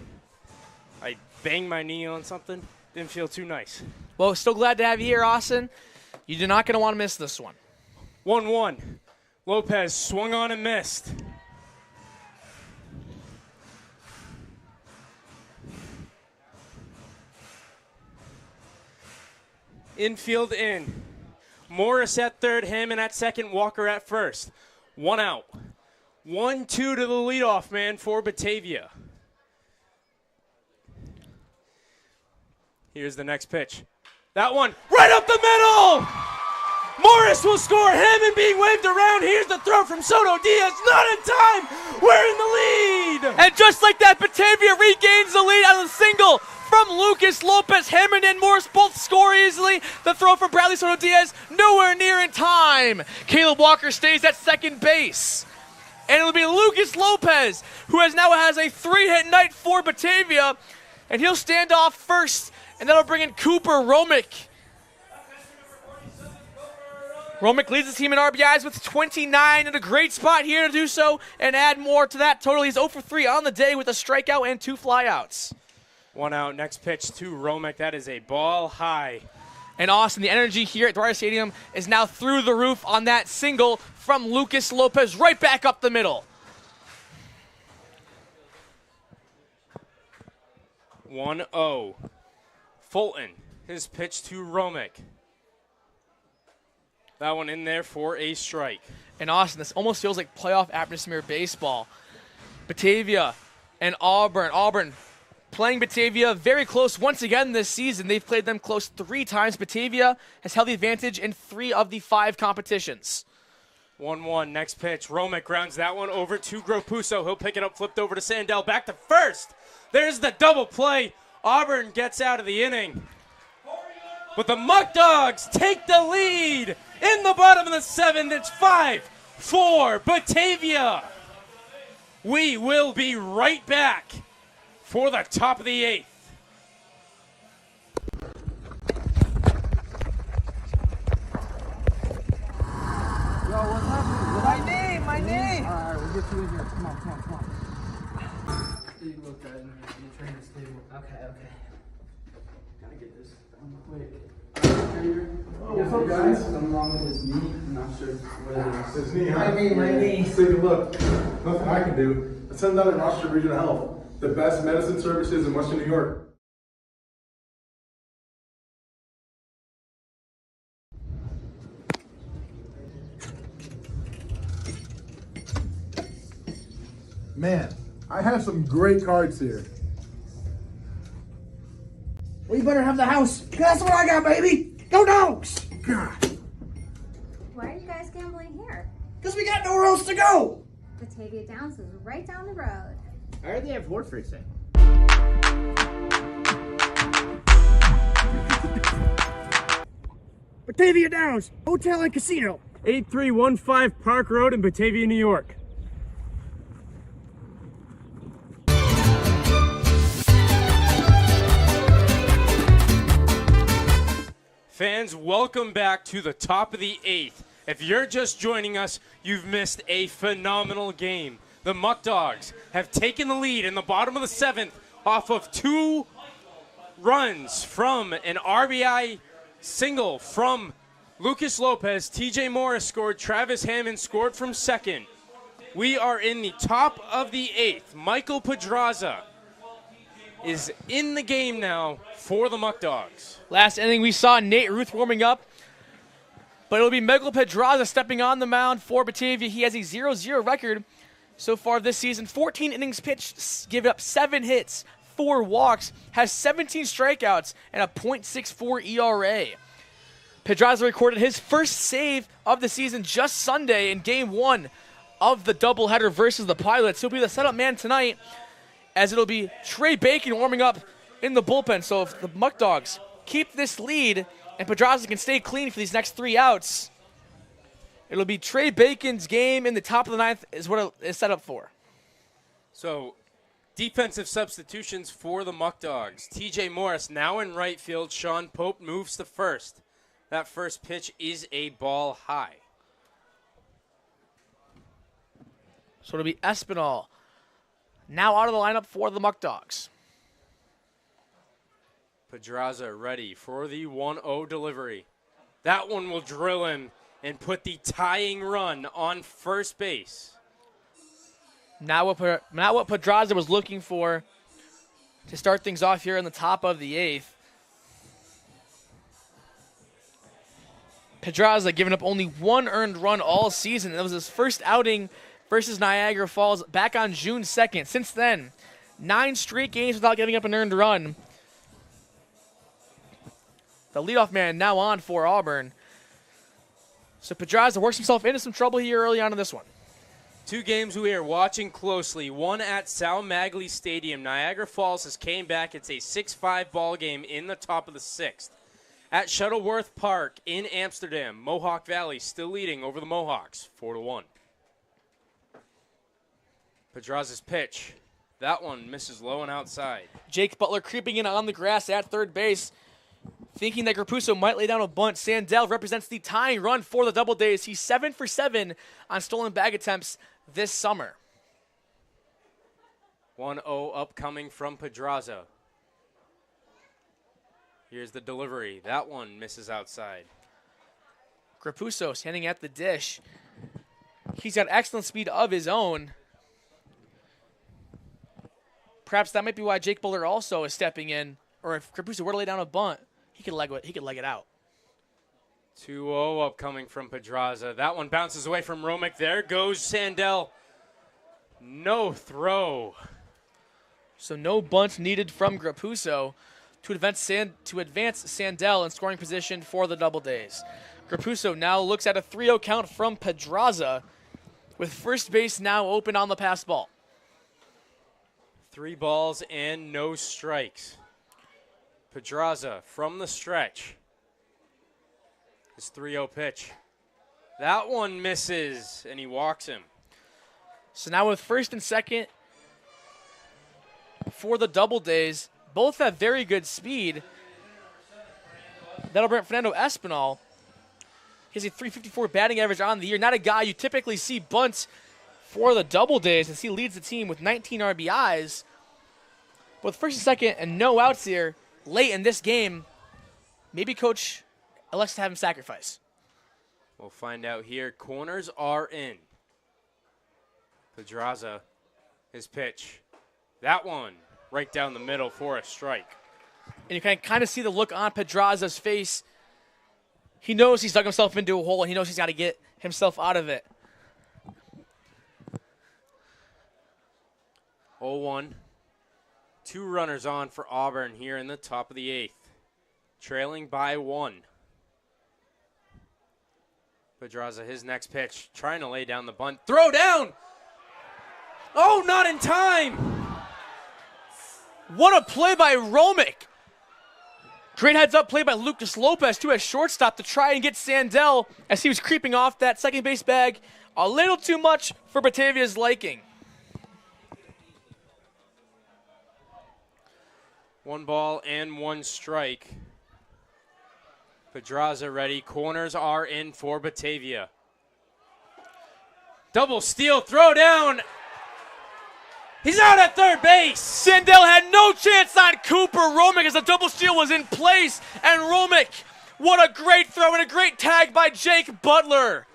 I banged my knee on something, didn't feel too nice. Well, still glad to have you here, Austin. You're not going to want to miss this one. 1-1. Lopez swung on and missed. Infield in. Morris at third, Hammond at second, Walker at first. 1 out. 1-2 to the leadoff man for Batavia. Here's the next pitch. That one right up the middle! Morris will score. Hammond being waved around. Here's the throw from Soto Diaz. Not in time. We're in the lead. And just like that, Batavia regains the lead on a single from Lucas Lopez. Hammond and Morris both score easily. The throw from Bradley Soto Diaz nowhere near in time. Caleb Walker stays at second base. And it'll be Lucas Lopez, who now has a 3-hit night for Batavia. And he'll stand off first. And that'll bring in Cooper Romick. Romick leads the team in RBIs with 29 in a great spot here to do so and add more to that total. He's 0 for 3 on the day with a strikeout and 2 flyouts. 1 out, next pitch to Romick. That is a ball high. And Austin, the energy here at Dwyer Stadium is now through the roof on that single from Lucas Lopez right back up the middle. 1-0. Fulton, his pitch to Romick. That one in there for a strike. And Austin, this almost feels like playoff atmosphere baseball. Batavia and Auburn. Auburn playing Batavia very close once again this season. They've played them close 3 times. Batavia has held the advantage in 3 of the 5 competitions. 1-1, next pitch. Romick grounds that one over to Gropuso. He'll pick it up, flipped over to Sandell. Back to first. There's the double play. Auburn gets out of the inning. But the Muckdogs take the lead in the bottom of the 7th. It's 5-4 Batavia. We will be right back for the top of the 8th. Yo, what's happening? My name. All right, we'll get you in here. Come on. You look good in here. You train this table. Okay. Gotta get this done quick. What's up, guys? Something wrong with his knee. I'm not sure what it is. His knee, huh? My knee. Let's take a look. Nothing I can do. Let's send down to Rochester Regional Health. The best medicine services in Western New York. Man, I have some great cards here. Well, you better have the house. That's what I got, baby. Go Dogs! God. Why are you guys gambling here? Because we got nowhere else to go. Batavia Downs is right down the road. I heard they have horse racing. Batavia Downs, Hotel and Casino. 8315 Park Road in Batavia, New York. Fans, welcome back to the top of the 8th. If you're just joining us, you've missed a phenomenal game. The Muckdogs have taken the lead in the bottom of the 7th off of 2 runs from an RBI single from Lucas Lopez. TJ Morris scored. Travis Hammond scored from second. We are in the top of the 8th. Michael Pedraza is in the game now for the Muckdogs. Last inning, we saw Nate Ruth warming up, but it'll be Michael Pedraza stepping on the mound for Batavia. He has a 0-0 record so far this season. 14 innings pitched, given up 7 hits, 4 walks, has 17 strikeouts, and a .64 ERA. Pedraza recorded his first save of the season just Sunday in Game 1 of the doubleheader versus the Pilots. He'll be the setup man tonight, as it'll be Trey Bacon warming up in the bullpen. So if the Muckdogs keep this lead and Pedraza can stay clean for these next 3 outs, it'll be Trey Bacon's game in the top of the 9th is what it is set up for. So defensive substitutions for the Muckdogs. TJ Morris now in right field. Sean Pope moves to first. That first pitch is a ball high. So it'll be Espinal now out of the lineup for the Muckdogs. Pedraza ready for the 1-0 delivery. That one will drill him and put the tying run on first base. Not what Pedraza was looking for to start things off here in the top of the 8th. Pedraza giving up only 1 earned run all season. That was his first outing versus Niagara Falls back on June 2nd. Since then, 9 straight games without giving up an earned run. The leadoff man now on for Auburn. So Pedraza works himself into some trouble here early on in this one. 2 games we are watching closely. One at Sal Magley Stadium. Niagara Falls has came back. It's a 6-5 ball game in the top of the 6th. At Shuttleworth Park in Amsterdam, Mohawk Valley still leading over the Mohawks, 4-1. Pedraza's pitch. That one misses low and outside. Jake Butler creeping in on the grass at third base, thinking that Gropuso might lay down a bunt. Sandell represents the tying run for the Doubledays. He's 7 for 7 on stolen bag attempts this summer. 1-0 upcoming from Pedraza. Here's the delivery. That one misses outside. Gropuso standing at the dish. He's got excellent speed of his own. Perhaps that might be why Jake Buller also is stepping in. Or if Gropuso were to lay down a bunt, he could leg it out. 2-0 upcoming from Pedraza. That one bounces away from Romick. There goes Sandell. No throw. So no bunt needed from Grapuso to advance Sandell in scoring position for the Doubledays. Grapuso now looks at a 3-0 count from Pedraza, with first base now open on the pass ball. 3 balls and no strikes. Pedraza from the stretch. His 3-0 pitch. That one misses, and he walks him. So now with first and second for the Doubledays, both have very good speed. That'll bring up Fernando Espinal. He has a .354 batting average on the year. Not a guy you typically see bunt for the Doubledays, as he leads the team with 19 RBIs. But with first and second and no outs here late in this game, maybe Coach elects to have him sacrifice. We'll find out here. Corners are in. Pedraza, his pitch. That one right down the middle for a strike. And you can kind of see the look on Pedraza's face. He knows he's dug himself into a hole, and he knows he's got to get himself out of it. 0-1. 2 runners on for Auburn here in the top of the 8th. Trailing by 1. Pedraza, his next pitch, trying to lay down the bunt. Throw down! Oh, not in time! What a play by Romick. Great heads-up play by Lucas Lopez, too, as shortstop to try and get Sandell as he was creeping off that second base bag. A little too much for Batavia's liking. 1 ball and 1 strike. Pedraza ready. Corners are in for Batavia. Double steal, throw down. He's out at third base. Sandell had no chance on Cooper Romick as the double steal was in place. And Romick, what a great throw and a great tag by Jake Butler.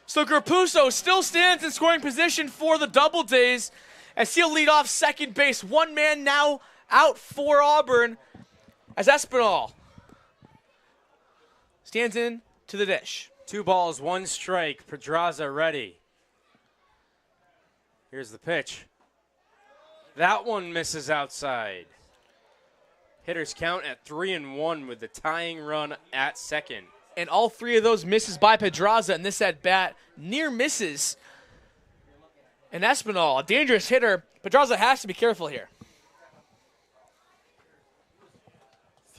So Grapuso still stands in scoring position for the Doubledays as he'll lead off second base. 1 man now out for Auburn as Espinal stands in to the dish. 2 balls, 1 strike. Pedraza ready. Here's the pitch. That one misses outside. Hitters count at 3-1 with the tying run at second. And all 3 of those misses by Pedraza, and this at bat near misses. And Espinal, a dangerous hitter. Pedraza has to be careful here.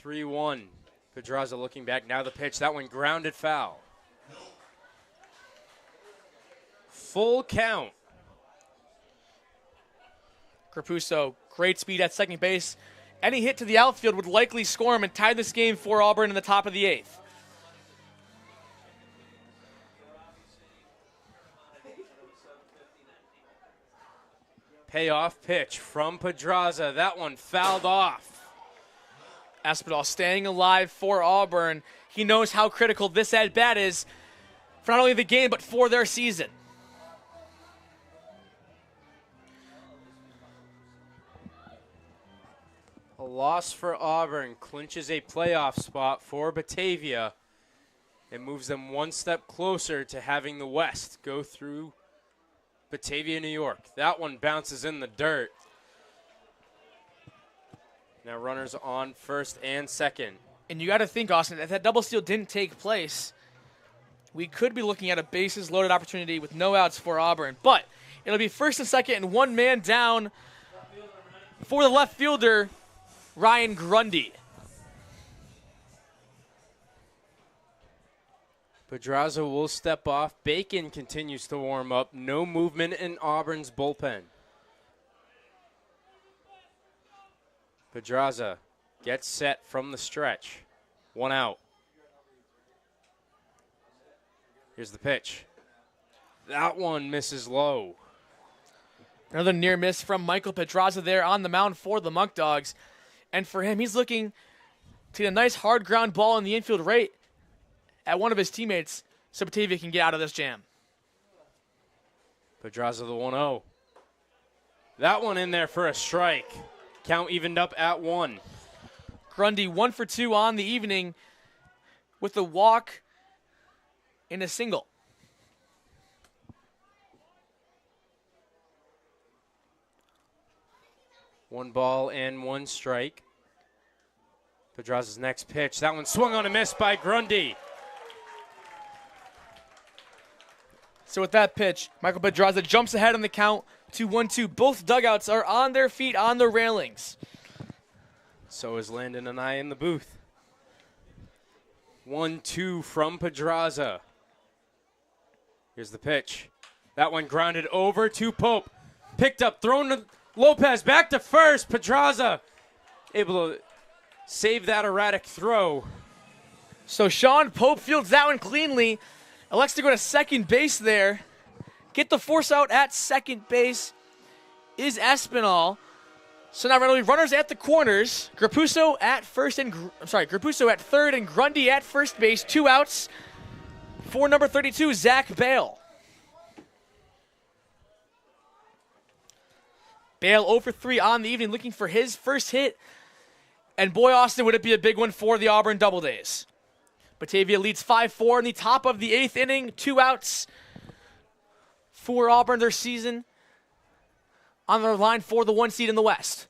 3-1. Pedraza looking back. Now the pitch. That one grounded foul. Full count. Grapuso, great speed at second base. Any hit to the outfield would likely score him and tie this game for Auburn in the top of the 8th. Payoff pitch from Pedraza. That one fouled off. Espinal staying alive for Auburn. He knows how critical this at-bat is for not only the game, but for their season. A loss for Auburn clinches a playoff spot for Batavia. It moves them 1 step closer to having the West go through Batavia, New York. That one bounces in the dirt. Now runners on first and second. And you got to think, Austin, if that double steal didn't take place, we could be looking at a bases loaded opportunity with no outs for Auburn. But it'll be first and second and 1 man down for the left fielder, Ryan Grundy. Pedraza will step off. Bacon continues to warm up. No movement in Auburn's bullpen. Pedraza gets set from the stretch. 1 out. Here's the pitch. That one misses low. Another near miss from Michael Pedraza there on the mound for the Muckdogs. And for him, he's looking to get a nice hard ground ball in the infield right at one of his teammates so Batavia can get out of this jam. Pedraza the 1-0. That one in there for a strike. Count evened up at 1. Grundy 1 for 2 on the evening with a walk and a single. 1 ball and 1 strike. Pedraza's next pitch. That one swung on a miss by Grundy. So with that pitch, Michael Pedraza jumps ahead on the count to 1-2. Both dugouts are on their feet on the railings. So is Landon and I in the booth. 1-2 from Pedraza. Here's the pitch. That one grounded over to Pope. Picked up, thrown to Lopez, back to first. Pedraza able to save that erratic throw. So Sean Pope fields that one cleanly. Elects to go to second base there. Get the force out at second base is Espinal. So now runners at the corners. Grapuso at third and Grundy at first base. 2 outs for number 32, Zach Bale. Bale 0 for 3 on the evening, looking for his first hit. And boy, Austin, would it be a big one for the Auburn Doubledays. Batavia leads 5-4 in the top of the 8th inning. 2 outs for Auburn their season on their line for the 1 seed in the West.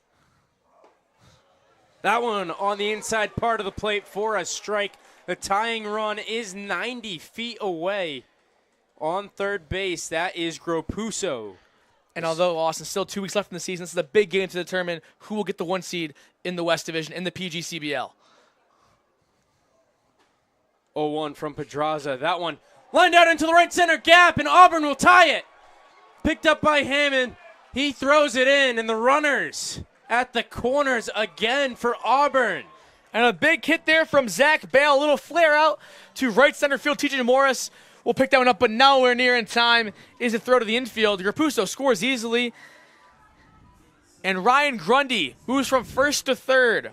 That one on the inside part of the plate for a strike. The tying run is 90 feet away on third base. That is Grapuso. And although, Austin, still 2 weeks left in the season, this is a big game to determine who will get the 1 seed in the West Division in the PGCBL. 0-1 from Pedraza. That one lined out into the right center gap, and Auburn will tie it. Picked up by Hammond. He throws it in, and the runners at the corners again for Auburn. And a big hit there from Zach Bale. A little flare out to right center field. TJ Morris will pick that one up, but nowhere near in time is a throw to the infield. Grapuso scores easily. And Ryan Grundy moves from first to third.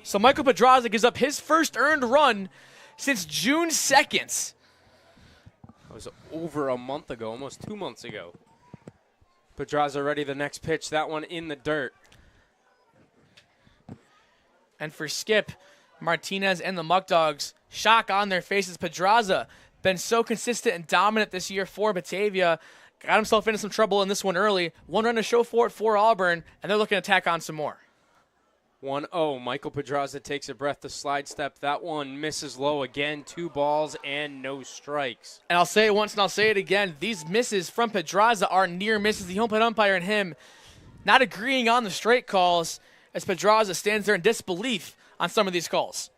So Michael Pedraza gives up his first earned run since June 2nd. That was over a month ago, almost 2 months ago. Pedraza ready the next pitch. That one in the dirt. And for Skip, Martinez and the Muckdogs, shock on their faces. Pedraza been so consistent and dominant this year for Batavia. Got himself into some trouble in this one early. 1 run to show for it for Auburn, and they're looking to tack on some more. 1-0. Michael Pedraza takes a breath to slide step. That one misses low again. 2 balls and no strikes. And I'll say it once and I'll say it again. These misses from Pedraza are near misses. The home plate umpire and him not agreeing on the straight calls as Pedraza stands there in disbelief on some of these calls.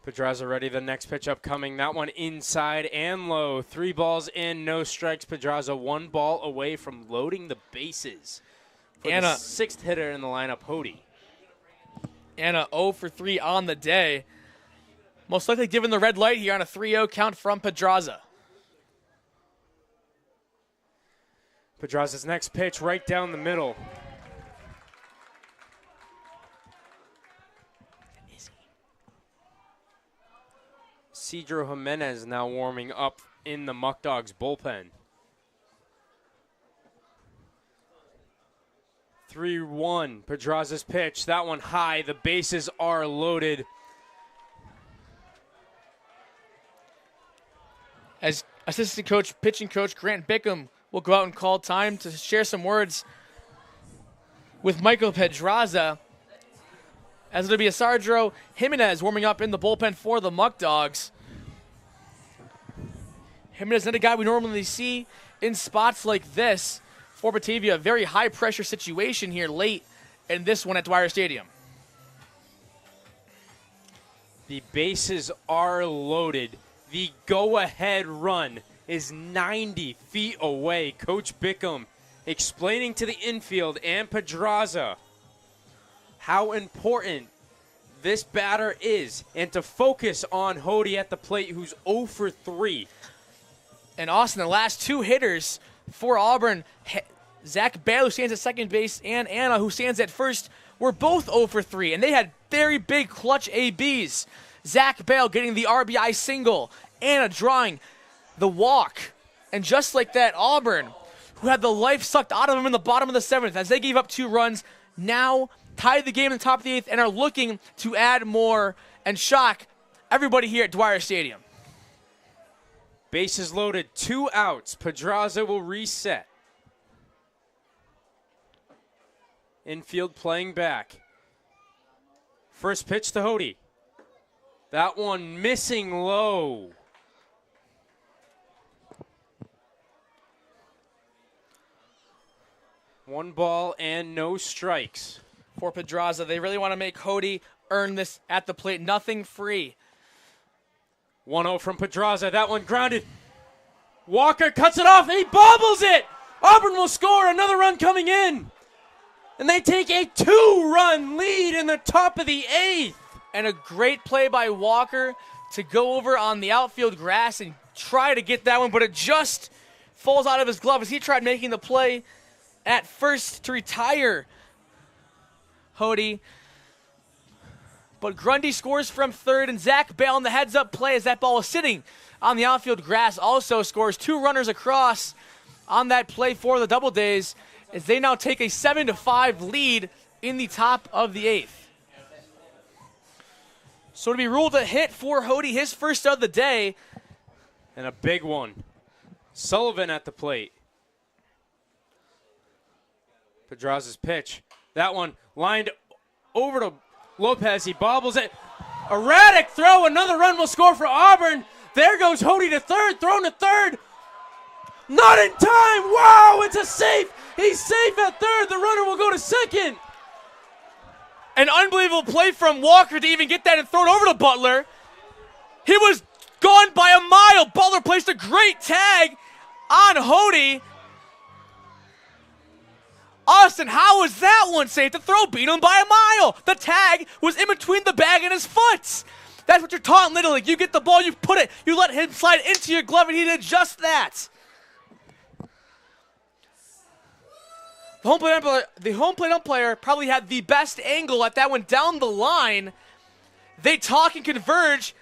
Pedraza ready the next pitch upcoming. That one inside and low. 3 balls and no strikes. Pedraza 1 ball away from loading the bases. For the 6th hitter in the lineup, Hody. And a 0 for 3 on the day. Most likely given the red light here on a 3-0 count from Pedraza. Pedraza's next pitch right down the middle. Cedro Jimenez now warming up in the Muckdogs bullpen. 3-1, Pedraza's pitch. That one high. The bases are loaded. As assistant coach, pitching coach Grant Bickham will go out and call time to share some words with Michael Pedraza. As it'll be a Cedro Jimenez warming up in the bullpen for the Muckdogs. Jimenez is not a guy we normally see in spots like this. For Batavia, a very high-pressure situation here late in this one at Dwyer Stadium. The bases are loaded. The go-ahead run is 90 feet away. Coach Bickham explaining to the infield and Pedraza how important this batter is and to focus on Hody at the plate, who's 0 for 3. And Austin, the last 2 hitters for Auburn, Zach Bale, who stands at second base, and Anna, who stands at first, were both 0 for 3, and they had very big clutch ABs. Zach Bale getting the RBI single, Anna drawing the walk. And just like that, Auburn, who had the life sucked out of them in the bottom of the 7th, as they gave up 2 runs, now tied the game in the top of the 8th and are looking to add more and shock everybody here at Dwyer Stadium. Bases loaded, 2 outs. Pedraza will reset. Infield playing back. First pitch to Hody. That one missing low. One ball and no strikes. For Pedraza, they really want to make Hody earn this at the plate. Nothing free. 1-0 from Pedraza. That one grounded. Walker cuts it off. He bobbles it. Auburn will score. Another run coming in. And they take a 2-run lead in the top of the 8th. And a great play by Walker to go over on the outfield grass and try to get that one, but it just falls out of his glove as he tried making the play at first to retire Hody. But Grundy scores from third, and Zach Bale on the heads-up play as that ball is sitting on the outfield grass also scores 2 runners across on that play for the Doubledays as they now take a 7-5 lead in the top of the 8th. So to be ruled a hit for Hody, his first of the day. And a big one. Sullivan at the plate. Pedraza's pitch. That one lined over to Lopez. He bobbles it. Erratic throw. Another run will score for Auburn. There goes Hody to third. Thrown to third. Not in time. Wow, it's a safe. He's safe at third. The runner will go to second. An unbelievable play from Walker to even get that and throw it over to Butler. He was gone by a mile. Butler placed a great tag on Hody. Austin, how was that one safe? The throw beat him by a mile. The tag was in between the bag and his foot. That's what you're taught in Little League. You get the ball, you put it, you let him slide into your glove, and he did just that. The home plate umpire probably had the best angle at that one down the line. They talk and converge,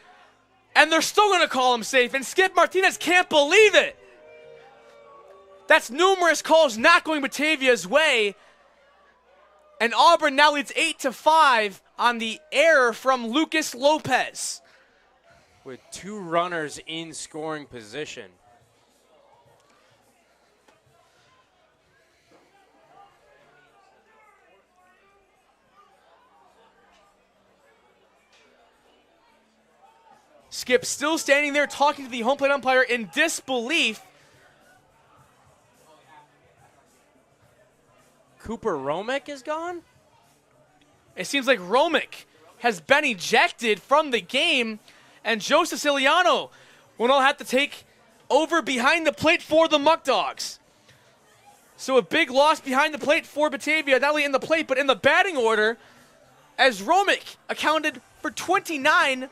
and they're still going to call him safe. And Skip Martinez can't believe it. That's numerous calls not going Batavia's way. And Auburn now leads 8-5 on the error from Lucas Lopez. With 2 runners in scoring position. Skip still standing there talking to the home plate umpire in disbelief. Cooper Romick is gone? It seems like Romick has been ejected from the game, and Joe Siciliano will now have to take over behind the plate for the Muckdogs. So a big loss behind the plate for Batavia, not only in the plate, but in the batting order, as Romick accounted for 29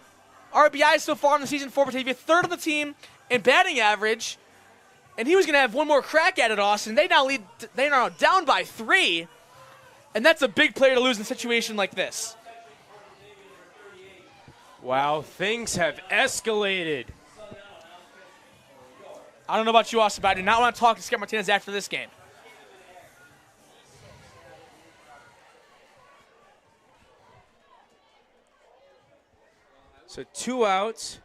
RBIs so far in the season for Batavia, 3rd on the team in batting average, and he was going to have one more crack at it, Austin. They are now down by 3, and that's a big player to lose in a situation like this. Wow, things have escalated. I don't know about you, Austin, but I do not want to talk to Skip Martinez after this game. So 2 outs.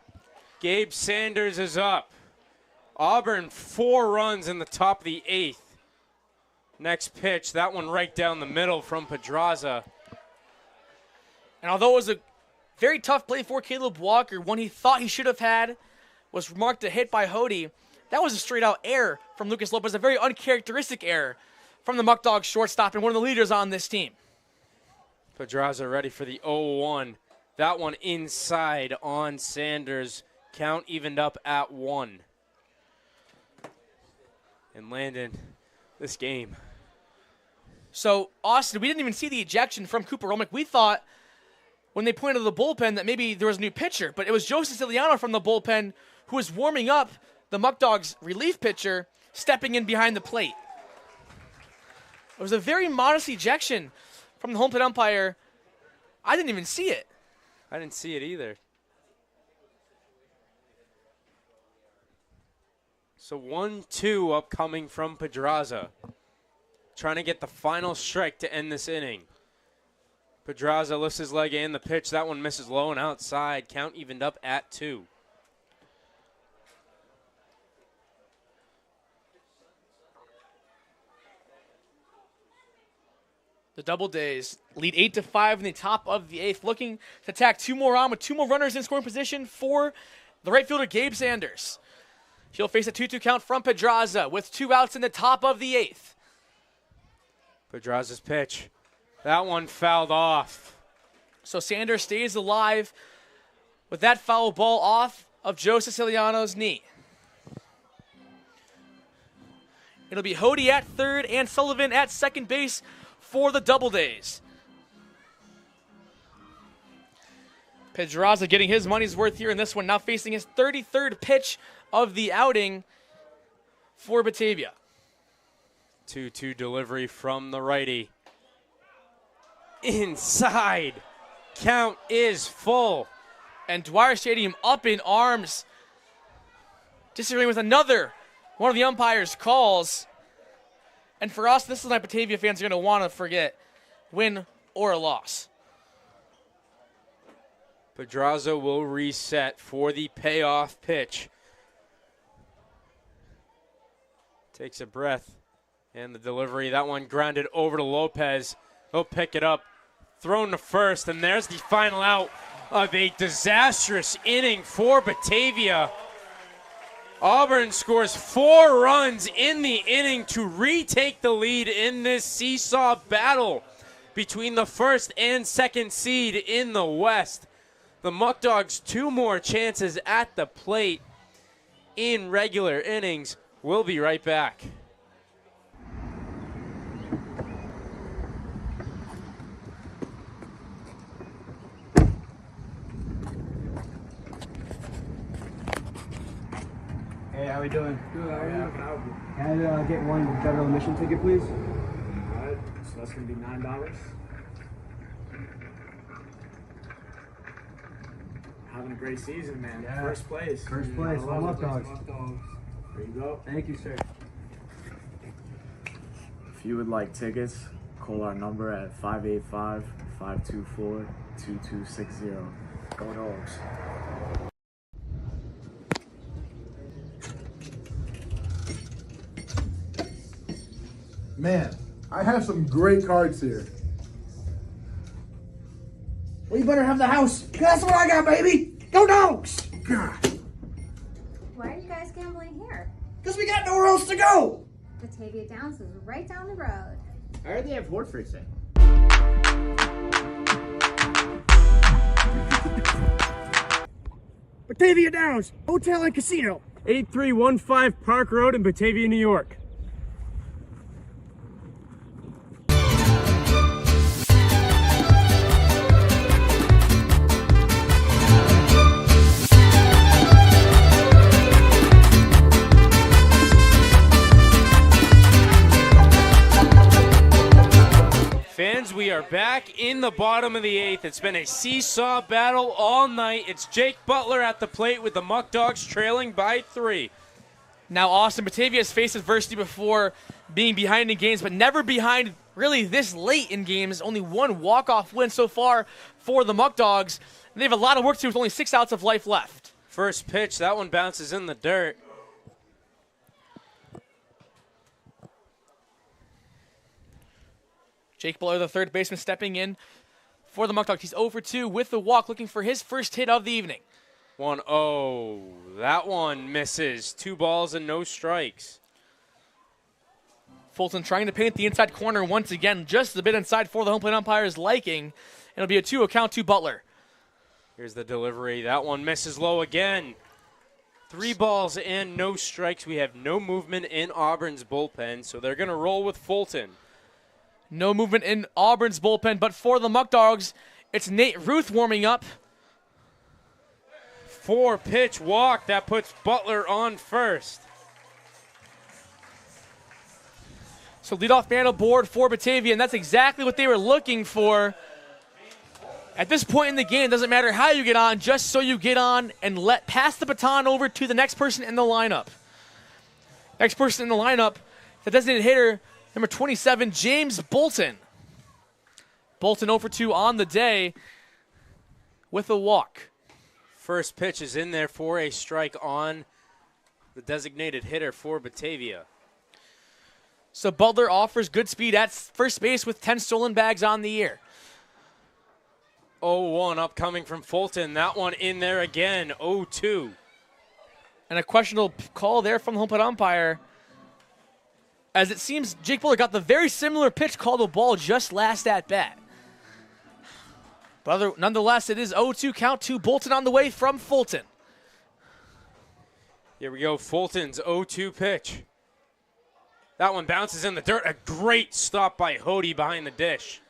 Gabe Sanders is up. Auburn 4 runs in the top of the 8th. Next pitch, that one right down the middle from Pedraza. And although it was a very tough play for Caleb Walker, one he thought he should have had was marked a hit by Hody. That was a straight-out error from Lucas Lopez, a very uncharacteristic error from the Muckdogs shortstop and one of the leaders on this team. Pedraza ready for the 0-1. That one inside on Sanders. Count evened up at 1. And Landon, this game. So, Austin, we didn't even see the ejection from Cooper Romick. We thought when they pointed to the bullpen that maybe there was a new pitcher, but it was Joe Siciliano from the bullpen who was warming up the Muckdogs relief pitcher, stepping in behind the plate. It was a very modest ejection from the home plate umpire. I didn't even see it. I didn't see it either. So 1-2 upcoming from Pedraza. Trying to get the final strike to end this inning. Pedraza lifts his leg in the pitch. That one misses low and outside. Count evened up at 2. The Doubledays lead 8-5 in the top of the 8th, looking to tack 2 more on with 2 more runners in scoring position for the right fielder, Gabe Sanders. He'll face a 2-2 count from Pedraza with 2 outs in the top of the 8th. Pedraza's pitch. That one fouled off. So Sanders stays alive with that foul ball off of Joe Siciliano's knee. It'll be Hody at third and Sullivan at second base for the Doubledays. Pedraza getting his money's worth here in this one, now facing his 33rd pitch of the outing for Batavia. 2-2 delivery from the righty. Inside. Count is full. And Dwyer Stadium up in arms, disagreeing with another one of the umpires' calls. And for us, this is like Batavia fans are going to want to forget, win or a loss. Pedraza will reset for the payoff pitch. Takes a breath. And the delivery, that one grounded over to Lopez. He'll pick it up. Thrown to first, and there's the final out of a disastrous inning for Batavia. Auburn scores 4 runs in the inning to retake the lead in this seesaw battle between the first and second seed in the West. The Muckdogs 2 more chances at the plate in regular innings. We'll be right back. Hey, how we doing? Good, how are you? Can I get one general admission ticket, please? Alright, so that's going to be $9. Having a great season, man. Yeah. First place. First place. I love dogs. There you go. Thank you, sir. If you would like tickets, call our number at 585-524-2260. Go Dogs. Man, I have some great cards here. Well, you better have the house. That's what I got, baby. Go Dogs! God. Why are you guys gambling here? Because we got nowhere else to go. Batavia Downs is right down the road. I heard they have horse racing. Batavia Downs, Hotel and Casino. 8315 Park Road in Batavia, New York. Fans, we are back in the bottom of the 8th. It's been a seesaw battle all night. It's Jake Butler at the plate with the Muckdogs trailing by 3. Now, Austin, Batavia has faced adversity before being behind in games, but never behind really this late in games. Only 1 walk-off win so far for the Muckdogs. They have a lot of work to do with only 6 outs of life left. First pitch, that one bounces in the dirt. Jake Butler, the third baseman, stepping in for the Muckdogs. He's 0-for-2 with the walk, looking for his first hit of the evening. 1-0. That one misses. 2 balls and no strikes. Fulton trying to paint the inside corner once again, just a bit inside for the home plate umpire's liking. It'll be a 2-0 count to Butler. Here's the delivery. That one misses low again. 3 balls and no strikes. We have no movement in Auburn's bullpen, so they're going to roll with Fulton. No movement in Auburn's bullpen, but for the Muckdogs, it's Nate Ruth warming up. 4-pitch walk. That puts Butler on first. So leadoff man aboard for Batavia, and that's exactly what they were looking for. At this point in the game, it doesn't matter how you get on, just so you get on and pass the baton over to the next person in the lineup. Next person in the lineup, the designated hitter, number 27, James Bolton. Bolton 0-for-2 on the day with a walk. First pitch is in there for a strike on the designated hitter for Batavia. So Butler offers good speed at first base with 10 stolen bags on the year. 0-1 upcoming from Fulton. That one in there again, 0-2. And a questionable call there from the home plate umpire, as it seems Jake Butler got the very similar pitch called the ball just last at bat. But nonetheless, it is 0-2 count to Bolton on the way from Fulton. Here we go, Fulton's 0-2 pitch. That one bounces in the dirt. A great stop by Hody behind the dish.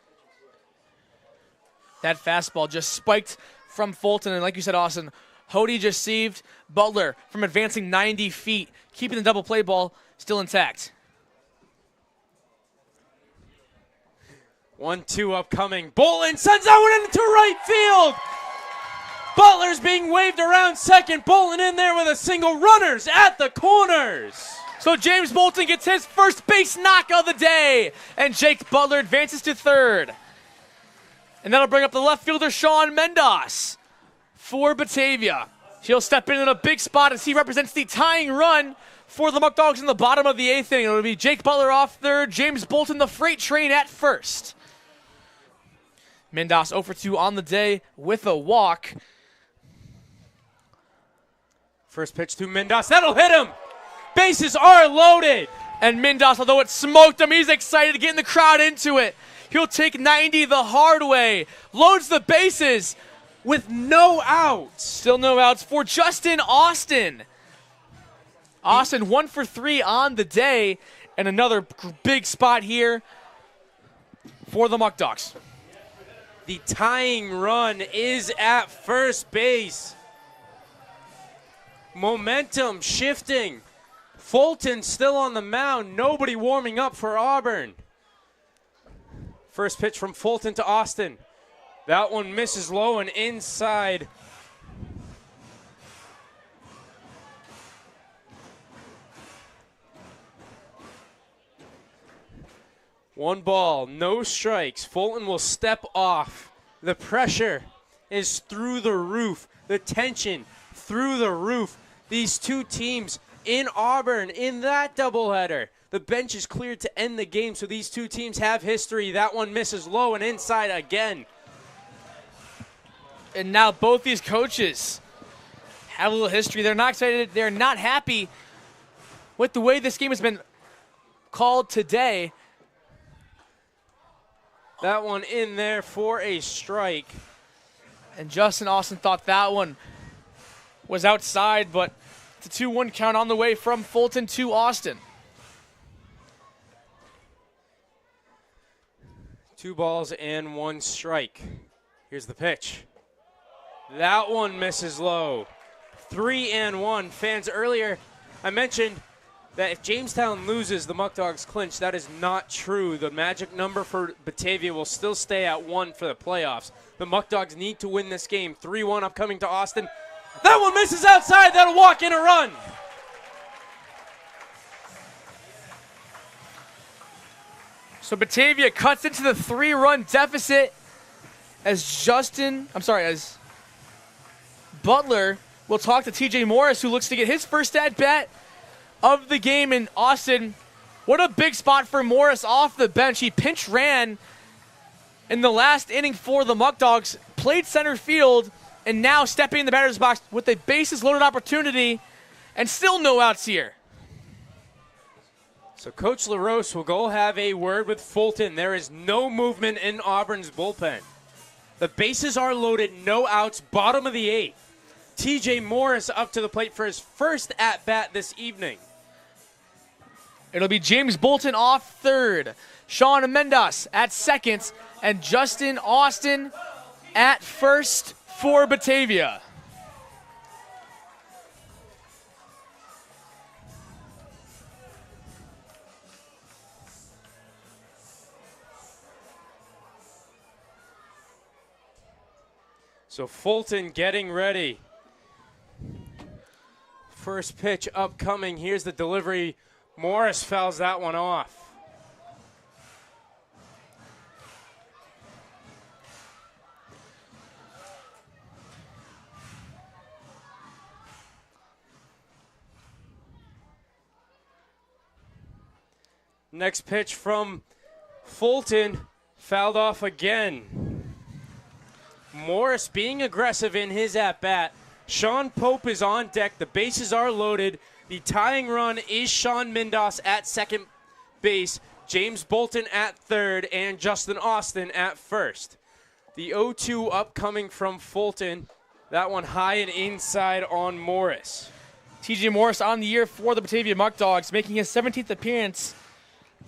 That fastball just spiked from Fulton, and like you said, Austin, Hody just saved Butler from advancing 90 feet, keeping the double play ball still intact. 1-2 upcoming. Bolton sends that one into right field. Butler's being waved around second. Bolton in there with a single. Runners at the corners. So James Bolton gets his first base knock of the day, and Jake Butler advances to third. And that'll bring up the left fielder, Sean Mendas, for Batavia. He'll step in a big spot as he represents the tying run for the Muckdogs in the bottom of the 8th inning. It'll be Jake Butler off third, James Bolton, the freight train, at first. Mendas 0 for 2 on the day with a walk. First pitch to Mendas. That'll hit him. Bases are loaded. And Mendas, although it smoked him, he's excited to get the crowd into it. He'll take 90 the hard way. Loads the bases with no outs. Still no outs for Justin Austin. Austin 1 for 3 on the day. And another big spot here for the Muckdogs. The tying run is at first base. Momentum shifting. Fulton still on the mound. Nobody warming up for Auburn. First pitch from Fulton to Austin. That one misses low and inside. One ball, no strikes. Fulton will step off. The pressure is through the roof. The tension through the roof. These two teams in Auburn in that doubleheader. The bench is cleared to end the game, so these two teams have history. That one misses low and inside again. And now both these coaches have a little history. They're not excited. They're not happy with the way this game has been called today. That one in there for a strike. And Justin Austin thought that one was outside, but it's a 2-1 count on the way from Fulton to Austin. 2 balls and 1 strike. Here's the pitch. That one misses low. 3-1. Fans, earlier I mentioned that if Jamestown loses, the Muckdogs clinch. That is not true. The magic number for Batavia will still stay at 1 for the playoffs. The Muckdogs need to win this game. 3-1 upcoming to Austin. That one misses outside. That'll walk in a run. So Batavia cuts into the 3-run deficit as Butler will talk to TJ Morris, who looks to get his first at-bat of the game in Austin. What a big spot for Morris off the bench. He pinch ran in the last inning for the Muckdogs, played center field, and now stepping in the batter's box with a bases-loaded opportunity, and still no outs here. So Coach LaRose will go have a word with Fulton. There is no movement in Auburn's bullpen. The bases are loaded, no outs, bottom of the 8th. TJ Morris up to the plate for his first at-bat this evening. It'll be James Bolton off third, Sean Mendas at second, and Justin Austin at first for Batavia. So Fulton getting ready. First pitch upcoming. Here's the delivery. Morris fouls that one off. Next pitch from Fulton, fouled off again. Morris being aggressive in his at-bat. Sean Pope is on deck. The bases are loaded. The tying run is Sean Mindos at second base, James Bolton at third, and Justin Austin at first. The 0-2 upcoming from Fulton. That one high and inside on Morris. TJ Morris on the year for the Batavia Muckdogs, making his 17th appearance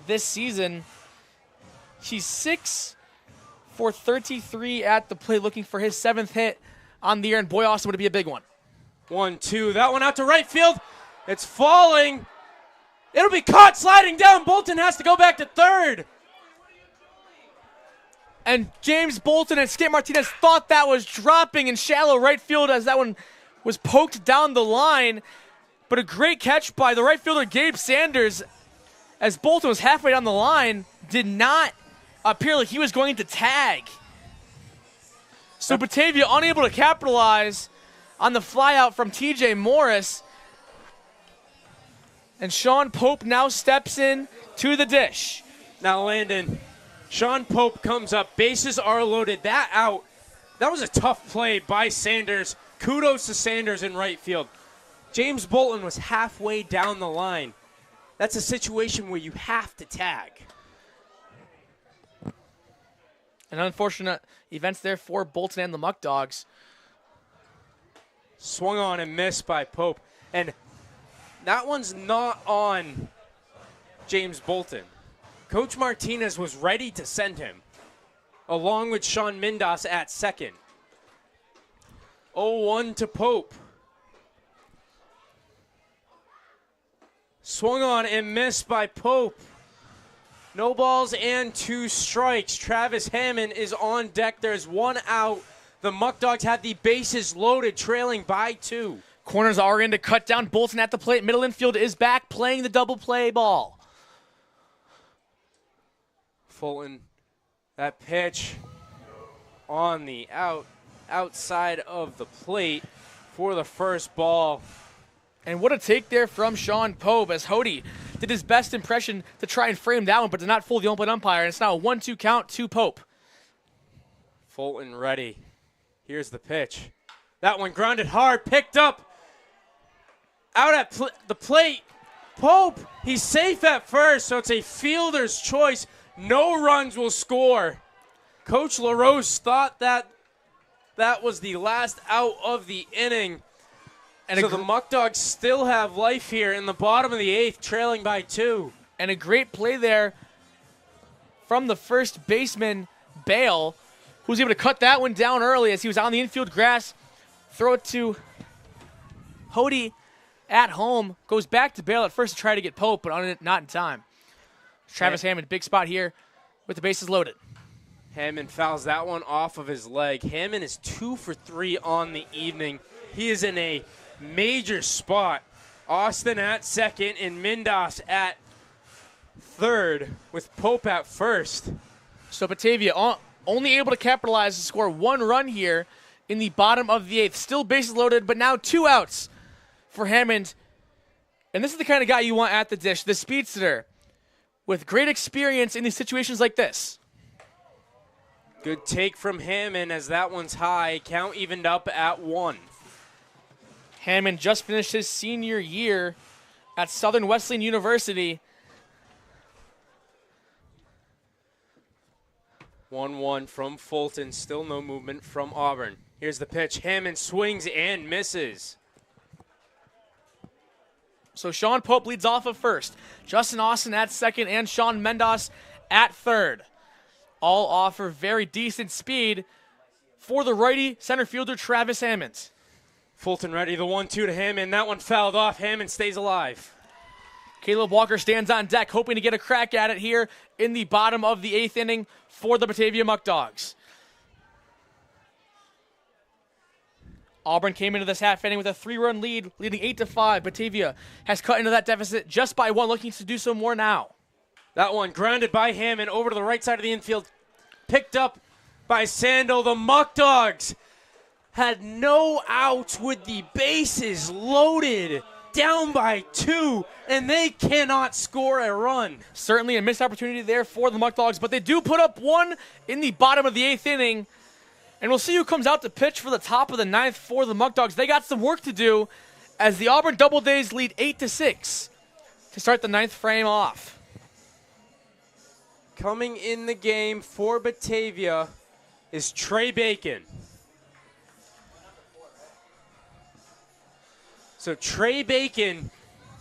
this season. He's 6 for 33 at the plate, looking for his 7th hit on the year, and boy, Austin, would it be a big one. 1-2. That one out to right field. It's falling. It'll be caught sliding down. Bolton has to go back to third. And James Bolton and Skip Martinez thought that was dropping in shallow right field as that one was poked down the line. But a great catch by the right fielder, Gabe Sanders, as Bolton was halfway down the line, did not appear like he was going to tag. So Batavia unable to capitalize on the flyout from TJ Morris. And Sean Pope now steps in to the dish. Now Landon, Sean Pope comes up. Bases are loaded. That out. That was a tough play by Sanders. Kudos to Sanders in right field. James Bolton was halfway down the line. That's a situation where you have to tag. An unfortunate events there for Bolton and the Muckdogs. Swung on and missed by Pope. And that one's not on James Bolton. Coach Martinez was ready to send him, along with Sean Mindos at second. 0-1 to Pope. Swung on and missed by Pope. No balls and 2 strikes. Travis Hammond is on deck. There's 1 out. The Muckdogs had the bases loaded, trailing by 2. Corners are in to cut down Bolton at the plate. Middle infield is back, playing the double play ball. Fulton, that pitch on the outside of the plate for the first ball. And what a take there from Sean Pope as Hody did his best impression to try and frame that one, but did not fool the open umpire. And it's now a 1-2 count to Pope. Fulton ready. Here's the pitch. That one grounded hard, picked up out at the plate. Pope, he's safe at first, so it's a fielder's choice. No runs will score. Coach LaRose thought that was the last out of the inning. And so the Muckdogs still have life here in the bottom of the 8th, trailing by 2. And a great play there from the first baseman, Bale, who was able to cut that one down early as he was on the infield grass. Throw it to Hody at home. Goes back to Bale at first to try to get Pope, but not in time. Travis Hammond, big spot here with the bases loaded. Hammond fouls that one off of his leg. Hammond is 2 for 3 on the evening. He is in a major spot. Austin at second and Mindos at third with Pope at first. So Batavia only able to capitalize to score 1 run here in the bottom of the 8th. Still bases loaded, but now 2 outs for Hammond. And this is the kind of guy you want at the dish, the speedster, with great experience in these situations like this. Good take from Hammond as that one's high. Count evened up at 1. Hammond just finished his senior year at Southern Wesleyan University. 1-1 from Fulton. Still no movement from Auburn. Here's the pitch. Hammond swings and misses. So Sean Pope leads off at first. Justin Austin at second and Sean Mindos at third. All offer very decent speed for the righty center fielder Travis Hammond. Fulton ready, the 1-2 to Hammond. That one fouled off. Hammond stays alive. Caleb Walker stands on deck, hoping to get a crack at it here in the bottom of the 8th inning for the Batavia Muckdogs. Auburn came into this half inning with a 3-run lead, leading 8-5. Batavia has cut into that deficit just by 1, looking to do so more now. That one grounded by Hammond over to the right side of the infield. Picked up by Sandel. The Muckdogs had no outs with the bases loaded down by 2, and they cannot score a run. Certainly a missed opportunity there for the Muckdogs, but they do put up 1 in the bottom of the 8th inning. And we'll see who comes out to pitch for the top of the 9th for the Muckdogs. They got some work to do as the Auburn Doubledays lead 8-6 to start the 9th frame off. Coming in the game for Batavia is Trey Bacon. So Trey Bacon,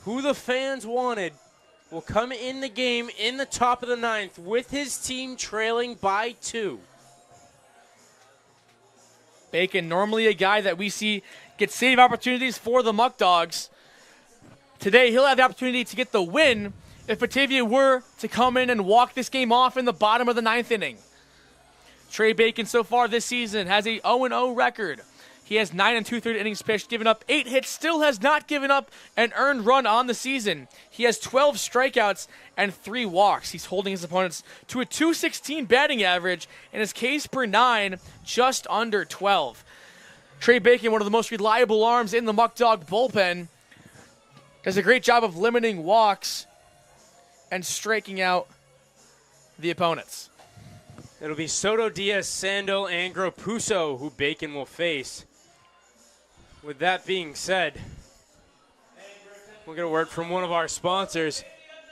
who the fans wanted, will come in the game in the top of the 9th with his team trailing by 2. Bacon, normally a guy that we see get save opportunities for the Muckdogs. Today, he'll have the opportunity to get the win if Batavia were to come in and walk this game off in the bottom of the 9th inning. Trey Bacon so far this season has a 0-0 record. He has 9 2/3 innings pitched, given up 8 hits, still has not given up an earned run on the season. He has 12 strikeouts and 3 walks. He's holding his opponents to a .216 batting average and his Ks per 9 just under 12. Trey Bacon, one of the most reliable arms in the Muckdog bullpen, does a great job of limiting walks and striking out the opponents. It'll be Soto, Diaz, Sandel, and Gropuso who Bacon will face. With that being said, we'll get a word from one of our sponsors.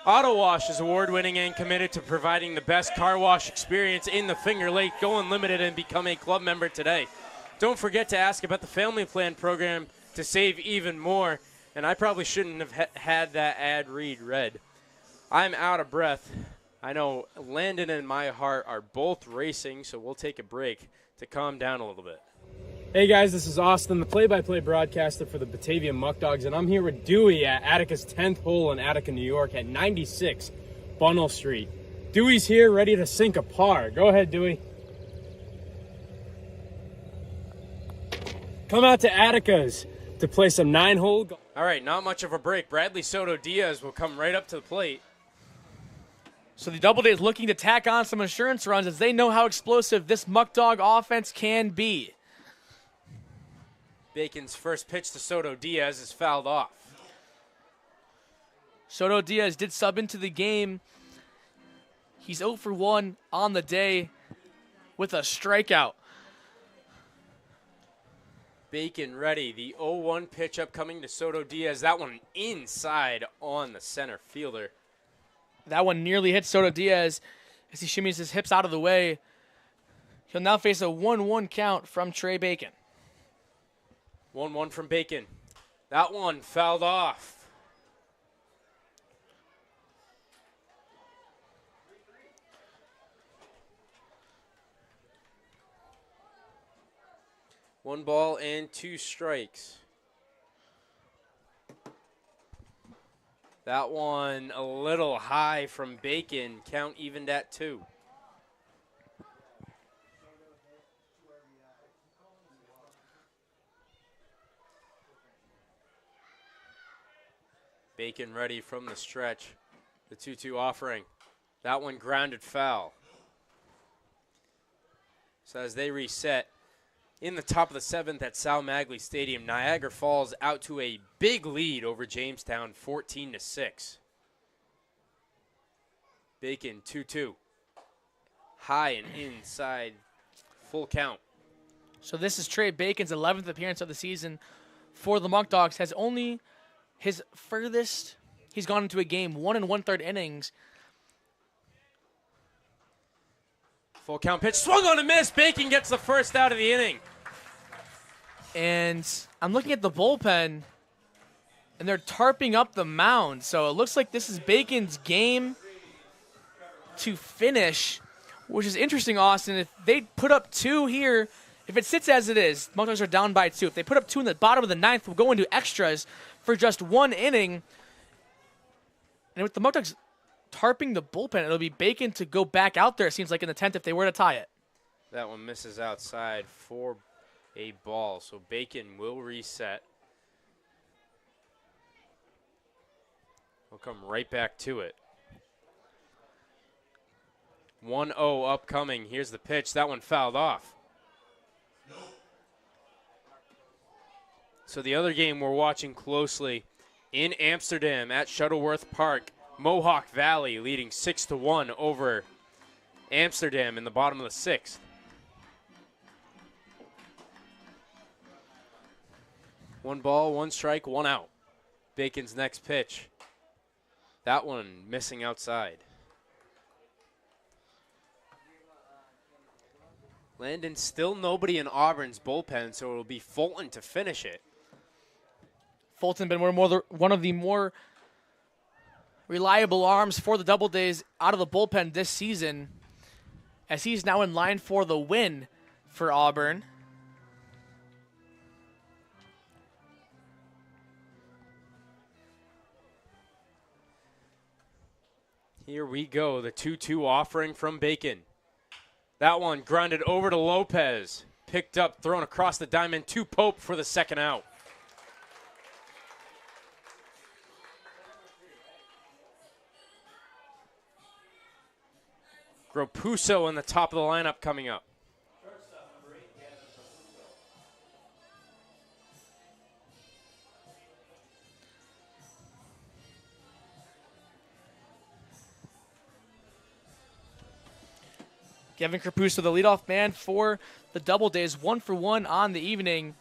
Auto Wash is award-winning and committed to providing the best car wash experience in the Finger Lake. Go unlimited and become a club member today. Don't forget to ask about the Family Plan program to save even more. And I probably shouldn't have had that ad read. I'm out of breath. I know Landon and my heart are both racing, so we'll take a break to calm down a little bit. Hey guys, this is Austin, the play-by-play broadcaster for the Batavia Muckdogs, and I'm here with Dewey at Attica's 10th hole in Attica, New York at 96 Bunnell Street. Dewey's here ready to sink a par. Go ahead, Dewey. Come out to Attica's to play some 9-hole golf. All right, not much of a break. Bradley Soto Diaz will come right up to the plate. So the Doubledays looking to tack on some insurance runs as they know how explosive this Muckdog offense can be. Bacon's first pitch to Soto Diaz is fouled off. Soto Diaz did sub into the game. He's 0 for 1 on the day with a strikeout. Bacon ready. The 0-1 pitch upcoming to Soto Diaz. That one inside on the center fielder. That one nearly hit Soto Diaz as he shimmies his hips out of the way. He'll now face a 1-1 count from Trey Bacon. 1-1 from Bacon. That one fouled off. One ball and 2 strikes. That one a little high from Bacon. Count evened at 2. Bacon ready from the stretch. The 2-2 offering. That one grounded foul. So as they reset, in the top of the 7th at Sal Magley Stadium, Niagara Falls out to a big lead over Jamestown, 14-6. Bacon, 2-2. High and inside, full count. So this is Trey Bacon's 11th appearance of the season for the Muckdogs. Has only his furthest he's gone into a game 1 1/3 innings. Full count pitch, swung on a miss. Bacon gets the first out of the inning. And I'm looking at the bullpen, and they're tarping up the mound. So it looks like this is Bacon's game to finish, which is interesting, Austin. If they put up 2 here, if it sits as it is, Muckdogs are down by 2. If they put up 2 in the bottom of the 9th, we'll go into extras for just 1 inning. And with the Muckdogs tarping the bullpen, it'll be Bacon to go back out there, it seems like, in the 10th if they were to tie it. That one misses outside for a ball, so Bacon will reset. We'll come right back to it. 1-0 upcoming. Here's the pitch. That one fouled off. So the other game we're watching closely in Amsterdam at Shuttleworth Park. Mohawk Valley leading 6-1 over Amsterdam in the bottom of the 6th. One ball, one strike, one out. Bacon's next pitch. That one missing outside. Landon, still nobody in Auburn's bullpen, so it'll be Fulton to finish it. Fulton been one of the more reliable arms for the Doubledays out of the bullpen this season, as he's now in line for the win for Auburn. Here we go, the 2-2 offering from Bacon. That one grounded over to Lopez. Picked up, thrown across the diamond to Pope for the second out. Gropuso in the top of the lineup coming up. Kevin Gropuso, the leadoff man for the Doubledays, 1-for-1 on the evening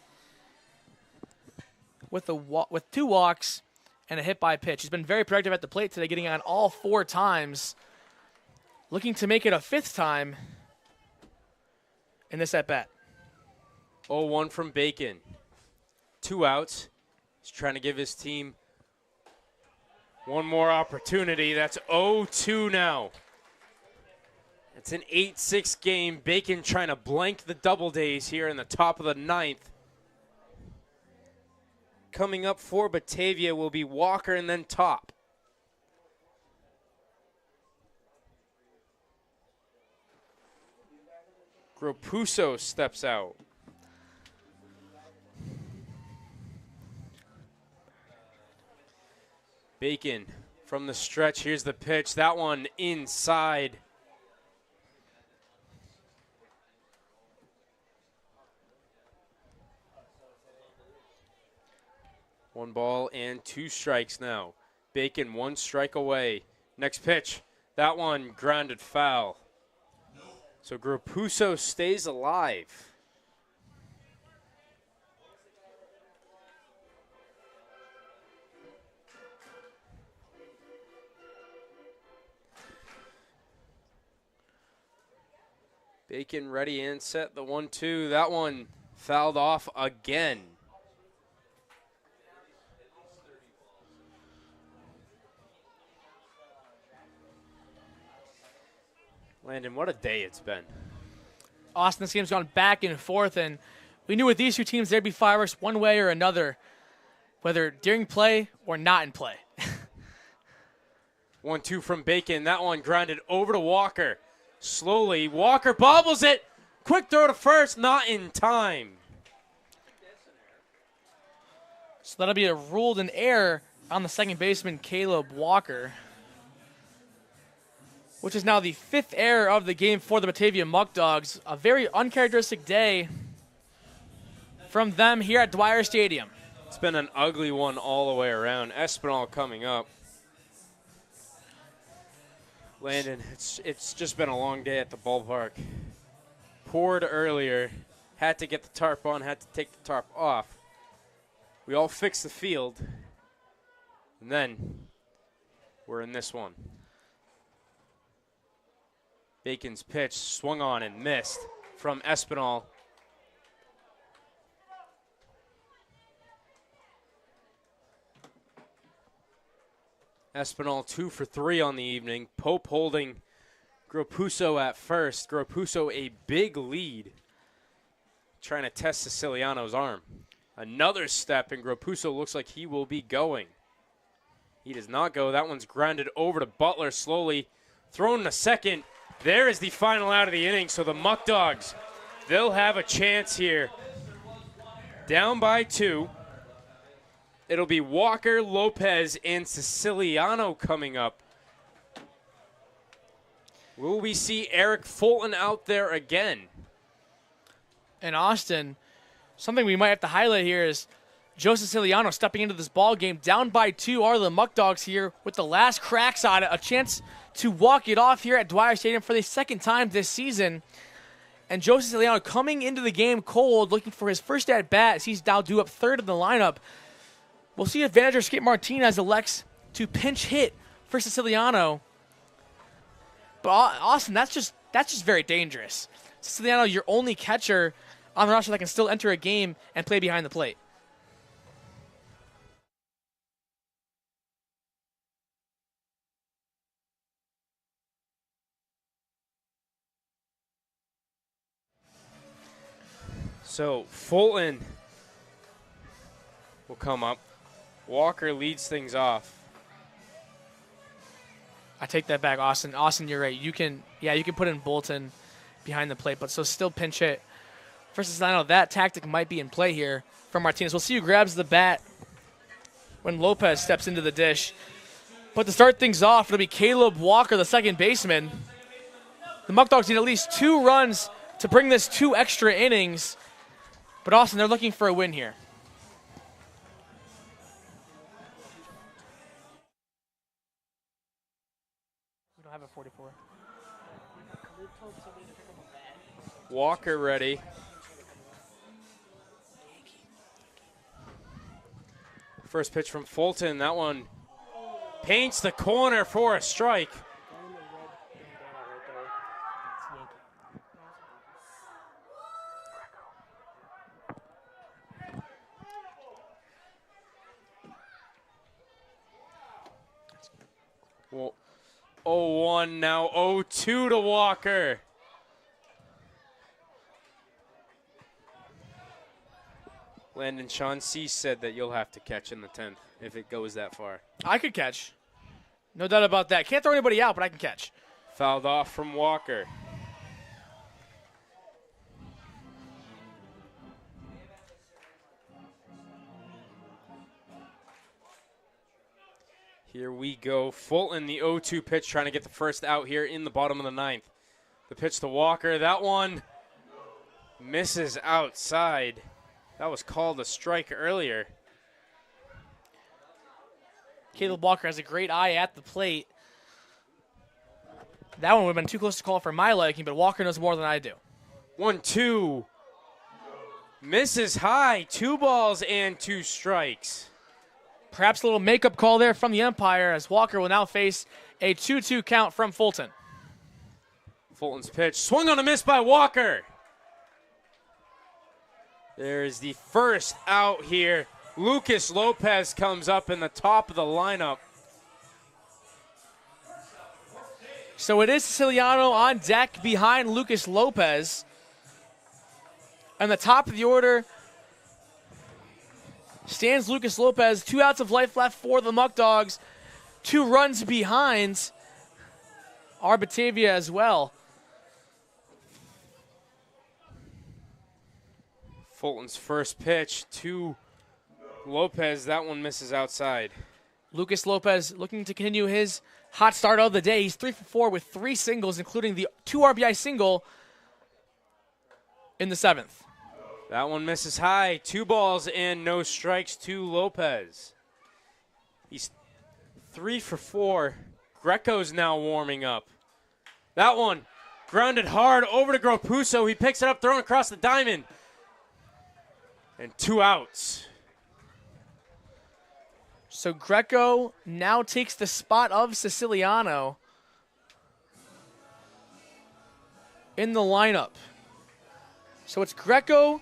with 2 walks and a hit by pitch. He's been very productive at the plate today, getting on all 4 times. Looking to make it a 5th time in this at-bat. 0-1 from Bacon. 2 outs. He's trying to give his team one more opportunity. That's 0-2 now. It's an 8-6 game. Bacon trying to blank the Doubledays here in the top of the 9th. Coming up for Batavia will be Walker and then Top. Gropuso steps out. Bacon from the stretch. Here's the pitch. That one inside. One ball and 2 strikes now. Bacon 1 strike away. Next pitch. That one grounded foul. So Gropuso stays alive. Bacon ready and set. The 1-2. That one fouled off again. Landon, what a day it's been. Austin, this game's gone back and forth, and we knew with these 2 teams there'd be fireworks one way or another, whether during play or not in play. 1-2 from Bacon. That one grounded over to Walker. Slowly, Walker bobbles it. Quick throw to first, not in time. So that'll be a ruled an error on the second baseman, Caleb Walker, which is now the 5th error of the game for the Batavia Muckdogs. A very uncharacteristic day from them here at Dwyer Stadium. It's been an ugly one all the way around. Espinal coming up. Landon, it's just been a long day at the ballpark. Poured earlier, had to get the tarp on, had to take the tarp off. We all fixed the field, and then we're in this one. Bacon's pitch swung on and missed from Espinal. Espinal 2 for 3 on the evening. Pope holding Gropuso at first. Gropuso a big lead. Trying to test Siciliano's arm. Another step, and Gropuso looks like he will be going. He does not go. That one's grounded over to Butler slowly. Thrown to second. There is the final out of the inning, so the Muckdogs, they'll have a chance here. Down by 2. It'll be Walker, Lopez, and Siciliano coming up. Will we see Eric Fulton out there again? And Austin, something we might have to highlight here is Joe Siciliano stepping into this ball game. Down by 2 are the Muckdogs here with the last cracks on it. A chance to walk it off here at Dwyer Stadium for the second time this season. And Joe Siciliano coming into the game cold, looking for his first at-bat as he's now due up third in the lineup. We'll see if manager Skip Martinez elects to pinch hit for Siciliano. But Austin, that's just very dangerous. Siciliano, your only catcher on the roster that can still enter a game and play behind the plate. So Fulton will come up. Walker leads things off. I take that back, Austin. Austin, you're right. You can put in Bolton behind the plate, but so still pinch hit. Versus I know that tactic might be in play here from Martinez. We'll see who grabs the bat when Lopez steps into the dish. But to start things off, it'll be Caleb Walker, the second baseman. The Muckdogs need at least 2 runs to bring this 2 extra innings. But Austin, they're looking for a win here. We don't have a 44. Walker ready. First pitch from Fulton. That one paints the corner for a strike. Well, 0-1 now, 0-2 to Walker. Landon, Sean C. said that you'll have to catch in the 10th if it goes that far. I could catch. No doubt about that. Can't throw anybody out, but I can catch. Fouled off from Walker. Here we go. Fulton, the 0-2 pitch, trying to get the first out here in the bottom of the 9th. The pitch to Walker. That one misses outside. That was called a strike earlier. Caleb Walker has a great eye at the plate. That one would have been too close to call for my liking, but Walker knows more than I do. 1-2. Misses high. 2 balls and 2 strikes. Perhaps a little makeup call there from the umpire as Walker will now face a 2-2 count from Fulton. Fulton's pitch. Swung on a miss by Walker. There's the first out here. Lucas Lopez comes up in the top of the lineup. So it is Siciliano on deck behind Lucas Lopez. And the top of the order stands Lucas Lopez. 2 outs of life left for the Muckdogs. 2 runs behind are Batavia as well. Fulton's first pitch to Lopez. That one misses outside. Lucas Lopez looking to continue his hot start of the day. He's 3 for 4 with 3 singles, including the 2 RBI single in the 7th. That one misses high. 2 balls and no strikes to Lopez. He's 3 for 4. Greco's now warming up. That one grounded hard over to Gropuso. He picks it up, thrown across the diamond. And 2 outs. So Greco now takes the spot of Siciliano in the lineup. So it's Greco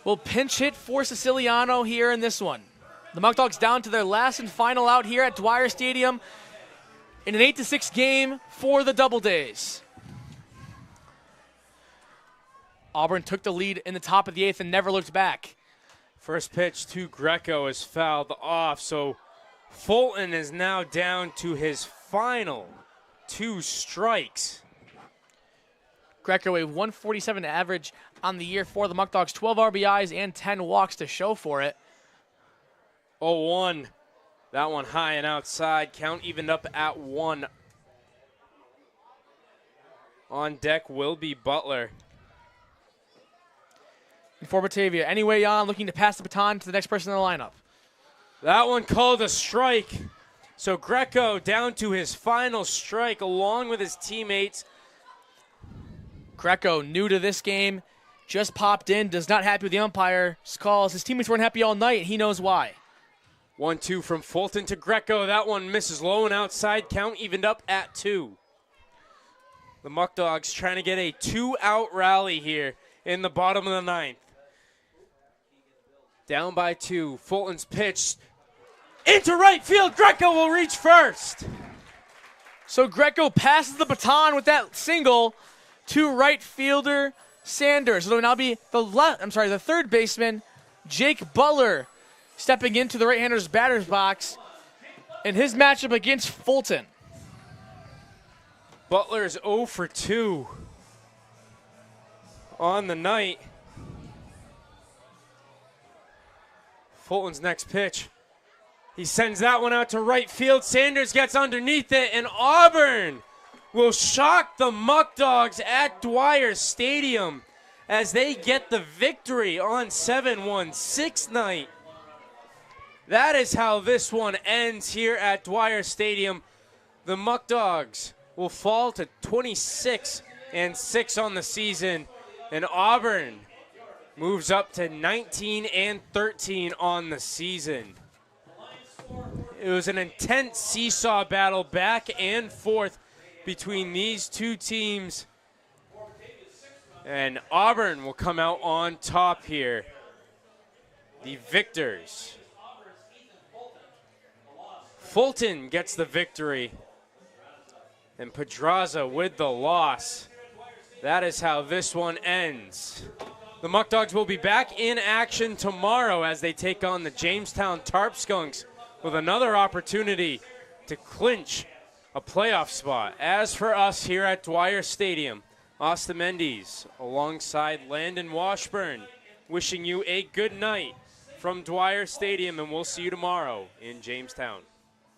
will pinch hit for Siciliano here in this one. The Muckdogs down to their last and final out here at Dwyer Stadium in an 8-6 game for the Doubledays. Auburn took the lead in the top of the 8th and never looked back. First pitch to Greco is fouled off, so Fulton is now down to his final 2 strikes. Greco, a 147 average on the year for the Muckdogs, 12 RBIs and 10 walks to show for it. 0-1. That one high and outside. Count evened up at 1. On deck will be Butler. for Batavia. Anyway, Jan looking to pass the baton to the next person in the lineup. That one called a strike. So Greco down to his final strike along with his teammates. Greco, new to this game, just popped in, does not happy with the umpire's calls. His teammates weren't happy all night, and he knows why. 1-2 from Fulton to Greco. That one misses low and outside. Count evened up at 2. The Muckdogs trying to get a 2-out rally here in the bottom of the 9th. Down by 2. Fulton's pitch into right field. Greco will reach first. So Greco passes the baton with that single to right fielder Sanders. It'll now be the third baseman, Jake Butler, stepping into the right-hander's batter's box in his matchup against Fulton. Butler is 0 for 2 on the night. Fulton's next pitch. He sends that one out to right field. Sanders gets underneath it, and Auburn will shock the Muckdogs at Dwyer Stadium as they get the victory on 7-1-6 night. That is how this one ends here at Dwyer Stadium. The Muckdogs will fall to 26-6 on the season, and Auburn moves up to 19-13 on the season. It was an intense seesaw battle back and forth between these two teams, and Auburn will come out on top here, the victors. Fulton gets the victory, and Pedraza with the loss. That is how this one ends. The Muckdogs will be back in action tomorrow as they take on the Jamestown Tarp Skunks with another opportunity to clinch a playoff spot. As for us here at Dwyer Stadium, Austin Mendes alongside Landon Washburn wishing you a good night from Dwyer Stadium, and we'll see you tomorrow in Jamestown.